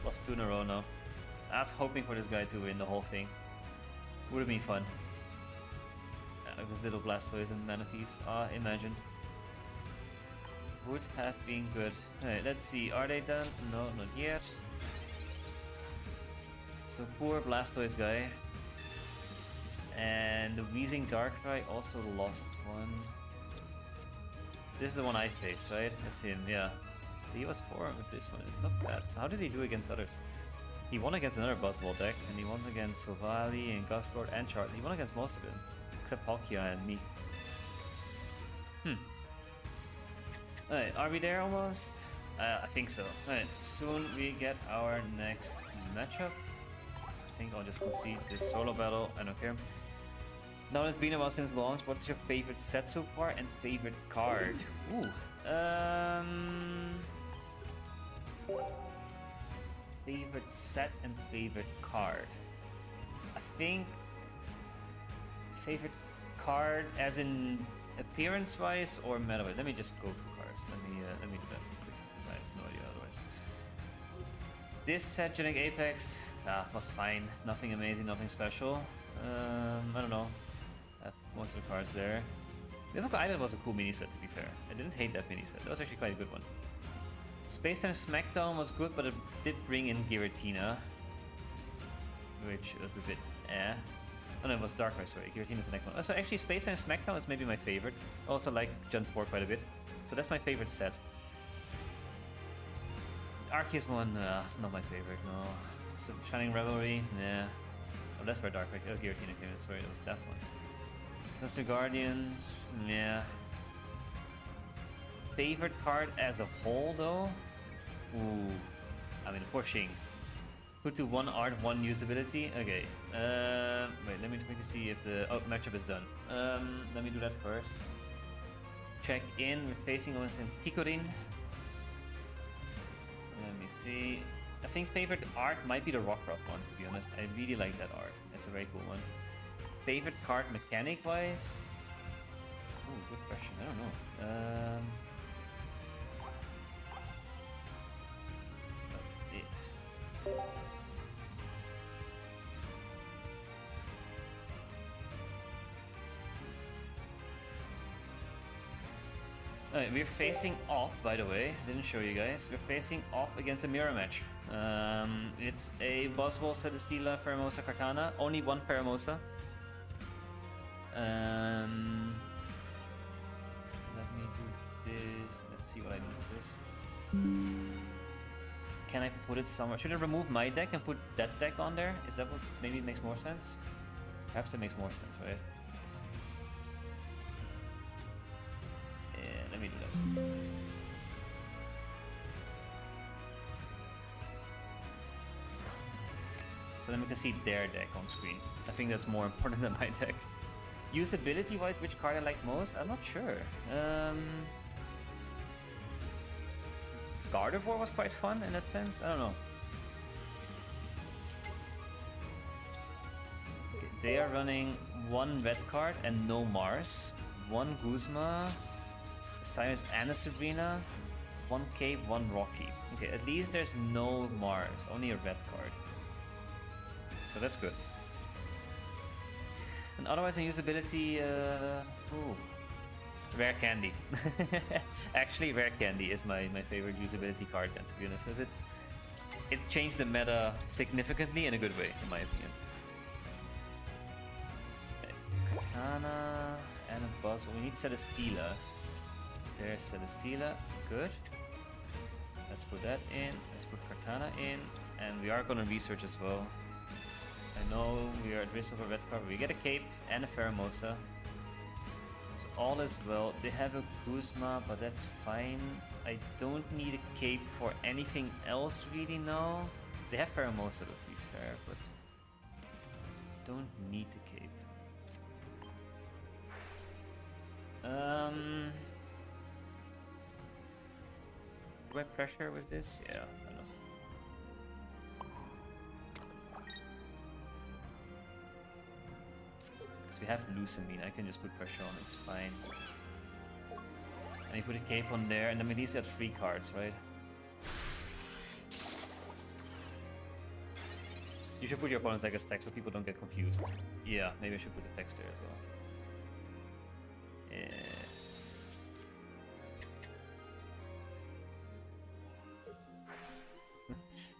Lost 2 in a row now. I was hoping for this guy to win the whole thing. Would have been fun. With little Blastoise and Manaphy's. Imagine. Would have been good. Alright, let's see. Are they done? No, not yet. So poor Blastoise guy. And the Wheezing Darkrai also lost one. This is the one I faced, right? That's him, yeah. So he was 4 with this one. It's not bad. So how did he do against others? He won against another Buzzball deck, and he won against Sovali and Guzzlord and Charlie. He won against most of them, except Palkia and me. Alright, are we there almost? I think so. Alright, soon we get our next matchup. I think I'll just concede this solo battle. I don't care. Now it's been a while since launch. What is your favorite set so far and favorite card? Ooh. Favorite set and favorite card. I think favorite card as in appearance-wise or meta-wise. Let me just go for cards. Let me do that because I have no idea otherwise. This set, Genic Apex, was fine. Nothing amazing, nothing special. I don't know. I have most of the cards there. Mythical Island was a cool mini set, to be fair. I didn't hate that mini set. That was actually quite a good one. Space Time Smackdown was good, but it did bring in Giratina, which was a bit eh. Oh no, it was Darkrai, sorry. Giratina's the next one. So actually, Space Time Smackdown is maybe my favorite. I also like Gen 4 quite a bit. So that's my favorite set. Arceus one, not my favorite, no. So Shining Revelry, yeah. Oh, that's where Darkrai, Giratina came in, sorry, that was that one. Mr. Guardians, yeah. Favorite card as a whole, though? Ooh. I mean, of course, Shinx. Put to 1 art, 1 usability. Okay. Wait, let me quickly see if the matchup is done. Let me do that first. Check in. We're facing against Picorin. Let me see. I think favorite art might be the Rockruff one, to be honest. I really like that art. It's a very cool one. Favorite card mechanic-wise? Oh, good question. I don't know. Alright, we're facing off, by the way. Didn't show you guys. We're facing off against a mirror match. It's a Buzzwole, Celesteela, Pheromosa, Kartana. Only 1 Pheromosa. Let me do this. Let's see what I do with this. Can I put it somewhere? Should I remove my deck and put that deck on there? Is that what maybe makes more sense? Perhaps that makes more sense, right? Yeah, let me do that. So then we can see their deck on screen. I think that's more important than my deck. Usability-wise, which card I like most? I'm not sure. Gardevoir was quite fun in that sense. I don't know. Okay, they are running one red card and no Mars. One Guzma, Cyrus and a Sabrina. One Cape, one Rocky. Okay, at least there's no Mars, only a red card. So that's good. And otherwise in usability, ooh, Rare Candy. Actually, Rare Candy is my favorite usability card then, to be honest, because it changed the meta significantly in a good way, in my opinion. Katana and a Buzz. Well, we need Celesteela. There's Celesteela. Good. Let's put that in. Let's put Katana in. And we are going to research as well. I know we are at risk of a red card. We get a Cape and a Pheromosa. So all is well. They have a Guzma, but that's fine. I don't need a Cape for anything else really now. They have Pheromosa, to be fair, but don't need the Cape. Do I pressure with this? Yeah, I know. We have Lucamine, I can just put pressure on, it's fine. And you put a Cape on there, and then we at least have 3 cards, right? You should put your opponent's deck as text so people don't get confused. Yeah, maybe I should put the text there as well. Yeah.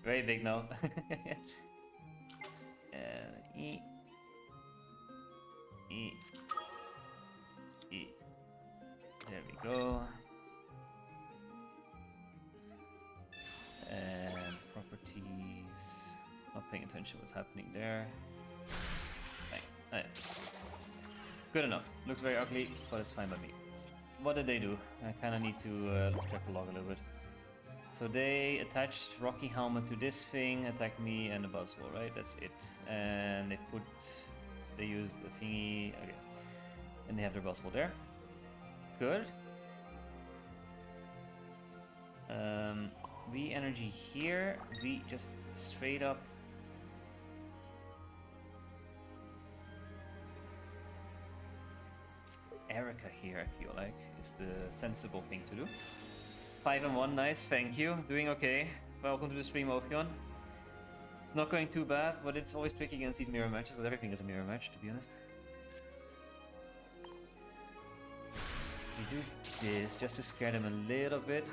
Very big now. E. There we go. And properties. Not paying attention what's happening there. Bang. Good enough. Looks very ugly, but it's fine by me. What did they do? I kind of need to check the log a little bit. So they attached Rocky Helmet to this thing, attacked me and the Buzzwole, right? That's it. And they used the thingy. Okay. And they have their Buzzwole there. Good. We energy here. We just straight up. Erica here, I feel like, is the sensible thing to do. 5 and 1, nice, thank you. Doing okay. Welcome to the stream, Ophion. It's not going too bad, but it's always tricky against these mirror matches, but everything is a mirror match, to be honest. We do this just to scare them a little bit.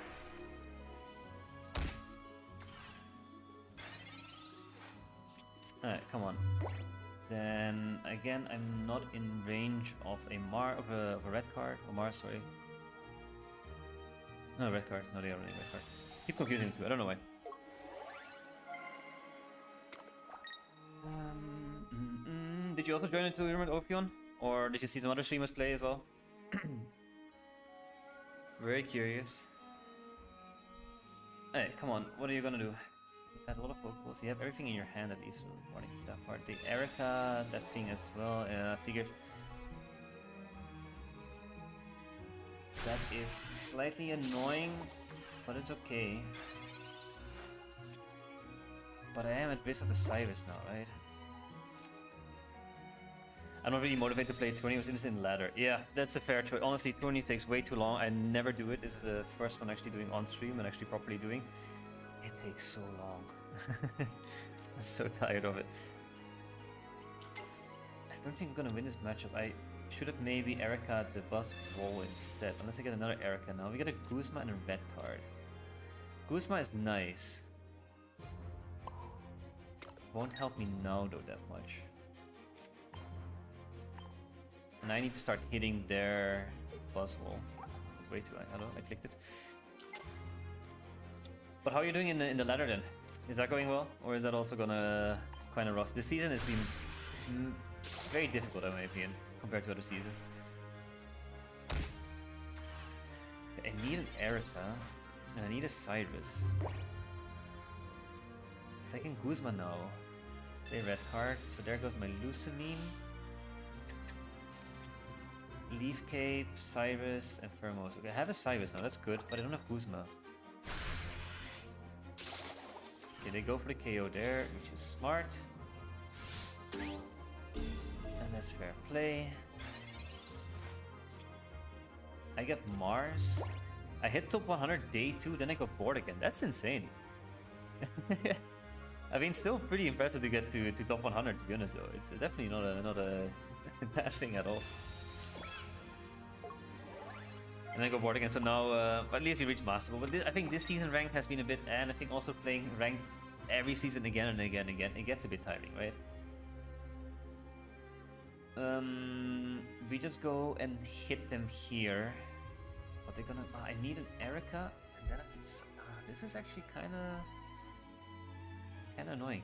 Alright, come on. Then again, I'm not in range of a red card or Mars, sorry. No, red card. No, they are running red card. Keep confusing the two. I don't know why. Did you also join into tournament, Ophion? Or did you see some other streamers play as well? Very curious. Hey, come on. What are you gonna do? You had a lot of Pokeballs. You have everything in your hand at least, according to that part. The Erica, that thing as well. I figured. That is slightly annoying, but it's okay. But I am at risk of a Cyrus now, right? I'm not really motivated to play Tourney, I was interested in ladder. Yeah, that's a fair choice. Honestly, Tourney takes way too long. I never do it. This is the first one actually doing on stream and actually properly doing. It takes so long. I'm so tired of it. I don't think I'm gonna win this matchup. I should have maybe Erica the Buzzwole instead. Unless I get another Erica now. We get a Guzma and a red card. Guzma is nice. Won't help me now though that much. And I need to start hitting their Buzzwole. This is way too high. Hello, I clicked it. But how are you doing in the ladder then? Is that going well? Or is that also gonna kind of rough? This season has been very difficult in my opinion, compared to other seasons. I need an Erica, and I need a Cyrus. Second Guzma now. Play red card, so there goes my Lucamine. Leaf Cape, Cyrus, and Thermos. Okay, I have a Cyrus now, that's good, but I don't have Guzma. Okay, they go for the KO there, which is smart. And that's fair play. I get Mars. I hit top 100 day 2, then I got bored again. That's insane. I mean, still pretty impressive to get to top 100, to be honest, though. It's definitely not a bad thing at all. And then go board again, so now at least you reach Masterable. But I think this season ranked has been a bit, and I think also playing ranked every season again and again and again, it gets a bit tiring, right? We just go and hit them here. But they're gonna... I need an Erica, and then I need... this is actually kinda annoying.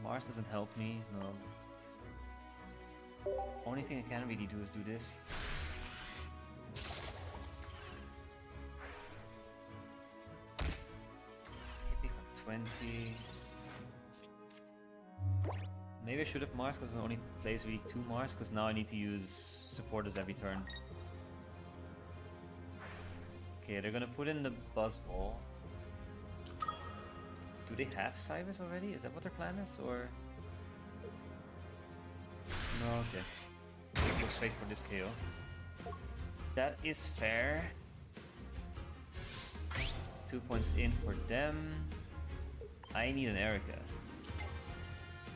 Mars doesn't help me, no. Only thing I can really do is do this. Hit me for 20. Maybe I should have Mars because we only plays really 2 Mars, because now I need to use supporters every turn. Okay, they're gonna put in the Buzzwole. Do they have Cyrus already? Is that what their plan is, or...? No, okay. Let's go straight for this KO. That is fair. 2 points in for them. I need an Erica.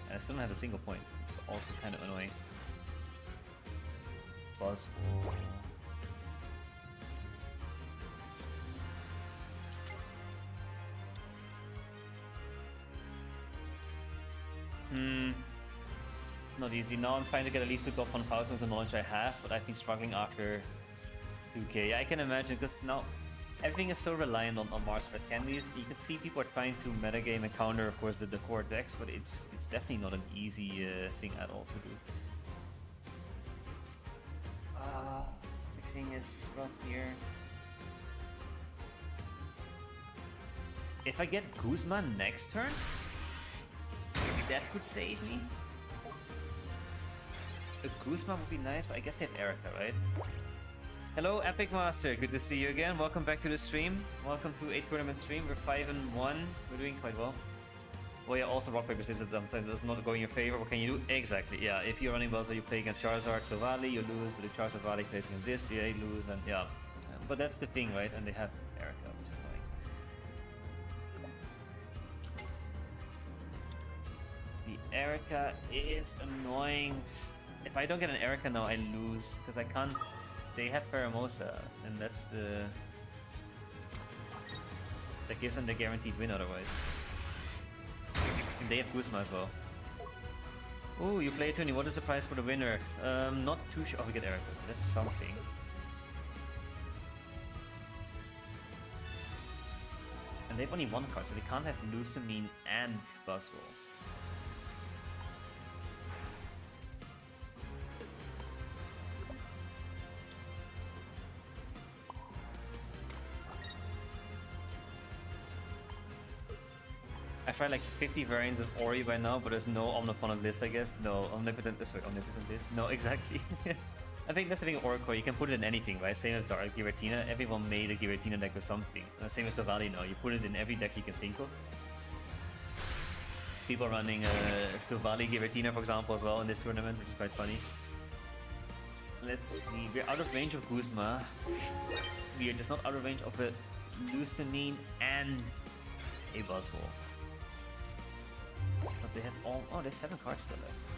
And I still don't have a single point, which is also kind of annoying. Buzzwole. Not easy. Now I'm trying to get at least to top 1000 with the knowledge I have, but I've been struggling after 2k. Yeah, I can imagine, because now everything is so reliant on Mars Red Candies. You can see people are trying to metagame and counter, of course, the core decks, but it's definitely not an easy thing at all to do. Everything is rough here. If I get Guzma next turn, that could save me. A Guzma would be nice, but I guess they have Erica, right? Hello, Epic Master. Good to see you again. Welcome back to the stream. Welcome to a tournament stream. We're 5-1. We're doing quite well. Well, yeah, also rock, paper, scissors sometimes does not go in your favor. What can you do? Exactly, yeah. If you're running Buzzwole, you play against Charizard, Sovali, you lose. But if Charizard Valley plays against this, yeah, you lose. And yeah. But that's the thing, right? And they have Erica, which is annoying. The Erica is annoying. If I don't get an Erica now, I lose, because I can't... They have Pheromosa, and that's the... That gives them the guaranteed win otherwise. And they have Guzma as well. Ooh, you play a Toonie. What is the price for the winner? Not too sure. Oh, we get Erica. That's something. And they have only 1 card, so they can't have Lucamine and Buzzwole. I've tried like 50 variants of Ori by now, but there's no omnipotent list, I guess. No, omnipotent list. No, exactly. I think that's the thing with Oracle, you can put it in anything, right? Same with Dark Giratina. Everyone made a Giratina deck with something. Same with Sovali now, you put it in every deck you can think of. People running Sovali Giratina, for example, as well in this tournament, which is quite funny. Let's see, we're out of range of Guzma. We are just not out of range of a Lucamine and a Buzzwole. But they have all... Oh, there's 7 cards still left.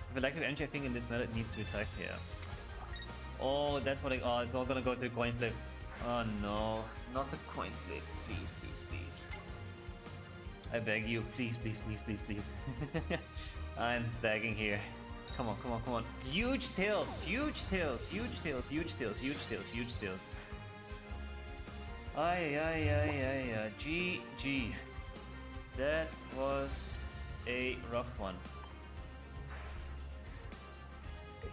With electric energy, I think in this meta it needs to attack here. Oh, that's what I... Oh, it's all gonna go to the coin flip. Oh no, not the coin flip. Please, please, please. I beg you, please, please, please, please, please. I'm begging here. Come on, come on, come on. Huge tails, huge tails, huge tails, huge tails, huge tails, huge tails. Ay, ay, ay, ay, ay. GG. That was a rough one.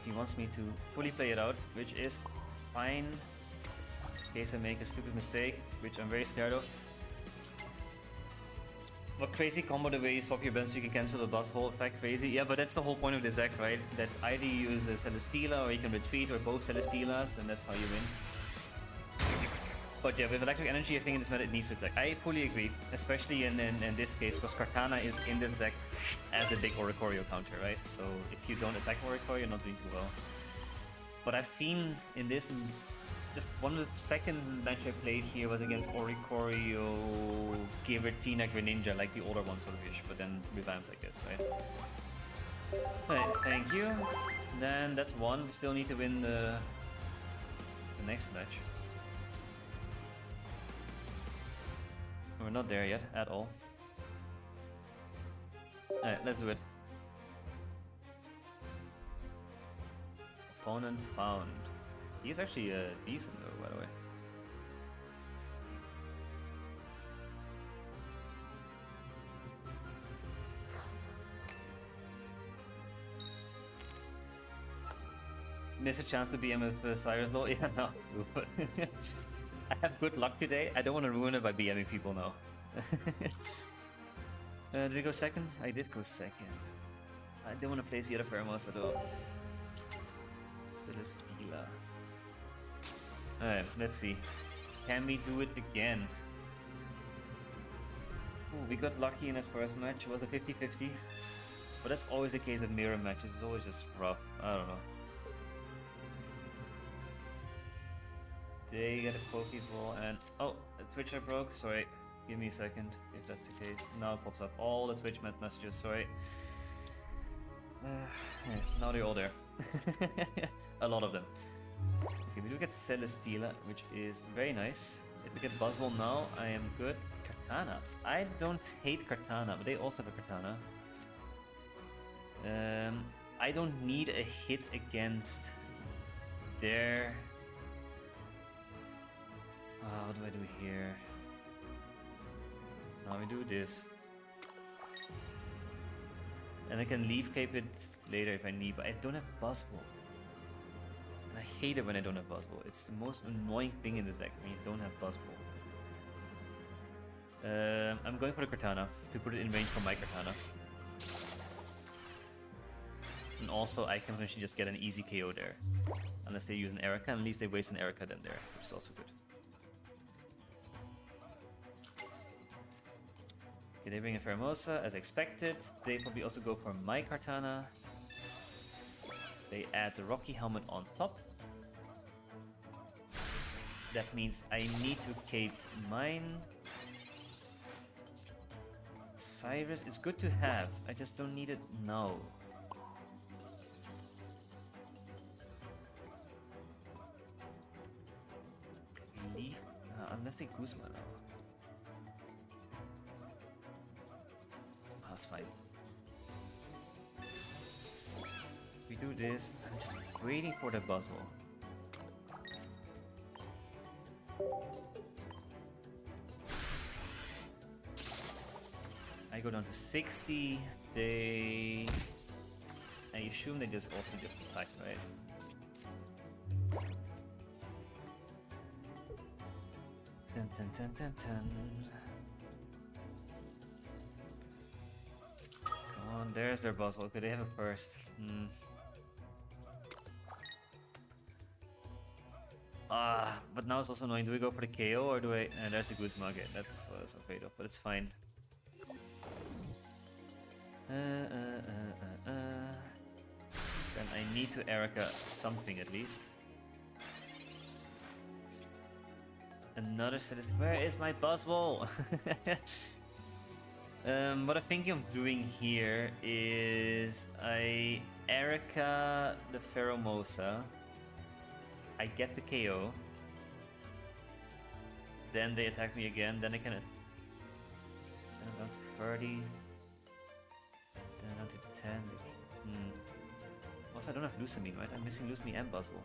He wants me to fully play it out, which is fine. In case I make a stupid mistake, which I'm very scared of. What crazy combo the way you swap your buttons so you can cancel the buzz hole effect, crazy. Yeah, but that's the whole point of this deck, right? That either you use a Celesteela or you can retreat, or both Celesteelas, and that's how you win. But yeah, with Electric Energy, I think in this meta it needs to attack. I fully agree, especially in this case, because Kartana is in this deck as a big Oricorio counter, right? So if you don't attack Oricorio, you're not doing too well. But I've seen in this, one of the second match I played here was against Oricorio, Giratina, Greninja, like the older one sort of ish, but then revamped, I guess, right? Alright, thank you. Then that's one. We still need to win the next match. We're not there yet, at all. Alright, let's do it. Opponent found. He's actually decent though, by the way. Miss a chance to BM with Cyrus though? Yeah, no. I have good luck today. I don't want to ruin it by BMing people now. Did it go second? I did go second. I don't want to place the other Pheromosa though. Celesteela. Alright, let's see. Can we do it again? Ooh, we got lucky in that first match. It was a 50-50. But that's always the case with mirror matches. It's always just rough. I don't know. They get a Pokeball and... Oh, the Twitch I broke. Sorry. Give me a second if that's the case. Now it pops up all the Twitch messages. Sorry. Yeah, now they're all there. A lot of them. Okay, we do get Celesteela, which is very nice. If we get Buzzwole now, I am good. Kartana. I don't hate Kartana, but they also have a Kartana. I don't need a hit against their... what do I do here? Now we do this. And I can leave cape it later if I need, but I don't have Buzzwole. And I hate it when I don't have Buzzwole. It's the most annoying thing in this deck when you don't have Buzzwole. I'm going for the Kartana to put it in range from my Kartana. And also I can potentially just get an easy KO there. Unless they use an Erica, at least they waste an Erica then there, which is also good. Okay, they bring a Pheromosa as expected. They probably also go for my Kartana. They add the Rocky Helmet on top. That means I need to cape mine. Cyrus is good to have. I just don't need it now. Leave unless they Guzma now. That's fine. We do this. I'm just waiting for the Buzzwole. I go down to 60. They... I assume they just also just attack, right? Dun, dun, dun, dun, dun. Come on, there's their Buzzwole. Could they have a first? But now it's also annoying. Do we go for the KO or do I... And there's the Guzma again. That's what I was afraid of, but it's fine. Then I need to Erica something at least. Another Celeste. Where is my Buzzwole? What I'm thinking of doing here is I Erica the Pheromosa. I get the KO. Then they attack me again. Then I can. Then I'm down to 30. Then I'm down to 10. Also, I don't have Lucamine, right? I'm missing Lucamine and Buzzwole.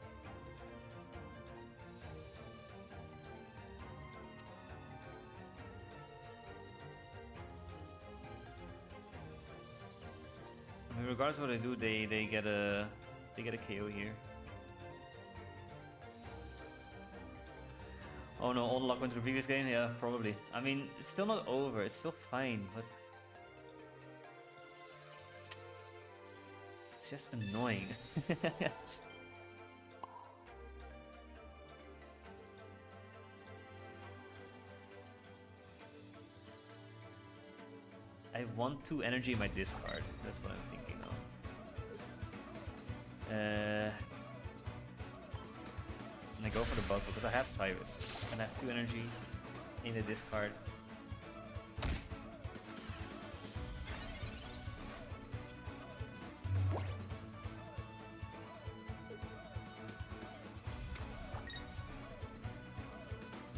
regardless of what I do, they get a KO here. Oh no, all the luck went to the previous game? Yeah, probably. I mean, it's still not over, it's still fine, but... It's just annoying. I want 2 energy in my discard, that's what I'm thinking now. And I go for the Buzzwole because I have Cyrus. And I have 2 energy in the discard.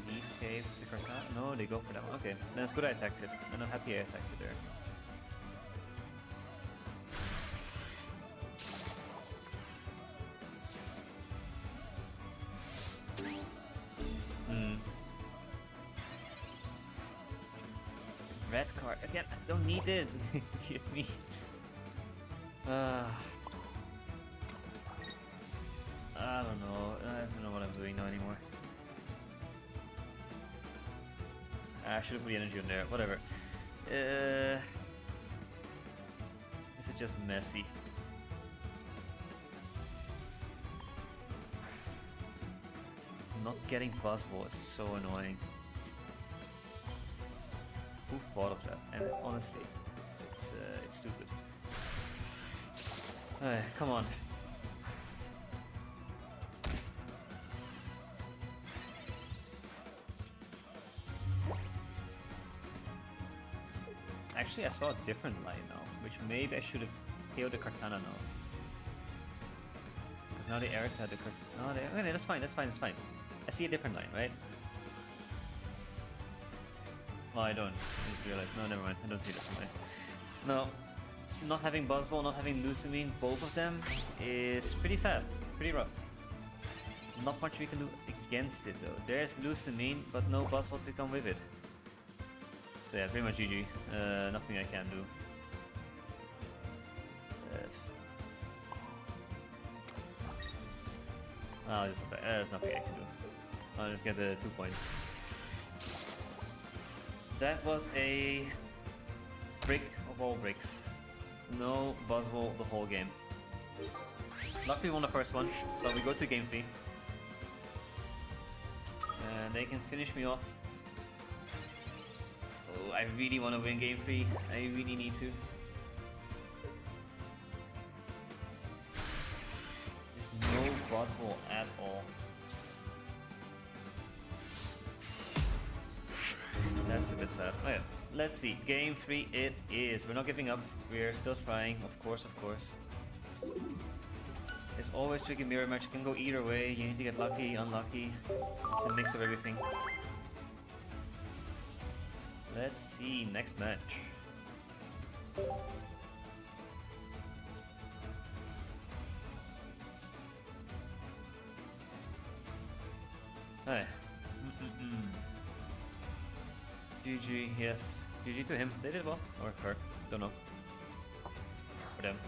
Leaf Cave, the Kartana? No, they go for that one. Okay, then it's good I attacked it. And I'm happy I attacked it there. Red card. Again, I don't need this. Give me... I don't know. I don't know what I'm doing now anymore. I should have put the energy on there. Whatever. This is just messy. Not getting Buzzwole is so annoying. Who thought of that? And honestly, it's stupid. Come on. Actually, I saw a different line now, which maybe I should have KO'd the Kartana now. Because now the Eric had the Kartana. Oh, okay, that's fine, that's fine, that's fine. I see a different line, right? Oh, I don't. I just realized. No, never mind. I don't see this one. No. Not having Buzzwole, not having Lusamine, both of them is pretty sad. Pretty rough. Not much we can do against it though. There's Lusamine, but no Buzzwole to come with it. So yeah, pretty much GG. Nothing I can do. I'll just attack. There's nothing I can do. I'll just get the 2 points. That was a brick of all bricks. No Buzzwole the whole game. Luckily we won the first one, so we go to game 3. And they can finish me off. Oh, I really want to win game 3. I really need to. There's no Buzzwole at all. That's a bit sad. Oh yeah, let's see. Game 3 it is. We're not giving up. We're still trying, of course, of course. It's always tricky mirror match. It can go either way. You need to get lucky, unlucky. It's a mix of everything. Let's see. Next match. Hey. GG, yes. GG to him. They did well. Or her. Don't know. For them.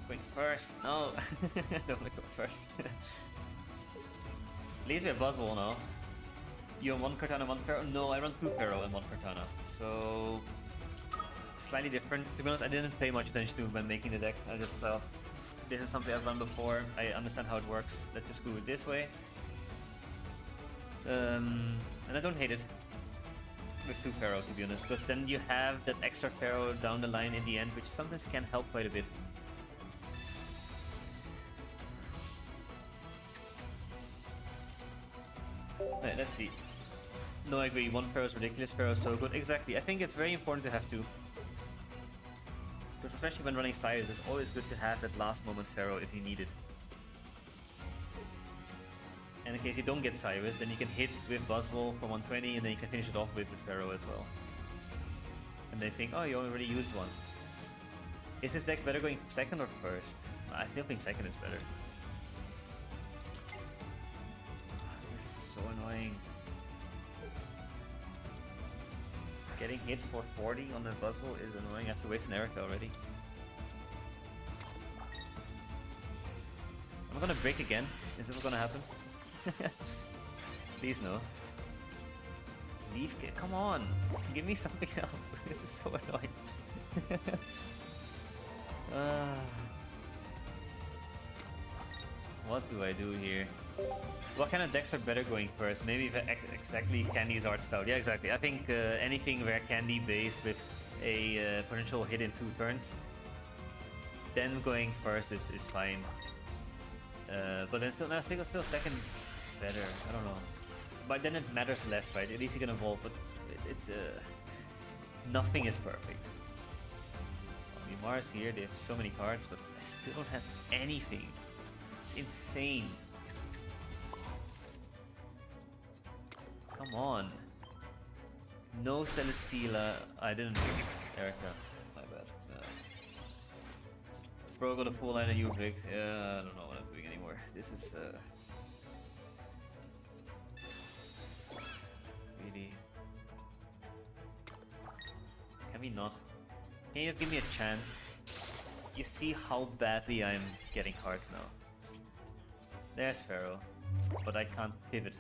Going first. No. I don't want to go first. At least we have Buzzwole now. You have 1 Kartana, 1 Pero? No, I run 2 Pero and 1 Kartana. So... slightly different. To be honest, I didn't pay much attention to when making the deck. I just thought, this is something I've run before. I understand how it works. Let's just do it this way. And I don't hate it with 2 Pharaoh, to be honest, because then you have that extra Pharaoh down the line in the end, which sometimes can help quite a bit. Right, let's see. No, I agree. 1 Pharaoh is ridiculous. Pharaoh is so good. Exactly. I think it's very important to have 2. Because especially when running Cyrus, it's always good to have that last moment Pharaoh if you need it. And in case you don't get Cyrus, then you can hit with Buzzwole for 120 and then you can finish it off with the Pharaoh as well. And they think, oh, you already used one. Is this deck better going second or first? I still think second is better. This is so annoying. Getting hit for 40 on the Buzzwole is annoying. I have to waste an Erica already. I'm gonna break again. Is it what's gonna happen? Please no. Leaf kick. Come on! Give me something else. This is so annoying. What do I do here? What kind of decks are better going first? Maybe exactly Candy's art style. Yeah, exactly. I think anything where Candy base with a potential hit in 2 turns, then going first is fine. But then still second's better. I don't know. But then it matters less, right? At least you can evolve, but it's nothing is perfect. I mean, Mars here, they have so many cards, but I still don't have anything. It's insane. Come on. No Celesteela. I didn't. Erica. My bad. Bro, got a full line of you, Vic. I don't know what I'm doing anymore. This is really. Can we not? Can you just give me a chance? You see how badly I'm getting hearts now. There's Pharaoh, but I can't pivot.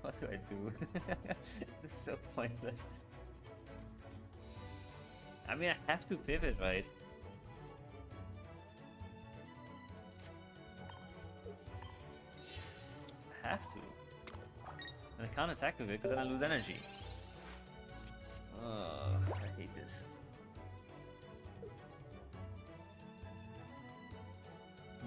What do I do? This is so pointless. I mean, I have to pivot, right? I have to. And I can't attack with it because then I lose energy. Oh, I hate this.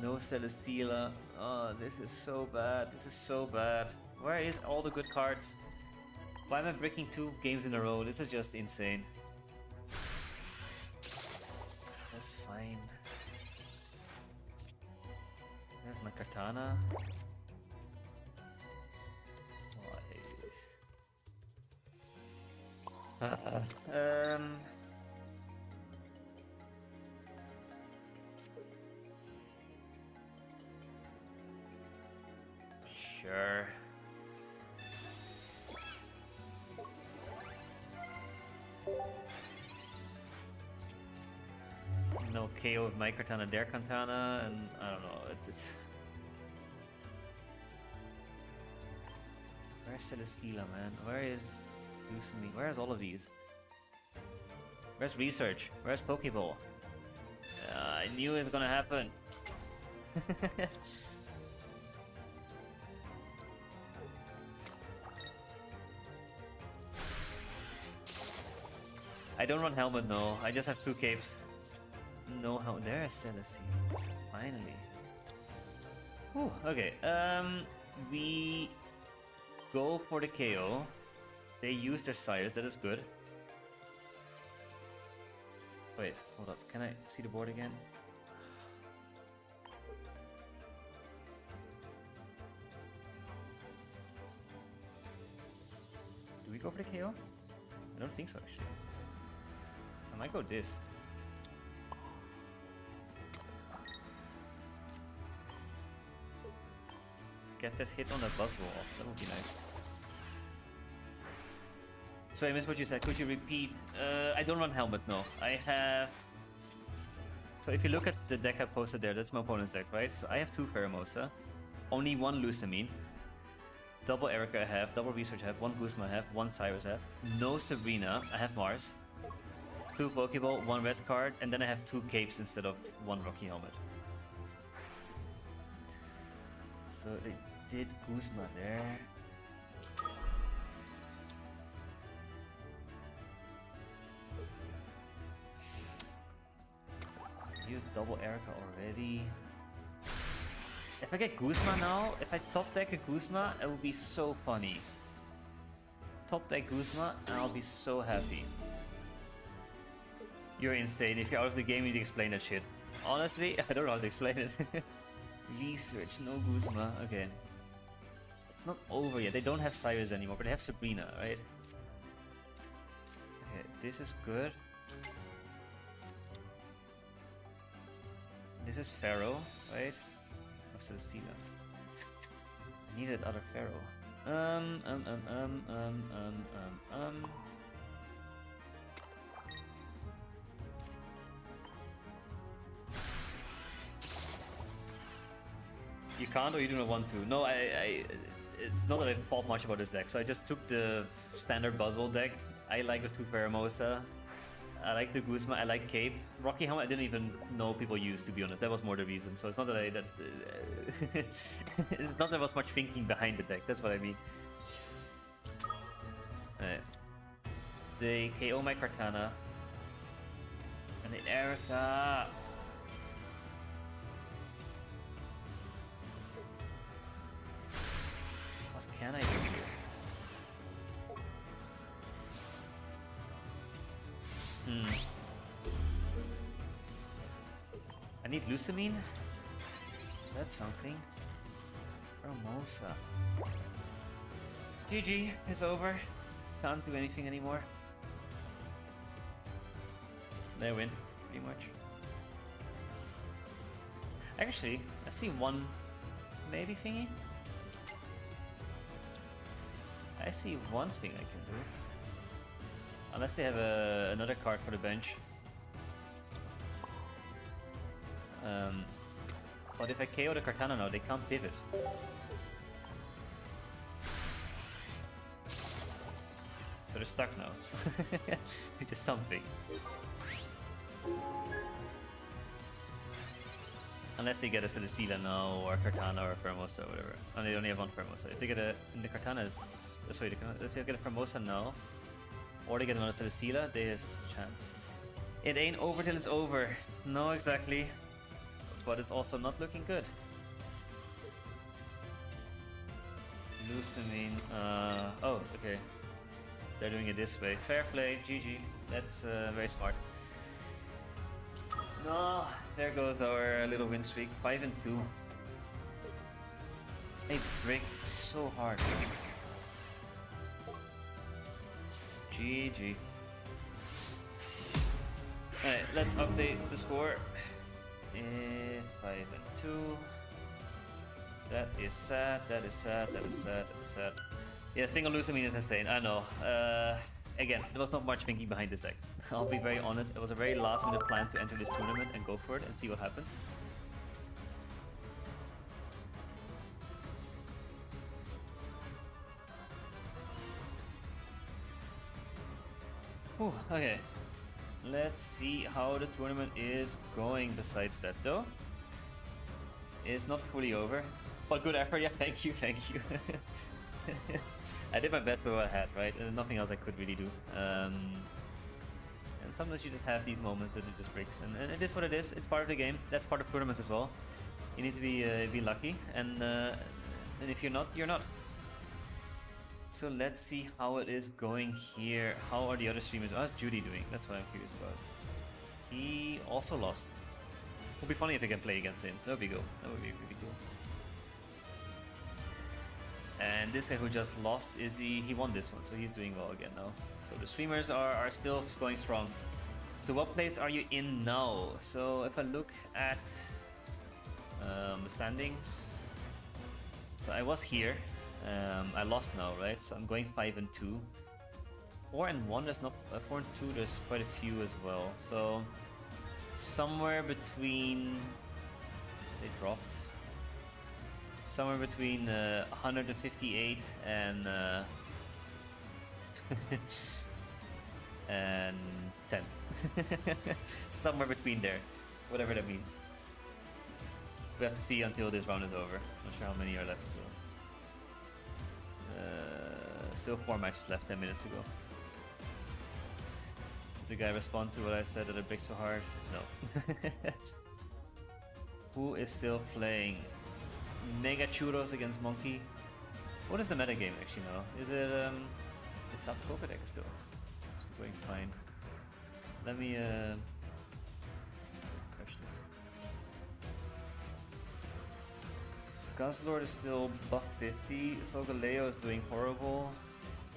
No Celesteela. Oh, this is so bad. This is so bad. Where is all the good cards? Why am I breaking 2 games in a row? This is just insane. That's fine. There's my Katana. Sure. No KO with my Katana, their Katana, and I don't know, it's... Where's Celesteela, man? Where is Ursii? Where's all of these? Where's Research? Where's Pokeball? I knew it was gonna happen. I don't run helmet, no. I just have 2 capes. No helmet. There's Celesteela. Finally. Whew, okay. We go for the KO. They use their sires. That is good. Wait, hold up. Can I see the board again? Do we go for the KO? I don't think so, actually. I might go this. Get that hit on that Buzzwole off. That would be nice. So I missed what you said. Could you repeat? I don't run helmet, no. I have... So if you look at the deck I posted there, that's my opponent's deck, right? So I have 2 Pheromosa, only 1 Lusamine, double Erica I have, double Research I have, 1 Guzma I have, 1 Cyrus I have, no Sabrina, I have Mars, 2 Pokeball, 1 red card, and then I have 2 capes instead of 1 Rocky helmet. So they did Guzma there. Used double Erica already. If I get Guzma now, if I top deck a Guzma, it will be so funny. Top deck Guzma, and I'll be so happy. You're insane. If you're out of the game, you need to explain that shit. Honestly, I don't know how to explain it. Research, no Guzma. Okay. It's not over yet. They don't have Cyrus anymore, but they have Sabrina, right? Okay, this is good. This is Pharaoh, right? Of Celesteela. Needed other Pharaoh. Um, um, um, um, um, um, um. You can't, or you do not want to? No, it's not that I thought much about this deck, so I just took the standard Buzzwole deck. I like the 2 Pheromosa. I like the Guzma, I like Cape. Rocky Helmet I didn't even know people used, to be honest. That was more the reason. So it's not that it's not that there was much thinking behind the deck, that's what I mean. They KO my Kartana. And the Erica. What can I do here? I need Lucamine? That's something. Formosa. GG, it's over. Can't do anything anymore. They win, pretty much. Actually, I see one maybe thingy. I see one thing I can do. Unless they have another card for the bench. But if I KO the Kartana now, they can't pivot. So they're stuck now. Just something. Unless they get a Celesteela now, or a Kartana, or a Formosa, or whatever. And they only have one Formosa. If they get a... the Kartana is... sorry, if they get a Formosa now, or they get another Celesteela, there's a chance. It ain't over till it's over. No, exactly. But it's also not looking good. Lucamine. Oh, okay. They're doing it this way. Fair play, GG. That's very smart. No, there goes our little win streak. 5 and 2. They bricked so hard. GG. Alright, let's update the score. 5 and 2. That is sad, that is sad, that is sad, that is sad. Yeah, single Lucamine is insane, I know. Again, there was not much thinking behind this deck. I'll be very honest, it was a very last minute plan to enter this tournament and go for it and see what happens. Whew, okay. Let's see how the tournament is going besides that though. It's not fully over. But good effort, yeah, thank you, thank you. I did my best with what I had, right? And nothing else I could really do. And sometimes you just have these moments that it just breaks. And it is what it is, it's part of the game. That's part of tournaments as well. You need to be lucky, and if you're not, you're not. So let's see how it is going here. How are the other streamers? How's Judy doing? That's what I'm curious about. He also lost. Would be funny if I can play against him. That would be cool. That would be really cool. And this guy who just lost, he won this one, so he's doing well again now. So the streamers are still going strong. So what place are you in now? So if I look at the standings, so I was here. I lost now, right? So I'm going 5 and 2. 4 and 1, there's not 4 and 2. There's quite a few as well. So somewhere between, they dropped. Somewhere between 158 and and 10. Somewhere between there, whatever that means. We have to see until this round is over. Not sure how many are left still. Still 4 matches left, 10 minutes to go. Did the guy respond to what I said that I bricked so hard? No. Who is still playing? Mega Churros against Monkey. What is the metagame actually now? Is it is that Pokedeck still? It's going fine. Let me crush this. Guzzlord is still buff 50. Solgaleo is doing horrible.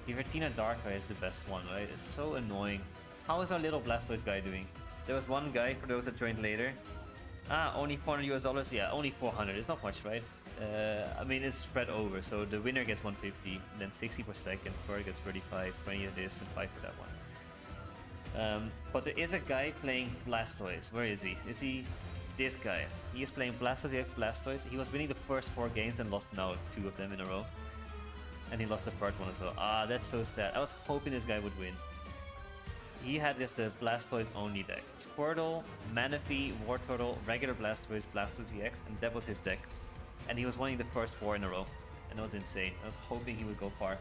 Giratina Darkrai is the best one, right? It's so annoying. How is our little Blastoise guy doing? There was one guy, for those that joined later. Ah, only $400 US. Yeah, only 400. It's not much, right? I mean, it's spread over, so the winner gets 150, then 60 for second, third gets 35, 20 of this, and 5 for that one. But there is a guy playing Blastoise. Where is he? Is he this guy? He is playing Blastoise, he has Blastoise. He was winning the first 4 games and lost now 2 of them in a row. And he lost the third one as well. Ah, that's so sad. I was hoping this guy would win. He had just a Blastoise only deck. Squirtle, Manaphy, Wartortle, regular Blastoise, Blastoise GX, and that was his deck. And he was winning the first 4 in a row. And that was insane. I was hoping he would go far.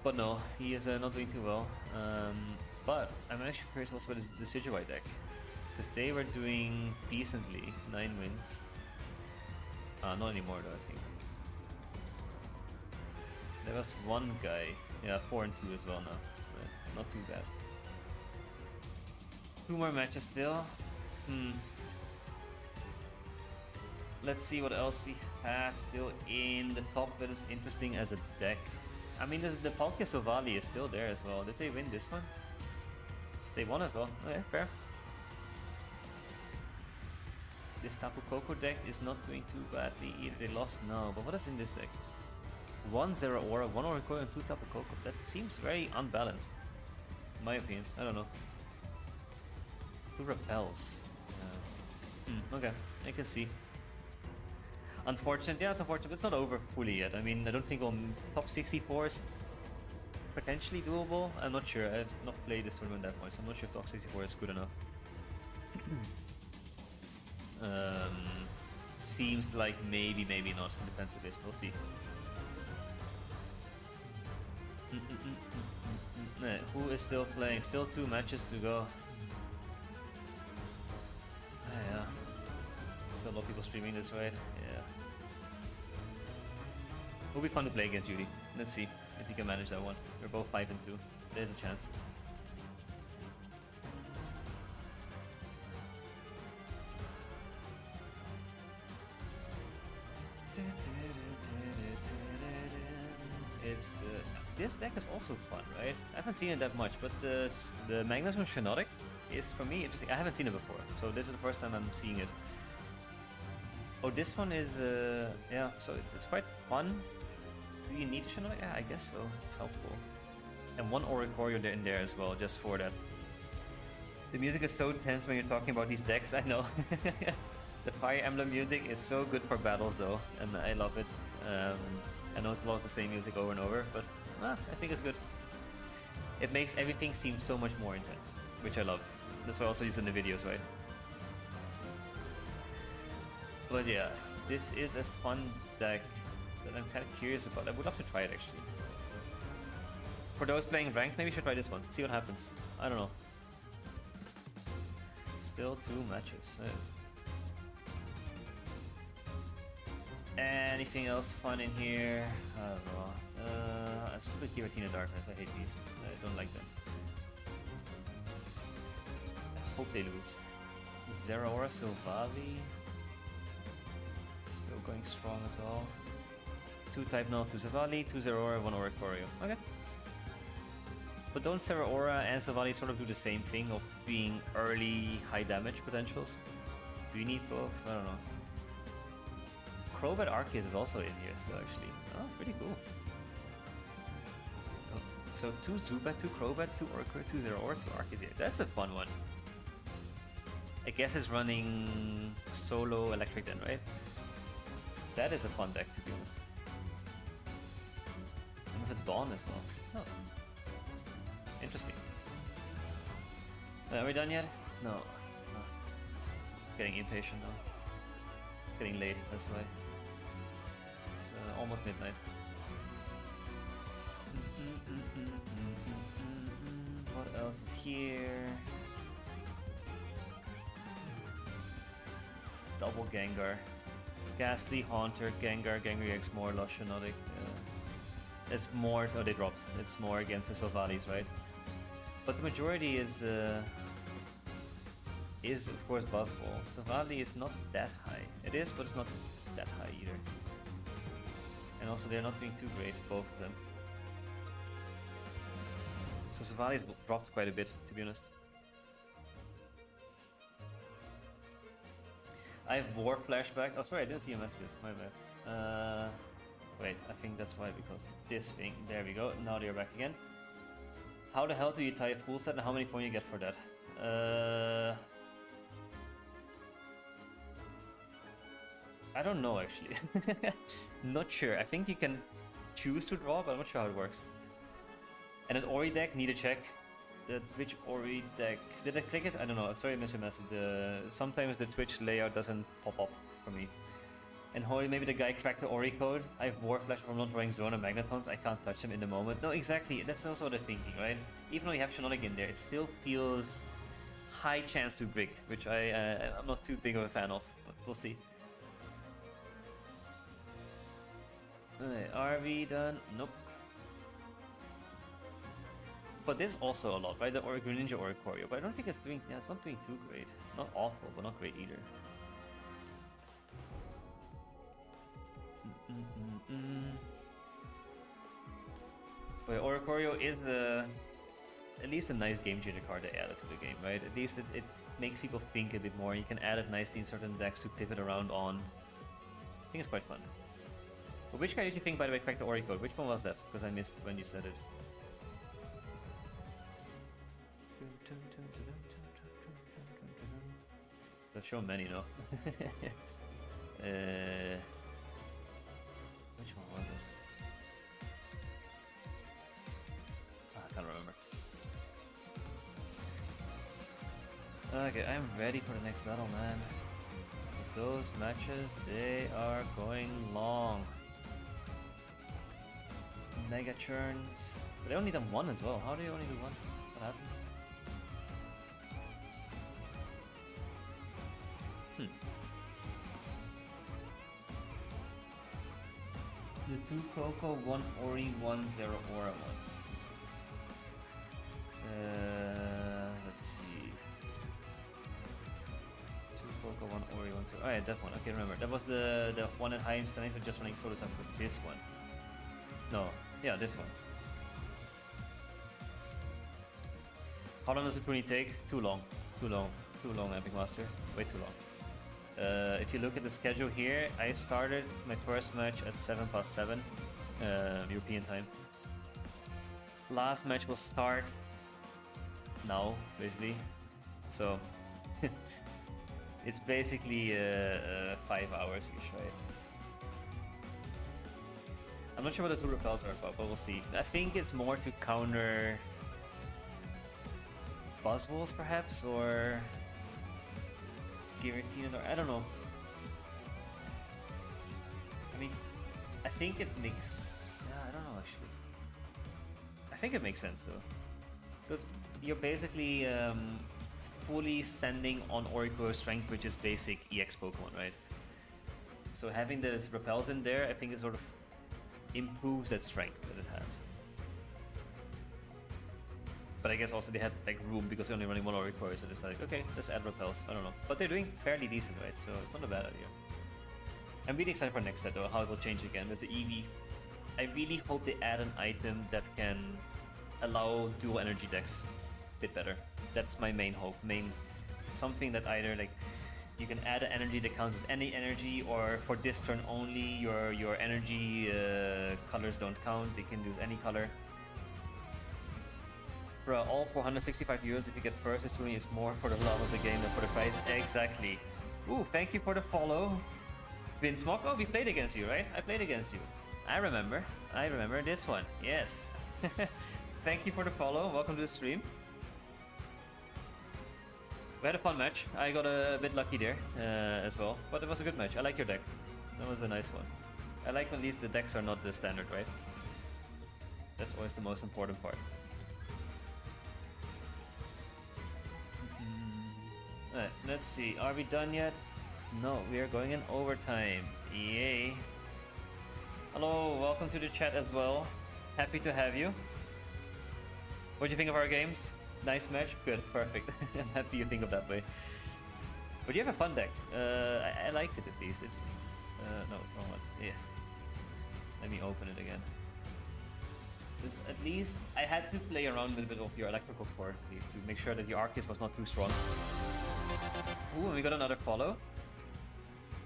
But no, he is not doing too well. But I'm actually curious also about the Decidueye deck. Because they were doing decently. 9 wins. Not anymore though, I think. There was one guy. Yeah, 4 and 2 as well now. Right. Not too bad. 2 more matches still. Let's see what else we have still in the top that is interesting as a deck. I mean, the Palkia Sovali is still there as well. Did they win this one? They won as well. Okay, fair. This Tapu Koko deck is not doing too badly either. They lost now, but what is in this deck? 1 Zero Aura, 1 Oracle, and 2 Tapu Koko. That seems very unbalanced, in my opinion. I don't know. 2 Repels. Okay, I can see. Unfortunate, yeah, it's unfortunate, but it's not over fully yet. I mean, I don't think top 64 is potentially doable. I'm not sure. I've not played this tournament that much, so I'm not sure if top 64 is good enough. Seems like maybe, maybe not. It depends a bit. We'll see. Who is still playing? Still 2 matches to go. Yeah. Still a lot of people streaming this, right? Yeah. It'll be fun to play against Judy. Let's see if he can manage that one. We're both 5 and 2. There's a chance. This deck is also fun, right? I haven't seen it that much, but the Magnezone Shiinotic is, for me, interesting. I haven't seen it before, so this is the first time I'm seeing it. Oh, this one is the... yeah, so it's quite fun. Do you need a Shiinotic? Yeah, I guess so. It's helpful. And 1 Oricorio in there as well, just for that. The music is so tense when you're talking about these decks, I know. The Fire Emblem music is so good for battles though, and I love it. I know it's a lot of the same music over and over, but I think it's good. It makes everything seem so much more intense, which I love. That's why I also use in the videos, right? But yeah, this is a fun deck that I'm kind of curious about. I would love to try it actually. For those playing ranked, maybe you should try this one. See what happens. I don't know. Still 2 matches. Anything else fun in here? I don't know. Stupid Giratina Darkness. I hate these. I don't like them. I hope they lose. Zeraora Silvally. Still going strong as well. 2 Type Null, 2 Silvally, 2 Zeraora, 1 Oricorio. Okay. But don't Zeraora and Silvally sort of do the same thing of being early high damage potentials? Do you need both? I don't know. Crobat Arceus is also in here still, actually. Oh, pretty cool. Oh, so 2 Zubat, 2 Crobat, 2 Oricorio, 2 Zeraora, 2 Arceus here. That's a fun one. I guess it's running solo Electric then, right? That is a fun deck, to be honest. And with a Dawn as well. Oh. Interesting. Are we done yet? No. Oh. Getting impatient now. It's getting late, that's why. It's almost midnight. What else is here? Double Gengar. Ghastly, Haunter, Gengar, Gengar EX, more Lush, Shiinotic. It's more... oh, they dropped. It's more against the Silvallis, right? But the majority is of course Buzzwole. Silvally is not that high. It is, but it's not that high either. And also they're not doing too great, both of them. So Silvally's dropped quite a bit, to be honest. I have War Flashback. Oh, sorry, I didn't see your messages. My bad. Wait, I think that's why, because this thing. There we go. Now they're back again. How the hell do you tie a full set and how many points you get for that? I don't know actually. Not sure. I think you can choose to draw, but I'm not sure how it works. And an Ori deck, need a check. Which Ori deck? Did I click it? I don't know. I'm sorry I missed your message. Sometimes the Twitch layout doesn't pop up for me. And Hoy, maybe the guy cracked the Ori code. I have War Flash from not drawing Zone and Magnetons. I can't touch them in the moment. No, exactly. That's also the thinking, right? Even though you have Shenonic in there, it still feels high chance to brick, which I'm not too big of a fan of, but we'll see. Alright, are we done? Nope. But this is also a lot, right? The Greninja Oricorio, but I don't think it's doing. Yeah, it's not doing too great. Not awful, but not great either. But Oricorio is at least a nice game changer card they added to the game, right? At least it makes people think a bit more. You can add it nicely in certain decks to pivot around on. I think it's quite fun. But which guy did you think, by the way, cracked the Ori code? Which one was that? Because I missed when you said it. There's so many, no? Which one was it? Oh, I can't remember. Okay, I'm ready for the next battle, man. But those matches, they are going long. Mega churns. But they only done one as well. How do you only do one? What happened? The 2 Coco, 1 Ori, 1 Zero Aura 1. Let's see. 2 Coco, 1 Ori, 1 Zero. Oh yeah, that one. Okay, remember. That was the one at high instantly for just running solo time for this one. No, yeah, this one. How long does it really take? Too long. Too long. Too long, Epic Master. Way too long. If you look at the schedule here, I started my first match at 7+7 European time. Last match will start now, basically. So it's basically 5 hours each, right? I'm not sure what the 2 repels are about, but we'll see. I think it's more to counter Buzzwolves, perhaps, or Giratina, or I don't know. I mean, I think it makes. I don't know actually. I think it makes sense though, because you're basically fully sending on Oricorio Strength, which is basic EX Pokemon, right? So having those repels in there, I think it sort of improves that strength that it has. But I guess also they had like room because they're only running one Oricorio, so it's like, okay, let's add repels. I don't know. But they're doing fairly decent, right? So it's not a bad idea. I'm really excited for next set though, how it will change again with the EV. I really hope they add an item that can allow dual energy decks a bit better. That's my main hope. Something that either like you can add an energy that counts as any energy, or for this turn only your energy colors don't count. They can do any color. Bruh, all for 165 euros if you get first, this really is more for the love of the game than for the price. Exactly. Ooh, thank you for the follow. Vinsmock, oh, we played against you, right? I played against you. I remember this one. Yes. Thank you for the follow. Welcome to the stream. We had a fun match. I got a bit lucky there as well, but it was a good match. I like your deck. That was a nice one. I like when at least the decks are not the standard, right? That's always the most important part. Alright, let's see. Are we done yet? No, we are going in overtime. Yay. Hello, welcome to the chat as well. Happy to have you. What do you think of our games? Nice match? Good, perfect. I'm happy you think of that way. But you have a fun deck. I liked it at least. It's no, wrong one. Yeah. Let me open it again. Just at least I had to play around with a bit of your electrical core at least to make sure that your Arceus was not too strong. Ooh, and we got another follow.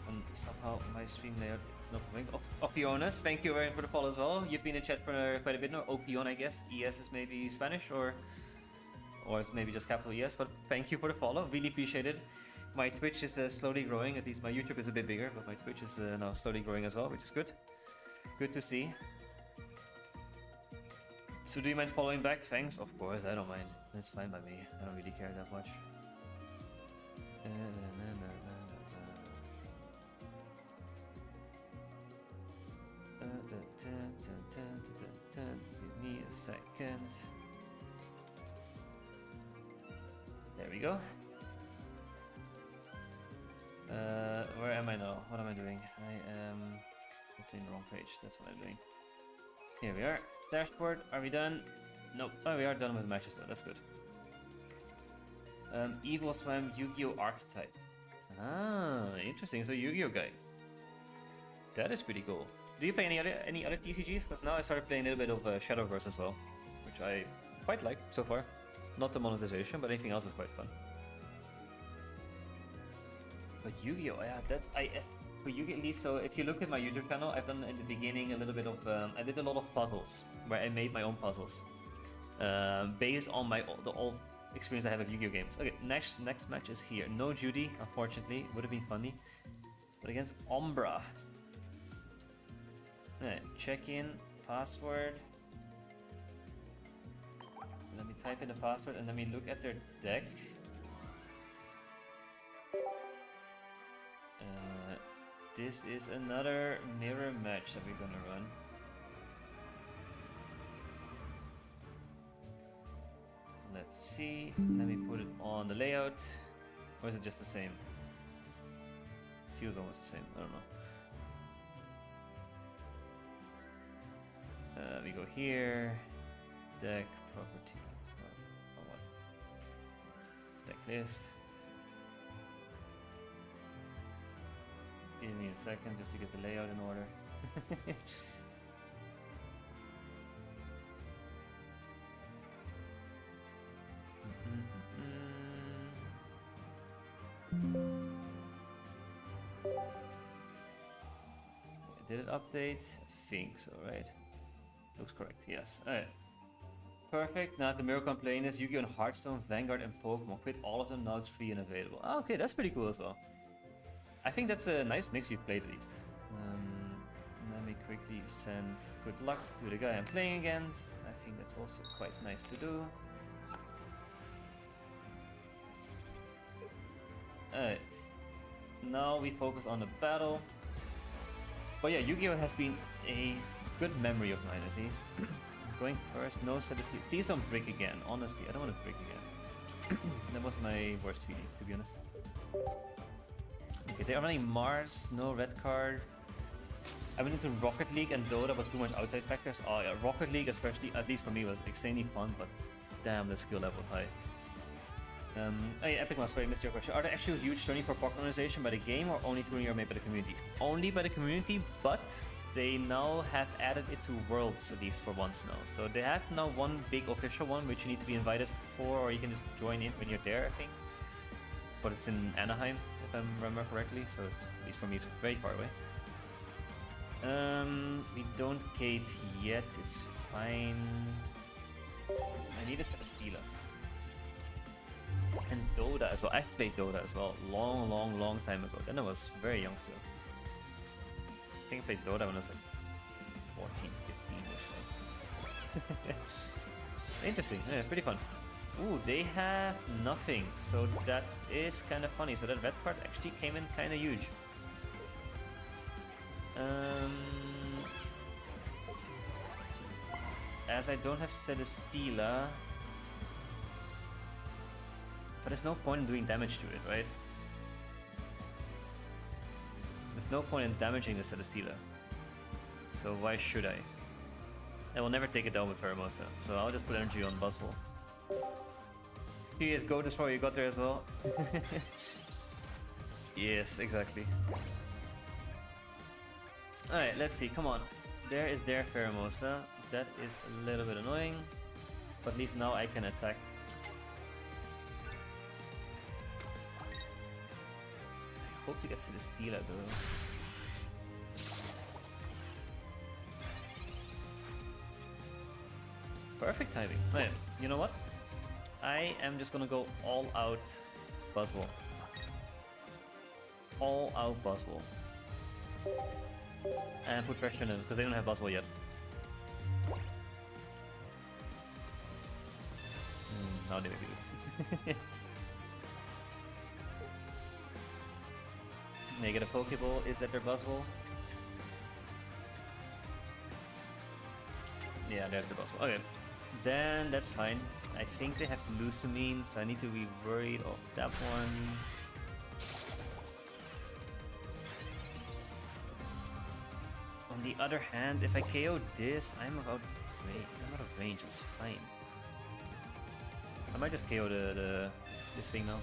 And somehow my stream layout is not moving. Opionas, thank you very much for the follow as well. You've been in chat for quite a bit now. Opion, I guess. ES is maybe Spanish or it's maybe just capital ES, but thank you for the follow. Really appreciate it. My Twitch is slowly growing. At least my YouTube is a bit bigger, but my Twitch is now slowly growing as well, which is good. Good to see. So do you mind following back? Thanks. Of course, I don't mind. That's fine by me. I don't really care that much. Give me a second. There we go. Where am I now? What am I doing? I am opening the wrong page. That's what I'm doing. Here we are. Dashboard. Are we done? Nope. Oh, we are done with the matches though. That's good. Evil Swam Yu-Gi-Oh! Archetype. Ah, interesting. So Yu-Gi-Oh! Guy. That is pretty cool. Do you play any other TCGs? Because now I started playing a little bit of Shadowverse as well, which I quite like so far. Not the monetization, but anything else is quite fun. But Yu-Gi-Oh! Yeah, for Yu-Gi-Oh! At least, so if you look at my YouTube channel, I've done in the beginning a little bit of I did a lot of puzzles where I made my own puzzles based on the old experience I have of Yu-Gi-Oh! games. Okay, next match is here. No Judy, unfortunately. Would have been funny, but against Umbra. Alright, check in password. Let me type in the password and let me look at their deck. This is another mirror match that we're gonna run. Let's see. Let me put it on the layout. Or is it just the same? Feels almost the same. I don't know. We go here. Deck properties. Oh, what? Deck list. Give me a second just to get the layout in order. Did it update? I think so, right? Looks correct, yes. Alright. Perfect. Now the Miracle on playing is Yu-Gi-Oh! Hearthstone, Vanguard, and Pokemon. Quit all of them, now it's free and available. Oh, okay, that's pretty cool as well. I think that's a nice mix you've played at least. Let me quickly send good luck to the guy I'm playing against. I think that's also quite nice to do. Alright. Now we focus on the battle. But yeah, Yu-Gi-Oh! Has been a good memory of mine at least. Going first, no Celestia. Please don't break again. Honestly, I don't want to break again. That was my worst feeling, to be honest. Okay, they are running Mars, no red card. I went into Rocket League and Dota, but too much outside factors. Oh yeah, Rocket League especially, at least for me, was insanely fun, but damn, the skill level was high. Oh yeah, Epic Mouse, sorry, I missed your question. Are there actually huge turning for Pocket monetization by the game, or only turning are made by the community? Only by the community, but they now have added it to Worlds, at least for once now. So they have now one big official one, which you need to be invited for, or you can just join in when you're there, I think. But it's in Anaheim, if I remember correctly, so it's, at least for me, it's very far away. We don't cape yet, it's fine. I need a Celesteela. And Dota as well. I've played Dota as well, long time ago. Then I was very young still. I think I played Dota when I was like 14, 15 or so. Interesting, yeah, pretty fun. Ooh, they have nothing, so that is kind of funny. So that red card actually came in kind of huge. As I don't have Celesteela, but there's no point in doing damage to it, right? There's no point in damaging the Celesteela. So why should I? I will never take it down with Pheromosa, so I'll just put energy on Buzzwole. Yes, Go Destroyer, you got there as well. Yes, exactly. Alright, let's see, come on. There is their Pheromosa. That is a little bit annoying, but at least now I can attack. Hope to get Celesteela though. Perfect timing. Right, you know what? I am just gonna go all out Buzzwole. All out Buzzwole. And put pressure on them because they don't have Buzzwole yet. Now they maybe do. They get a Pokeball. Is that their Buzzwole? Yeah, there's the Buzzwole. Okay. Then that's fine. I think they have Lusamine, so I need to be worried of that one. On the other hand, if I KO this, I'm out of range. It's fine. I might just KO this thing now.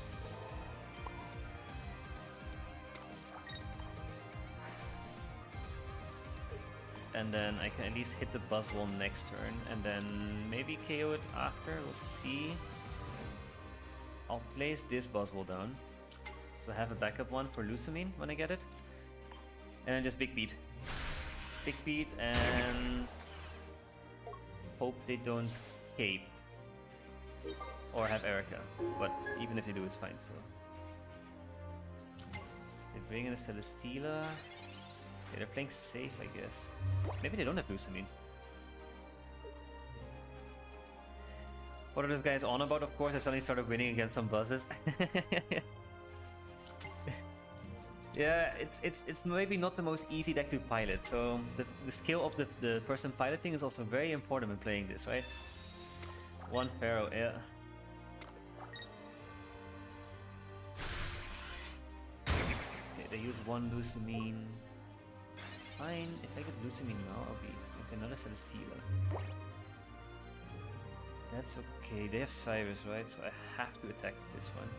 And then I can at least hit the Buzzwole next turn, and then maybe KO it after, we'll see. I'll place this Buzzwole down, so I have a backup one for Lusamine when I get it. And then just Big Beat. Big Beat and hope they don't cape. Or have Erica, but even if they do, it's fine still. They bring in a Celesteela. Okay, they're playing safe, I guess. Maybe they don't have Lusamine. What are those guys on about? Of course, I suddenly started winning against some buzzes. Yeah, it's maybe not the most easy deck to pilot. So the skill of the person piloting is also very important when playing this, right? One Pharaoh, yeah. Okay, they use one Lusamine. It's fine. If I get Lusamine now, I'll be okay, another Celesteela. That's okay. They have Cyrus, right? So I have to attack this one.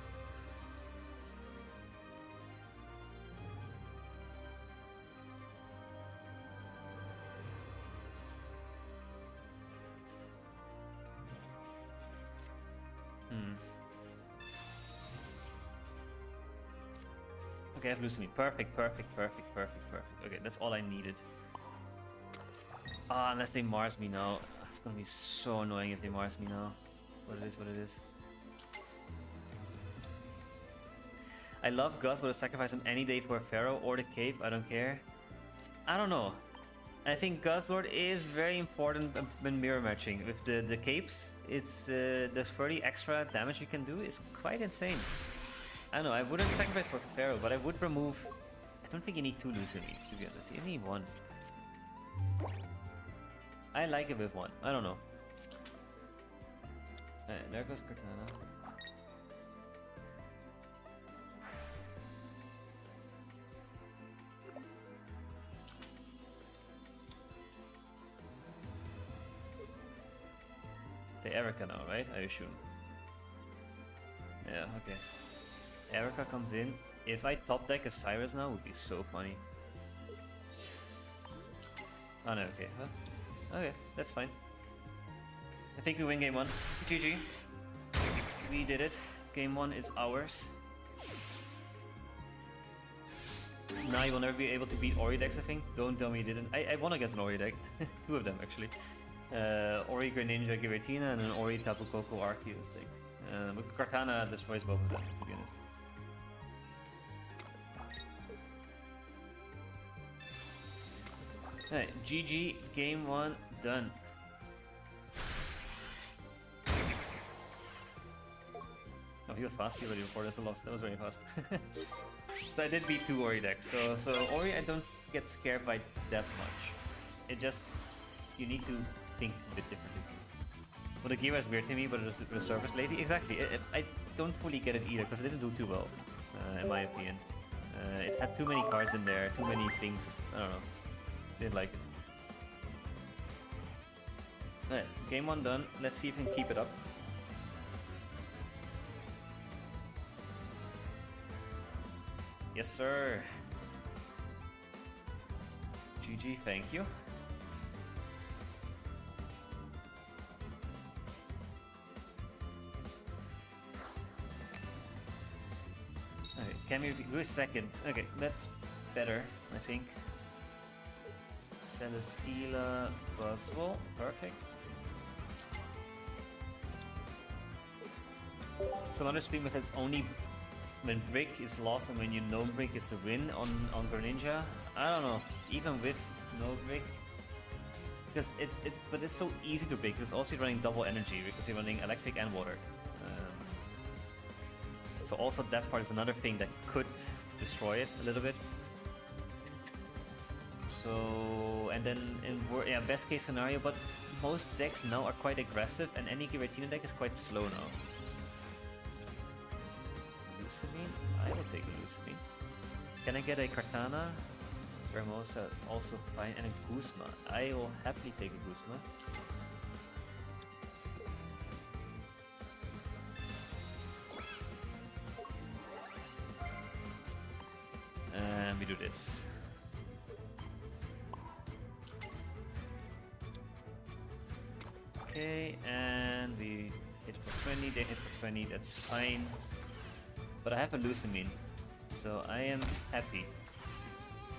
Okay, I have Lusamine. Perfect. Okay, that's all I needed. Ah, unless they Mars me now. It's gonna be so annoying if they Mars me now. What it is. I love Gus, but I'll sacrifice him any day for a Pharaoh or the Cave. I don't care. I don't know. I think Guzzlord is very important when mirror matching. With the capes, it's there's 30 extra damage you can do. It's quite insane. I don't know, I wouldn't sacrifice for Pharaoh, but I would remove... I don't think you need two Lusamines, to be honest. You need one. I like it with one. I don't know. Alright, there goes Cortana. The Erica now, right? I assume. Yeah, okay. Erica comes in. If I top deck a Cyrus now, it would be so funny. Oh no, okay. Huh? Okay, that's fine. I think we win game 1. GG. We did it. Game 1 is ours. Now you will never be able to beat Ori decks, I think. Don't tell me you didn't. I won against an Ori deck. 2 of them, actually. Ori Greninja Giratina and an Ori Tapu Koko Arceus deck. But Cortana destroys both of them, to be honest. Alright, GG, game 1 done. Oh, he was fast already before this loss. That was very fast. So I did beat 2 Ori decks. So Ori, I don't get scared by that much. It just, you need to think a bit differently. Well, the gear is weird to me, but the surface lady, exactly. I don't fully get it either because it didn't do too well, in my opinion. It had too many cards in there, too many things. I don't know. Didn't like it. Alright, game 1 done. Let's see if we can keep it up. Yes, sir. GG, thank you. can we do a second? Okay, that's better, I think. Celesteela, Buzzwole, perfect. Some other streamers said it's only when Brick is lost and when you no Brick it's a win on Greninja. I don't know, even with no Brick. Because but it's so easy to break. It's also running double energy because you're running electric and water. So also that part is another thing that could destroy it a little bit. So and then in best case scenario, but most decks now are quite aggressive and any Giratina deck is quite slow now. Lusamine? I will take a Lusamine. Can I get a Kartana? Ramosa also fine, and a Guzma. I will happily take a Guzma. And we do this. Okay, and we hit for 20, they hit for 20, that's fine. But I have a Lusamine, so I am happy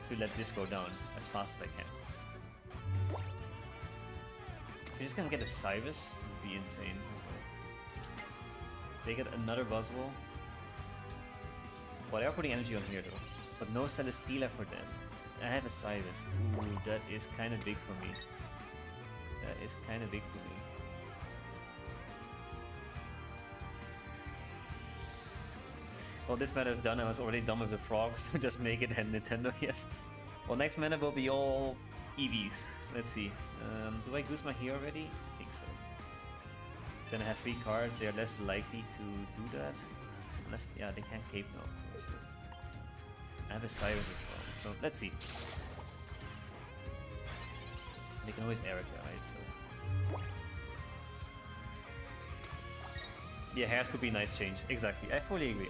to let this go down as fast as I can. If we just can get a Cyrus, it would be insane as well. They get another Buzzwole. Well, they are putting energy on here though, but no Celesteela for them. I have a Cyrus. Ooh, that is kind of big for me. That is kind of big for me. Well, this meta is done. I was already done with the frogs. Just make it and Nintendo, yes. Well, next meta will be all EVs. Let's see. Do I Guzma here already? I think so. Then I have 3 cards. They are less likely to do that. Unless, yeah, they can't cape now. That's good. I have a Cyrus as well. So, let's see. They can always Erika, right? So. Yeah, hairs could be a nice change. Exactly, I fully agree.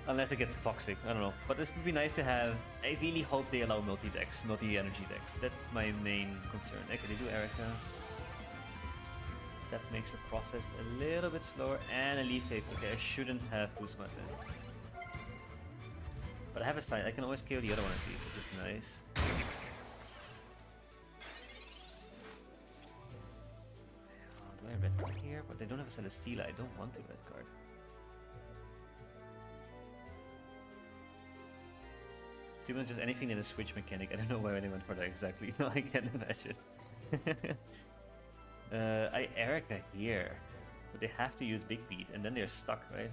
Unless it gets toxic, I don't know. But this would be nice to have. I really hope they allow multi-decks, multi-energy decks. That's my main concern. Okay, they do Erika. That makes the process a little bit slower. And a Leaf Cape. Okay, I shouldn't have Guzma then. But I have a side. I can always kill the other one at least, which is nice. Do I have a red card here? But they don't have a Celesteela. I don't want a red card. To be honest, just anything in a switch mechanic. I don't know why they went for that exactly. No, I can't imagine. I Erika here. So they have to use Big Beat and then they're stuck, right?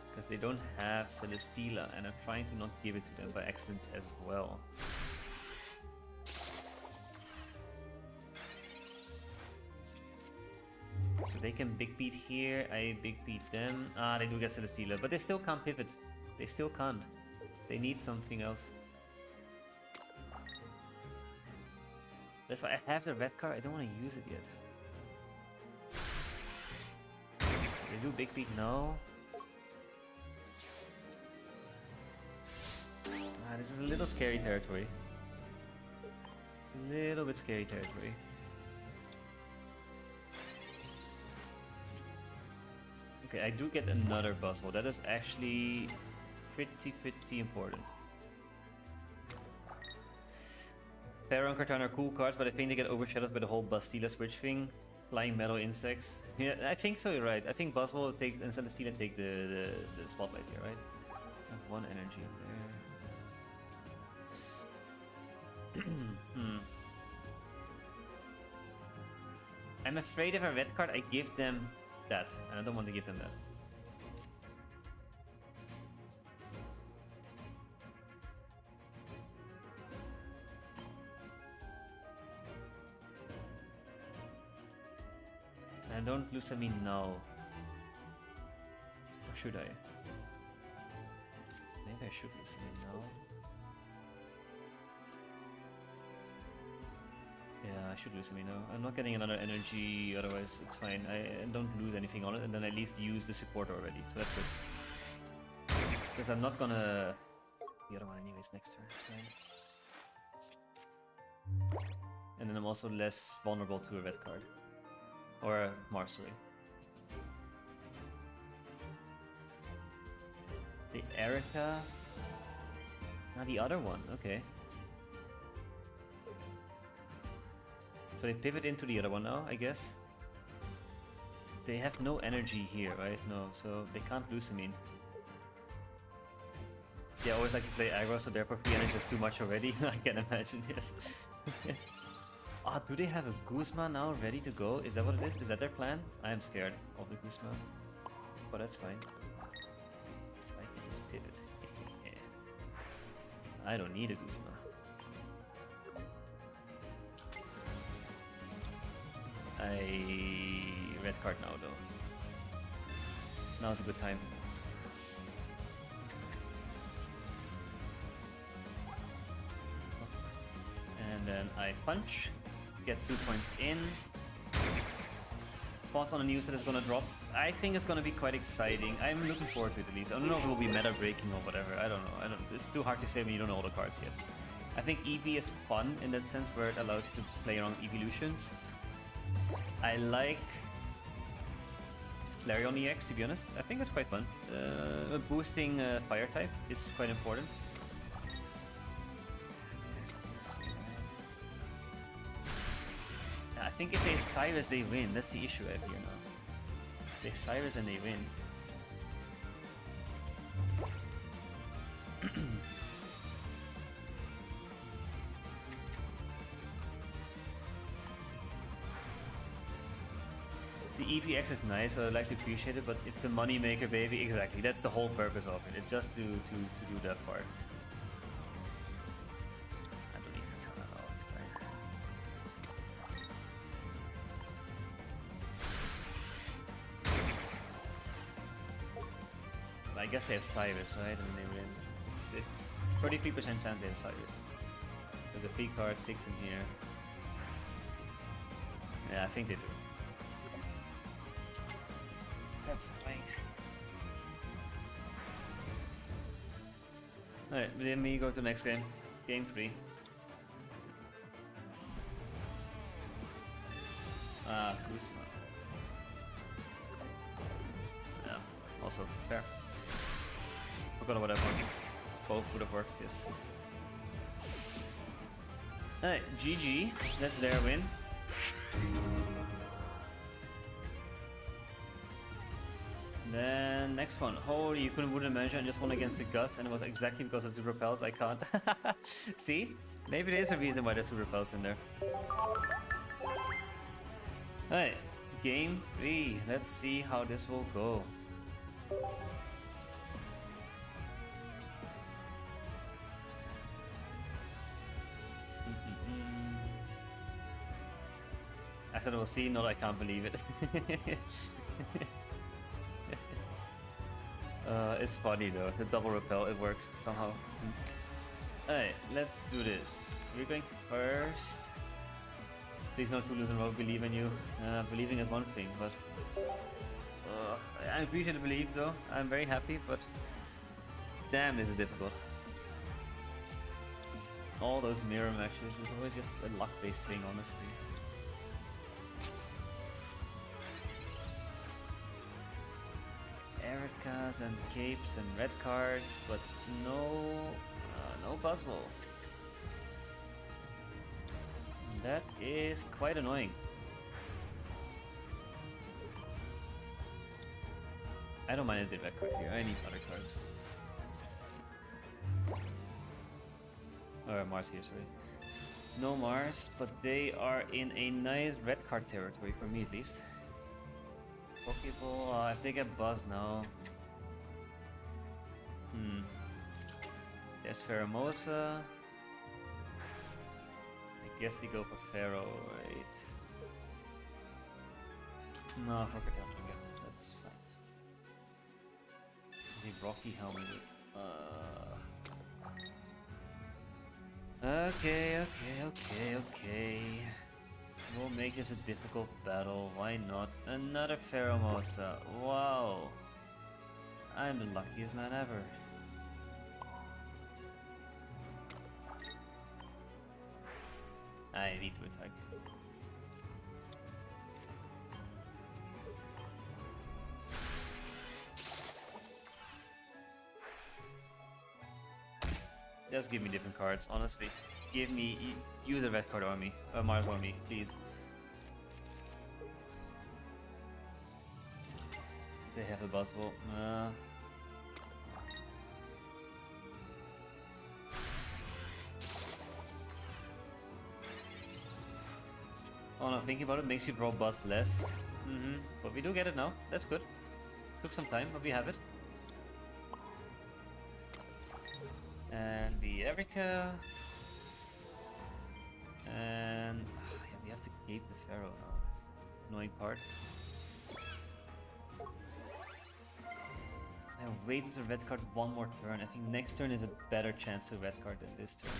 Because they don't have Celesteela and I'm trying to not give it to them by accident as well. So they can Big Beat here, I Big Beat them. Ah, they do get Celesteela, but they still can't pivot. They still can't. They need something else. That's why I have the red card, I don't want to use it yet. They do Big Beat now. Ah, this is a little scary territory. A little bit scary territory. Okay, I do get another Buzzwole. That is actually pretty important. Pharaoh and Kartana are cool cards, but I think they get overshadowed by the whole Bastila switch thing. Flying metal insects. Yeah, I think so, you're right. I think Buzzwole take and Celesteela take the spotlight here, right? I have 1 energy there. I'm afraid if a red card, I give them that, and I don't want to give them that. And don't lose me now. Or should I? Maybe I should lose me now. Yeah, I should lose me now. I'm not getting another energy, otherwise it's fine. I don't lose anything on it, and then at least use the support already, so that's good. Because I'm not gonna... The other one anyways next turn, it's fine. And then I'm also less vulnerable to a red card. Or a Marsory. The Erica. Now the other one, okay. So they pivot into the other one now, I guess. They have no energy here, right? No, so they can't lose, I mean. They always like to play aggro, so therefore 3 energy is too much already. I can imagine, yes. Ah, do they have a Guzma now ready to go? Is that what it is? Is that their plan? I am scared of the Guzma. But that's fine. So I can just pivot. I don't need a Guzma. Red card now though. Now's a good time. And then I punch, get 2 points in. Thoughts on a new set is gonna drop. I think it's gonna be quite exciting. I'm looking forward to it at least. I don't know if it will be meta breaking or whatever. I don't know. It's too hard to say when you don't know all the cards yet. I think Eevee is fun in that sense where it allows you to play around evolutions. I like Flareon EX, to be honest. I think it's quite fun. Boosting fire type is quite important. I think if they Cyrus, they win. That's the issue I have here now. They Cyrus and they win. The EVX is nice, so I like to appreciate it, but it's a money maker, baby. Exactly, that's the whole purpose of it. It's just to do that part. I don't need Katana at all, it's fine. I guess they have Cyrus, right? And they win. It's 33% chance they have Cyrus. There's a 3 card, 6 in here. Yeah, I think they do. That's fine. Alright, let me go to the next game. Game 3. Ah, Guzma. Yeah, also fair. Forgot about that one. Both would have worked, yes. Alright, GG. That's their win. Then next one. Holy, you wouldn't imagine I just won against the Gus and it was exactly because of the repels. I can't. See? Maybe there's a reason why there's 2 repels in there. Alright, game 3. Let's see how this will go. I said we'll see, not I can't believe it. It's funny though, the double repel, it works somehow. Alright, let's do this. We're going first. Please no 2 lose in a row, believe in you. Believing is one thing, but... I appreciate the belief though, I'm very happy, but... Damn, this is difficult. All those mirror matches, it's always just a luck-based thing, honestly. Ericas and capes and red cards, but no Buzzwole. That is quite annoying. I don't mind the red card here, I need other cards. Or Mars here, sorry. No Mars, but they are in a nice red card territory for me at least. Pokeball, if they get Buzz now. There's Pheromosa. I guess they go for Pharaoh, right? No, for Katana, that's fine. The Rocky helmet. Okay. We'll make this a difficult battle, why not? Another Pheromosa, wow! I'm the luckiest man ever. I need to attack. Just give me different cards, honestly. Give me... Use a red card army. Mars army, please. They have a Buzzwole. Oh no, thinking about it makes you draw Buzz less. But we do get it now. That's good. Took some time, but we have it. And the Erica. And yeah, we have to cape the Pharaoh now. That's the annoying part. I wait with the red card one more turn. I think next turn is a better chance to red card than this turn.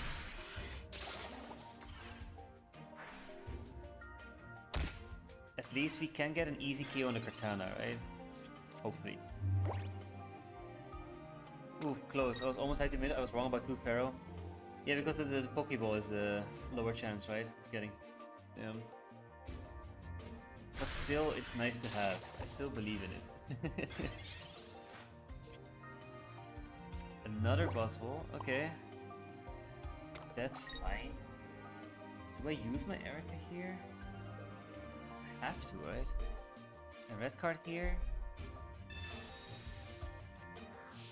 At least we can get an easy KO on the Cortana, right? Hopefully. Ooh, close. I was almost at the minute. I was wrong about 2 Pharaoh. Yeah, because of the Pokeball is a lower chance, right? Of getting. But still, it's nice to have. I still believe in it. Another Buzzwole. Okay. That's fine. Do I use my Erica here? I have to, right? A red card here.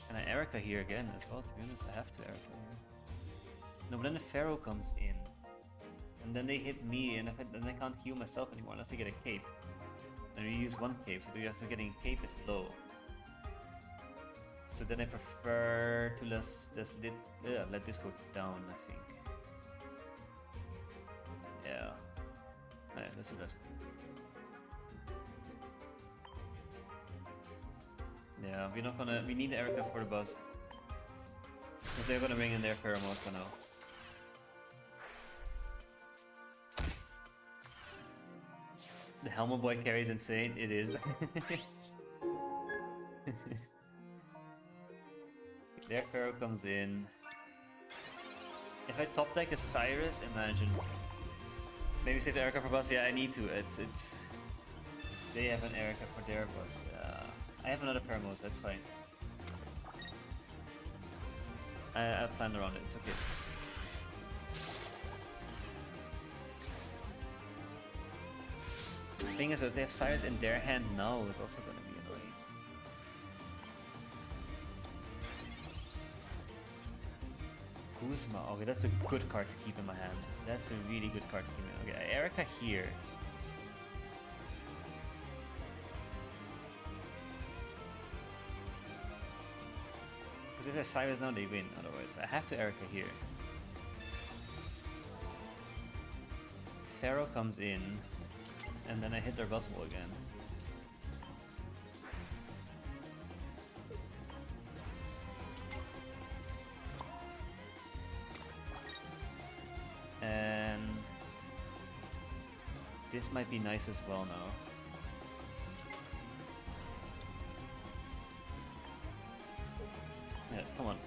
And an Erica here again as well, to be honest. I have to Erica here. No, but then the Pharaoh comes in. And then they hit me, and then I can't heal myself anymore unless I get a cape. And we use 1 cape, so the chance of getting a cape is low. So then I prefer to let this go down, I think. Yeah. Alright, let's do that. Yeah, we're not gonna. We need Erica for the buzz. Because they're gonna bring in their pheromones, I know. The Helmet Boy carries insane, it is. Their Pharaoh comes in. If I top deck a Cyrus, imagine. Maybe save the Erica for buzz. Yeah, I need to. It's. They have an Erica for their buzz. I have another Pheromos, that's fine. I'll plan around it, it's okay. The thing is, if they have Cyrus in their hand now, it's also gonna be annoying. Kuzma, okay, that's a good card to keep in my hand. That's a really good card to keep in my hand. Okay, Erica here. Because if there's Cyrus now, they win, otherwise. I have to Erica here. Pharaoh comes in, and then I hit their Buzzwole again. And this might be nice as well now. Yeah, come on.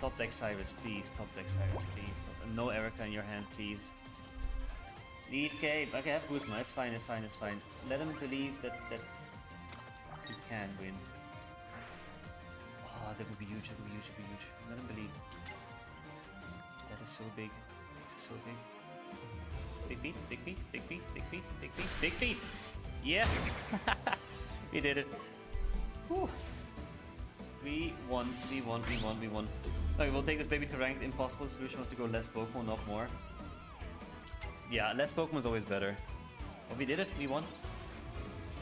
Top deck Cyrus, please. Top deck Cyrus, please. No Erica in your hand, please. Lead cape. Okay, I have Kuzma. It's fine, it's fine, it's fine. Let him believe that he can win. Oh, that would be huge, that would be huge, that would be huge. Let him believe. That is so big. This is so big. Big beat, big beat, big beat, big beat, big beat, big beat! Yes! We did it. Whew. We won, we won, we won, we won. Okay, we'll take this baby to ranked. Impossible solution was to go less Pokemon, not more. Yeah, less Pokemon is always better. But we did it, we won.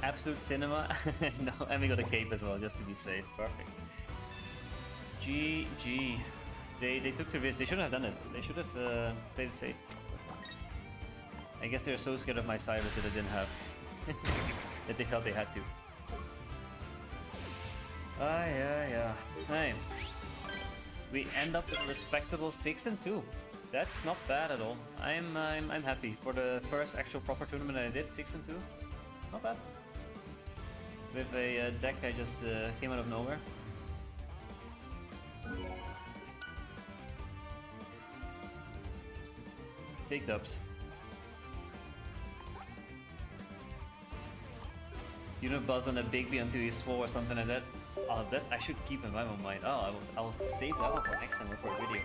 Absolute cinema. No, and we got a cape as well, just to be safe. Perfect. GG. They took the risk. They shouldn't have done it. They should have played it safe. I guess they're so scared of my Cyrus that I didn't have. That they felt they had to. Yeah. Hey. We end up with a respectable 6-2. That's not bad at all. I'm happy for the first actual proper tournament I did. 6-2. Not bad. With a deck I just came out of nowhere. Big dubs. You don't buzz on a Bigby until you swore or something like that. Oh, that I should keep in my mind. Oh, I'll save that one for next time or for a video.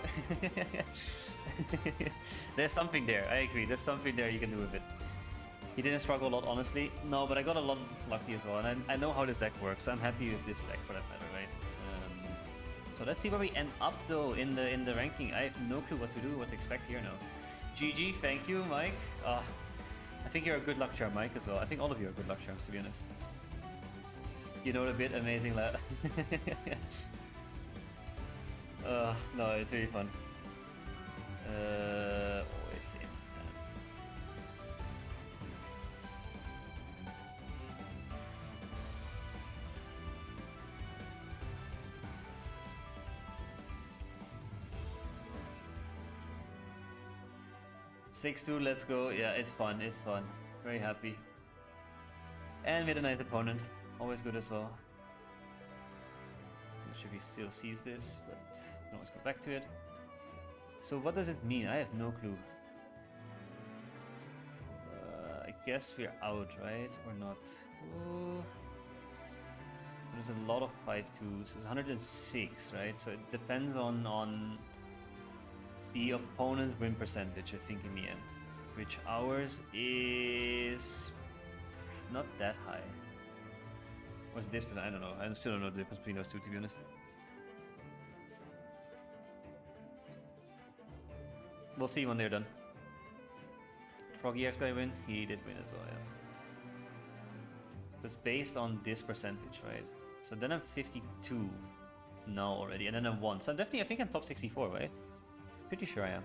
There's something there. I agree. There's something there you can do with it. He didn't struggle a lot, honestly. No, but I got a lot lucky as well, and I know how this deck works. I'm happy with this deck for that matter, right? So let's see where we end up though in the ranking. I have no clue what to do, what to expect here now. GG, thank you, Mike. I think you're a good luck charm, Mike, as well. I think all of you are good luck charms, to be honest. You know the bit, amazing lad. No, it's really fun. Always same. 6-2, let's go. Yeah, it's fun, it's fun. Very happy. And we had a nice opponent. Always good as well. Not sure if he still sees this, but we can always go back to it. So what does it mean? I have no clue. I guess we're out, right? Or not? Ooh. So there's a lot of 5-2s. It's 106, right? So it depends on the opponent's win percentage, I think, in the end. Which ours is not that high. What's this? I don't know. I still don't know the difference between those two, to be honest. We'll see when they're done. Froggy X guy win? He did win as well, yeah. So it's based on this percentage, right? So then I'm 52 now already, and then I'm 1. So I'm definitely, I think I'm top 64, right? Pretty sure I am.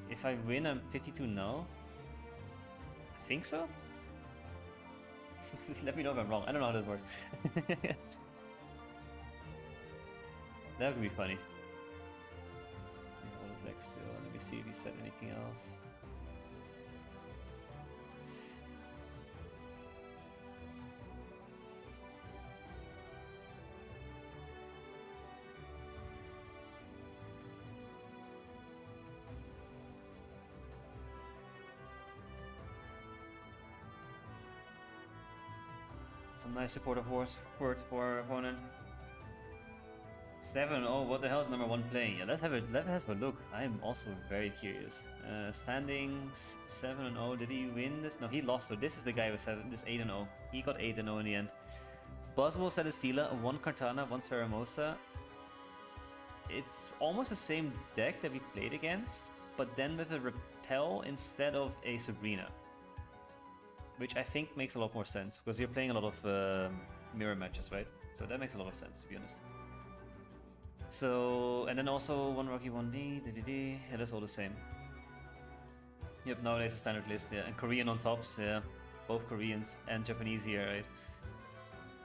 If I win, I'm 52 now. I think so? Let me know if I'm wrong. I don't know how this works. That would be funny. Still, let me see if he said anything else. Some nice supportive words for our opponent. 7-0, what the hell is number 1 playing? Yeah, let's have a look. I am also very curious. Standings 7-0. Did he win this? No, he lost. So this is the guy with 8-0. He got 8-0 in the end. Bosmo Celesteela, 1 Kartana, 1 Spheramosa. It's almost the same deck that we played against, but then with a Repel instead of a Sabrina. Which I think makes a lot more sense, because you're playing a lot of mirror matches, right? So that makes a lot of sense, to be honest. So, and then also 1 Rocky, 1D, yeah, that's all the same. Yep, nowadays a standard list, yeah. And Korean on tops, yeah. Both Koreans and Japanese here, right?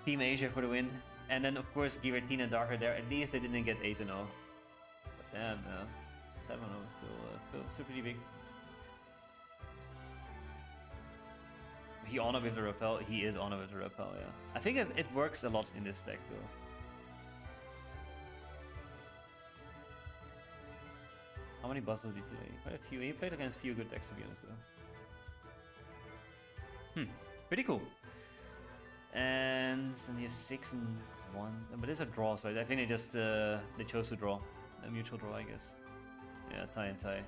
Team Asia for the win. And then, of course, Giratina and Darker there. At least they didn't get 8-0. But damn, 7-0 is still pretty big. He honored with the Repel. He is honored with the Repel, yeah. I think it works a lot in this deck, though. How many bosses did he play? Quite a few. He played against a few good decks, to be honest, though. Pretty cool. And then he has 6-1. But these are draws, right? I think they chose to draw. A mutual draw, I guess. Yeah, tie and tie.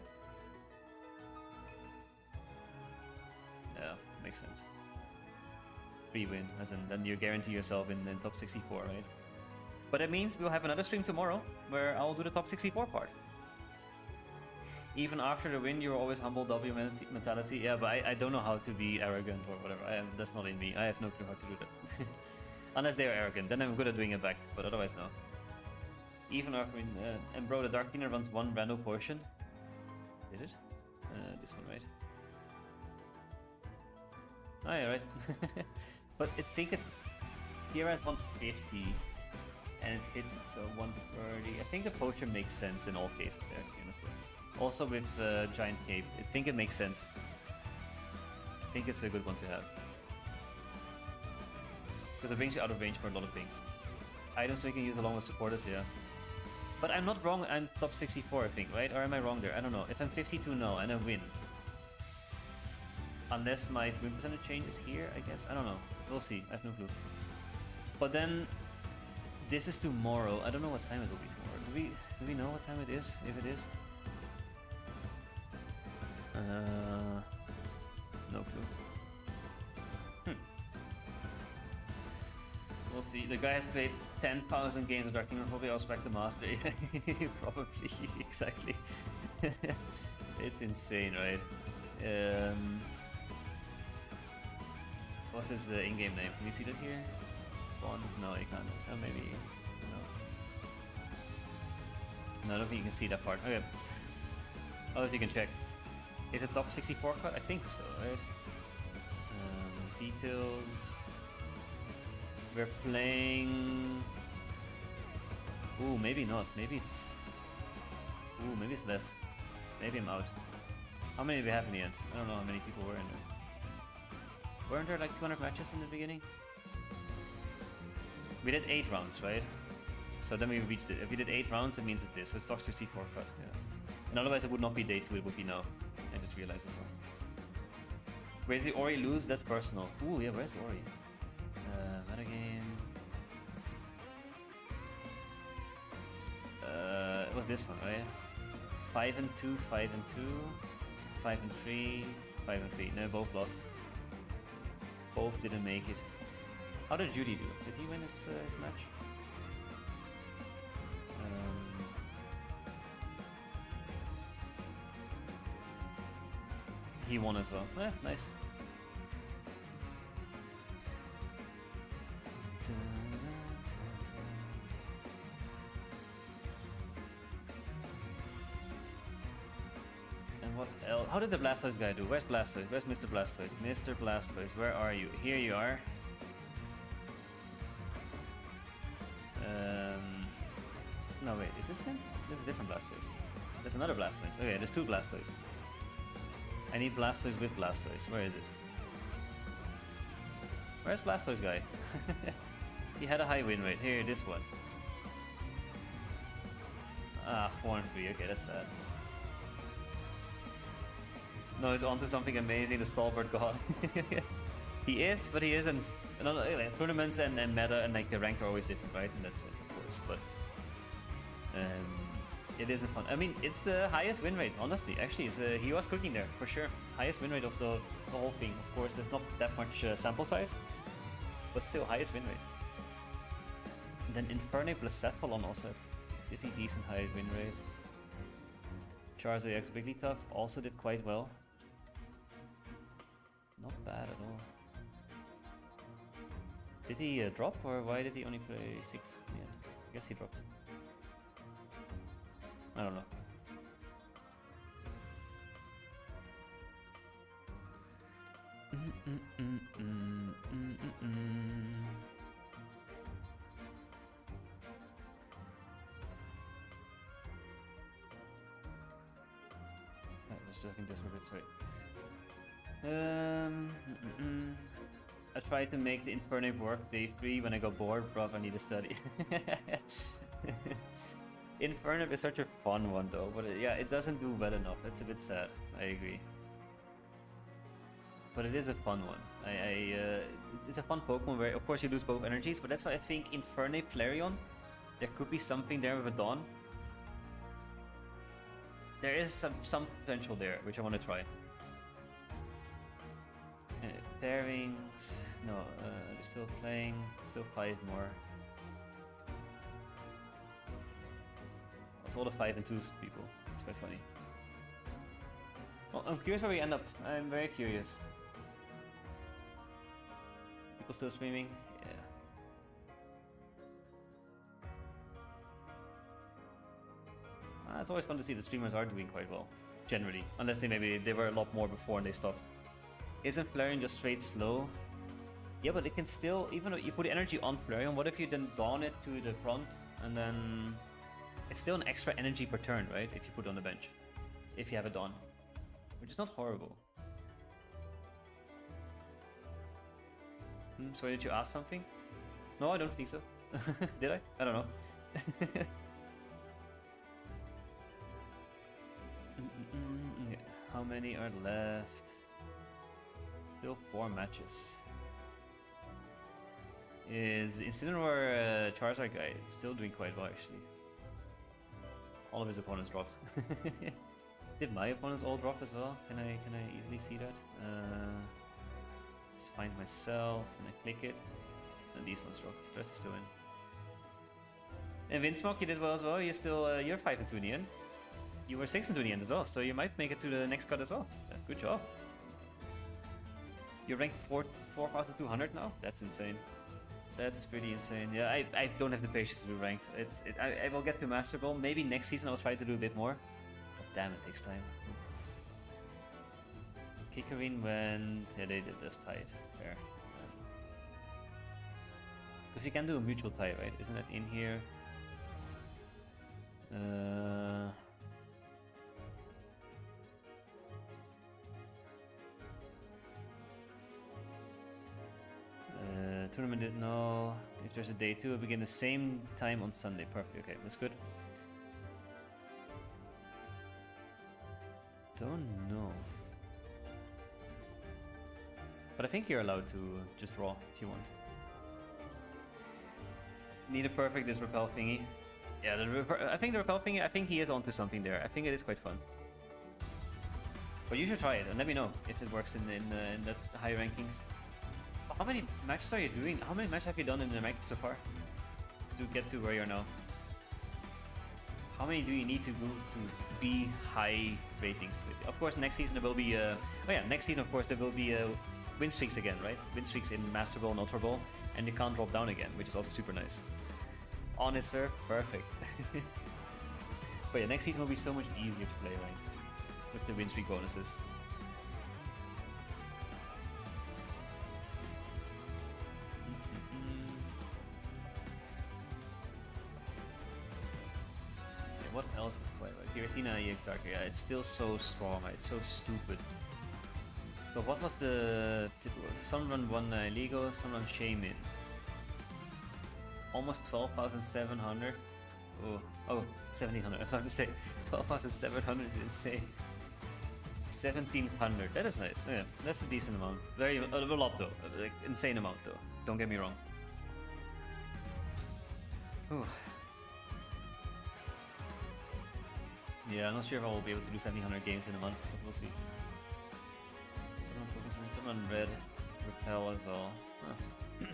Yeah, makes sense. Free win, as in then you guarantee yourself in top 64, right? But that means we'll have another stream tomorrow where I'll do the top 64 part. Even after the win, you're always humble W mentality. Yeah, but I don't know how to be arrogant or whatever. That's not in me. I have no clue how to do that. Unless they're arrogant, then I'm good at doing it back. But otherwise, no. Even after win, and bro, the Dark Cleaner runs 1 random portion. Did it? This one, right? Oh yeah, right. But I think here has 150, and it hits it so 130. I think the potion makes sense in all cases there, honestly. Also with the Giant Cape, I think it makes sense. I think it's a good one to have. Because it brings you out of range for a lot of things. Items we can use along with supporters, yeah. But I'm not wrong, I'm top 64 I think, right? Or am I wrong there? I don't know. If I'm 52 now and I win. Unless my win percentage changes here, I guess. I don't know. We'll see. I have no clue. But then this is tomorrow. I don't know what time it will be tomorrow. Do we know what time it is? If it is, no clue. We'll see. The guy has played 10,000 games of Dark Kingdom. Probably also back the master. Probably exactly. It's insane, right? What's his in-game name? Can you see that here? Bond? No, you can't. Oh, maybe. No, I don't think you can see that part. Okay. Oh, if you can check. Is it top 64 cut? I think so, right? Details. We're playing. Ooh, maybe not. Maybe it's. Ooh, maybe it's less. Maybe I'm out. How many do we have in the end? I don't know how many people were in there. Weren't there like 200 matches in the beginning? We did 8 rounds, right? So then we reached it. If we did 8 rounds, it means it's this. So it's top 64 cut. Yeah. And otherwise, it would not be day 2. It would be now. I just realized as well. Where did the Ori lose? That's personal. Ooh, yeah. Where's the Ori? Metagame. It was this one, right? 5 and 2, 5 and 2, 5 and 3, 5 and 3. No, both lost. Both didn't make it. How did Judy do? Did he win his match? He won as well. Yeah, nice. And what else? How did the Blastoise guy do? Where's Blastoise? Where's Mr. Blastoise? Mr. Blastoise, where are you? Here you are. No, wait, is this him? This is a different Blastoise. There's another Blastoise. Okay, there's 2 Blastoises. I need Blastoise with Blastoise. Where is it? Where's Blastoise guy? He had a high win rate. Here, this one. Ah, 4 and 3. Okay, that's sad. No, he's onto something amazing. The Stalwart God. He is, but he isn't. Like, tournaments and meta and like the rank are always different, right? And that's it, of course. But it is a fun. I mean, it's the highest win rate, honestly. Actually, he was cooking there for sure. Highest win rate of the whole thing. Of course, there's not that much sample size, but still highest win rate. And then Infernape plus Cephalon also had pretty decent high win rate. Charizard X Wigglytuff also did quite well. Not bad at all. Did he drop, or why did he only play 6 in the end? I guess he dropped. I don't know. Just looking this a bit, sorry. I tried to make the Infernape work day 3 when I got bored, bruv, I need to study. Infernape is such a fun one though, but yeah, it doesn't do well enough. It's a bit sad, I agree. But it is a fun one. It's a fun Pokemon where, of course, you lose both energies, but that's why I think Infernape Flareon, there could be something there with a Dawn. There is some potential there, which I want to try. Pairings... No, they're still playing. Still 5 more. It's all the 5 and 2s people. It's quite funny. Well, I'm curious where we end up. I'm very curious. People still streaming? Yeah. It's always fun to see the streamers are doing quite well, generally. Unless they were a lot more before and they stopped. Isn't Flareon just straight slow? Yeah, but it can still, even though you put energy on Flareon, what if you then dawn it to the front and then it's still an extra energy per turn, right? If you put it on the bench. If you have a dawn. Which is not horrible. Sorry, did you ask something? No, I don't think so. Did I? I don't know. How many are left? Still 4 matches. is Incineroar Charizard guy still doing quite well actually. All of his opponents dropped. Did my opponents all drop as well? Can I easily see that? Just find myself and I click it, and these ones dropped. The rest is still in. And Windsmoke, you did well as well. You're still you're 5-2 in the end. You were 6-2 in the end as well, so you might make it to the next cut as well. Good job. You're ranked 4,200 now. That's insane. That's pretty insane. Yeah, I don't have the patience to do ranked. I will get to Master Ball. Maybe next season I'll try to do a bit more. But damn, it takes time. Kickerine went... Yeah, they did this tied. Fair. Because you can do a mutual tie, right? Isn't it in here? Tournament didn't know if there's a day 2, it'll begin the same time on Sunday. Perfect. Okay, that's good. Don't know. But I think you're allowed to just draw if you want. Need a perfect this repel thingy. Yeah, I think the repel thingy, I think he is onto something there. I think it is quite fun. But you should try it and let me know if it works in the high rankings. How many matches are you doing? How many matches have you done in the rankings so far to get to where you're now? How many do you need to go to be high ratings with? Of course, next season there will be oh yeah, next season of course there will be win streaks again, right? Win streaks in Master Ball and Ultra Ball, and you can't drop down again, which is also super nice. On it, sir. Perfect. But yeah, next season will be so much easier to play, right? With the win streak bonuses. What else is quite right? Giratina EX Darker, yeah, it's still so strong, right? It's so stupid. But what was the typical? Sunrun 1 Lego, Sunrun Shaman. Almost 12,700. Oh, 1,700. I'm sorry to say. 12,700 is insane. 1,700. That is nice. Yeah, that's a decent amount. Very a lot though. Like insane amount though. Don't get me wrong. Ooh. Yeah, I'm not sure if I will be able to do 1,700 games in a month, but we'll see. Someone red, repel as well. Huh.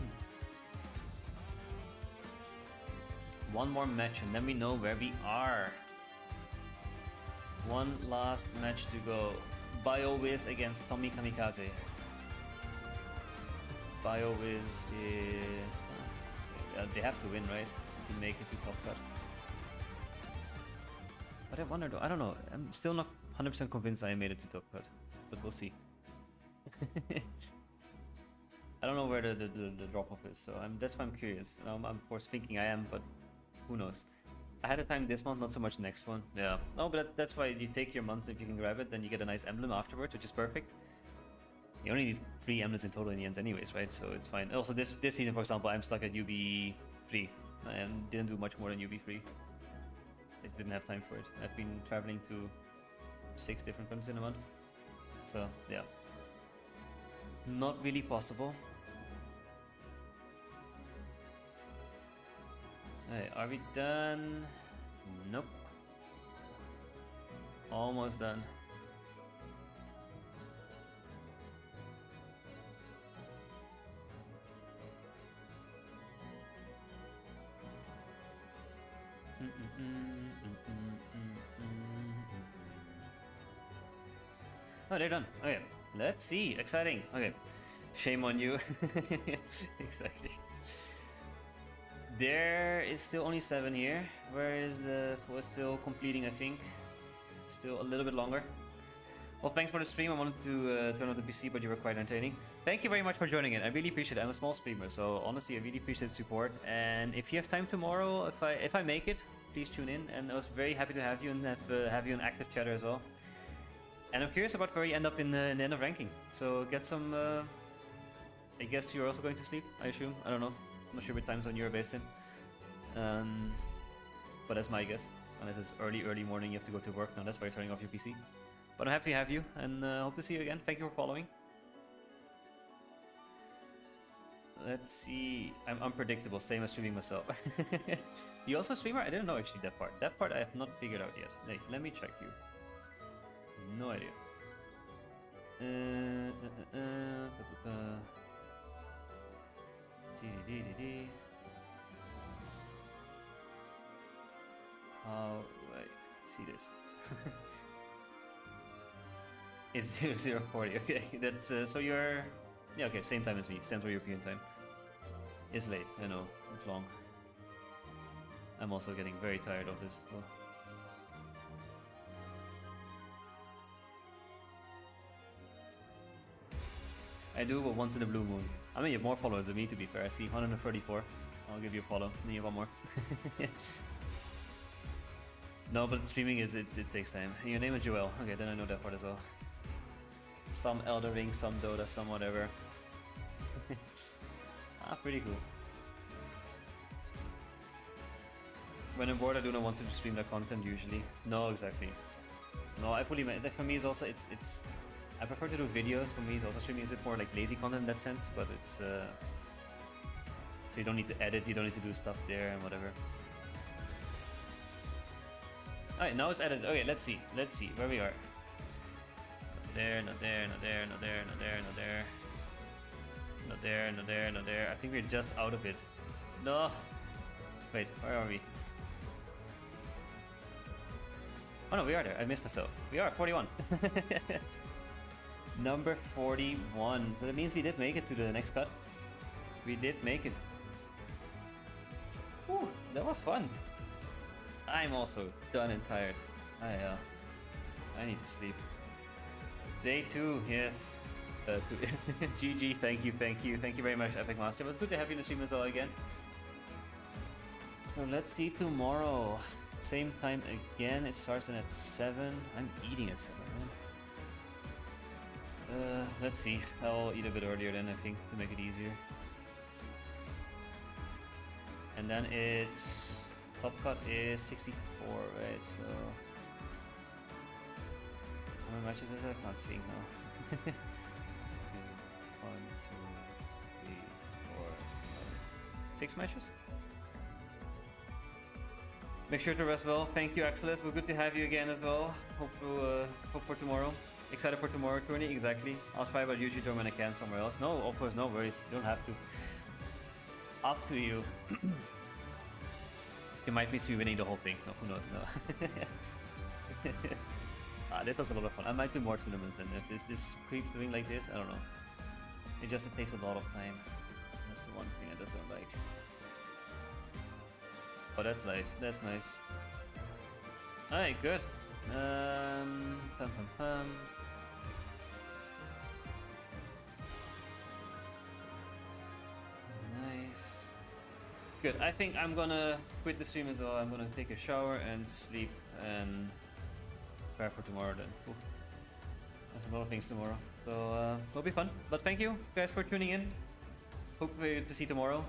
One more match and then we know where we are. One last match to go. BioWiz against Tommy Kamikaze. BioWiz they have to win, right? To make it to top cut. But I wonder though, I don't know, I'm still not 100% convinced I made it to top cut, but we'll see. I don't know where the drop off is, so that's why I'm curious. I'm of course thinking I am, but who knows. I had a time this month, not so much next one. Yeah, no, but that's why you take your months if you can grab it, then you get a nice emblem afterwards, which is perfect. You only need 3 emblems in total in the end anyways, right? So it's fine. Also this season, for example, I'm stuck at UB 3 and didn't do much more than UB 3. I just didn't have time for it. I've been traveling to 6 different countries in a month. So, yeah. Not really possible. Hey, are we done? Nope. Almost done. Oh, they're done. Okay, let's see. Exciting. Okay, shame on you. Exactly. There is still only 7 here. Where is the... was still completing, I think. Still a little bit longer. Well, thanks for the stream. I wanted to turn on the PC, but you were quite entertaining. Thank you very much for joining it. I really appreciate it. I'm a small streamer, so honestly, I really appreciate the support. And if you have time tomorrow, if I make it, please tune in. And I was very happy to have you and have you in active chatter as well. And I'm curious about where you end up in the end of ranking. So get some... I guess you're also going to sleep, I assume. I don't know. I'm not sure what time zone you're based in. But that's my guess. Unless it's early morning, you have to go to work. No, that's why you're turning off your PC. But I'm happy to have you, and hope to see you again. Thank you for following. Let's see. I'm unpredictable, same as streaming myself. You also a streamer? I didn't know actually that part. That part I have not figured out yet. Like, let me check you. No idea. How do I see this? It's 0040. Okay, that's so you're yeah. Okay, same time as me, Central European time. It's late. I know it's long. I'm also getting very tired of this. Oh. I do, but once in a blue moon. I mean, you have more followers than me, to be fair. I see 134. I'll give you a follow. Then you have one more. No, but streaming is it takes time. And your name is Joel. Okay, then I know that part as well. Some Elder Ring, some Dota, some whatever. Ah, pretty cool. When I'm bored, I do not want to stream that content usually. No, exactly. No, I fully. For me, it's also it's. I prefer to do videos. For me, it's also streaming is a bit more like lazy content in that sense, but it's so you don't need to edit, you don't need to do stuff there and whatever. Alright, now it's edited. Okay, let's see where we are. Not there, not there, not there, not there, not there, not there. Not there, not there, not there. I think we're just out of it. No. Wait, where are we? Oh no, we are there. I missed myself. We are 41. Number 41. So that means we did make it to the next cut. We did make it. Whew, that was fun. I'm also done and tired. I need to sleep. Day 2, yes. GG, thank you very much, Epic Master. It was good to have you in the stream as well again. So let's see tomorrow. Same time again. It starts in at 7. I'm eating at 7, man. Let's see. I'll eat a bit earlier then, I think, to make it easier. And then it's... Top cut is 64, right? So... How many matches is it? I can't think now. 1, 2, 3, 4, 5, 6 matches? Make sure to rest well. Thank you, Axelis. We're good to have you again as well. Hope for tomorrow. Excited for tomorrow, tourney. Exactly. I'll try about usually when I can somewhere else. No, of course, no worries. You don't have to. Up to you. You might miss me winning the whole thing. No, who knows? No. This was a lot of fun. I might do more tournaments, and if it's this keep doing like this, I don't know. It takes a lot of time. That's the one thing I just don't like. Oh, that's life. That's nice. Alright, good. Pum pum pum. Nice. Good. I think I'm gonna quit the stream as well. I'm gonna take a shower and sleep and prepare for tomorrow then. Ooh. There's a lot of things tomorrow. So it'll be fun. But thank you guys for tuning in. Hope to see you tomorrow.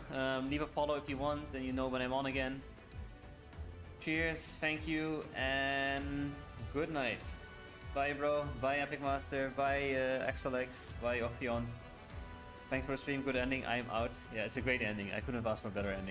Leave a follow if you want, then you know when I'm on again. Cheers, thank you, and good night. Bye, bro. Bye, Epic Master. Bye, XLX. Bye, Ophion. Thanks for the stream. Good ending. I'm out. Yeah, it's a great ending. I couldn't have asked for a better ending.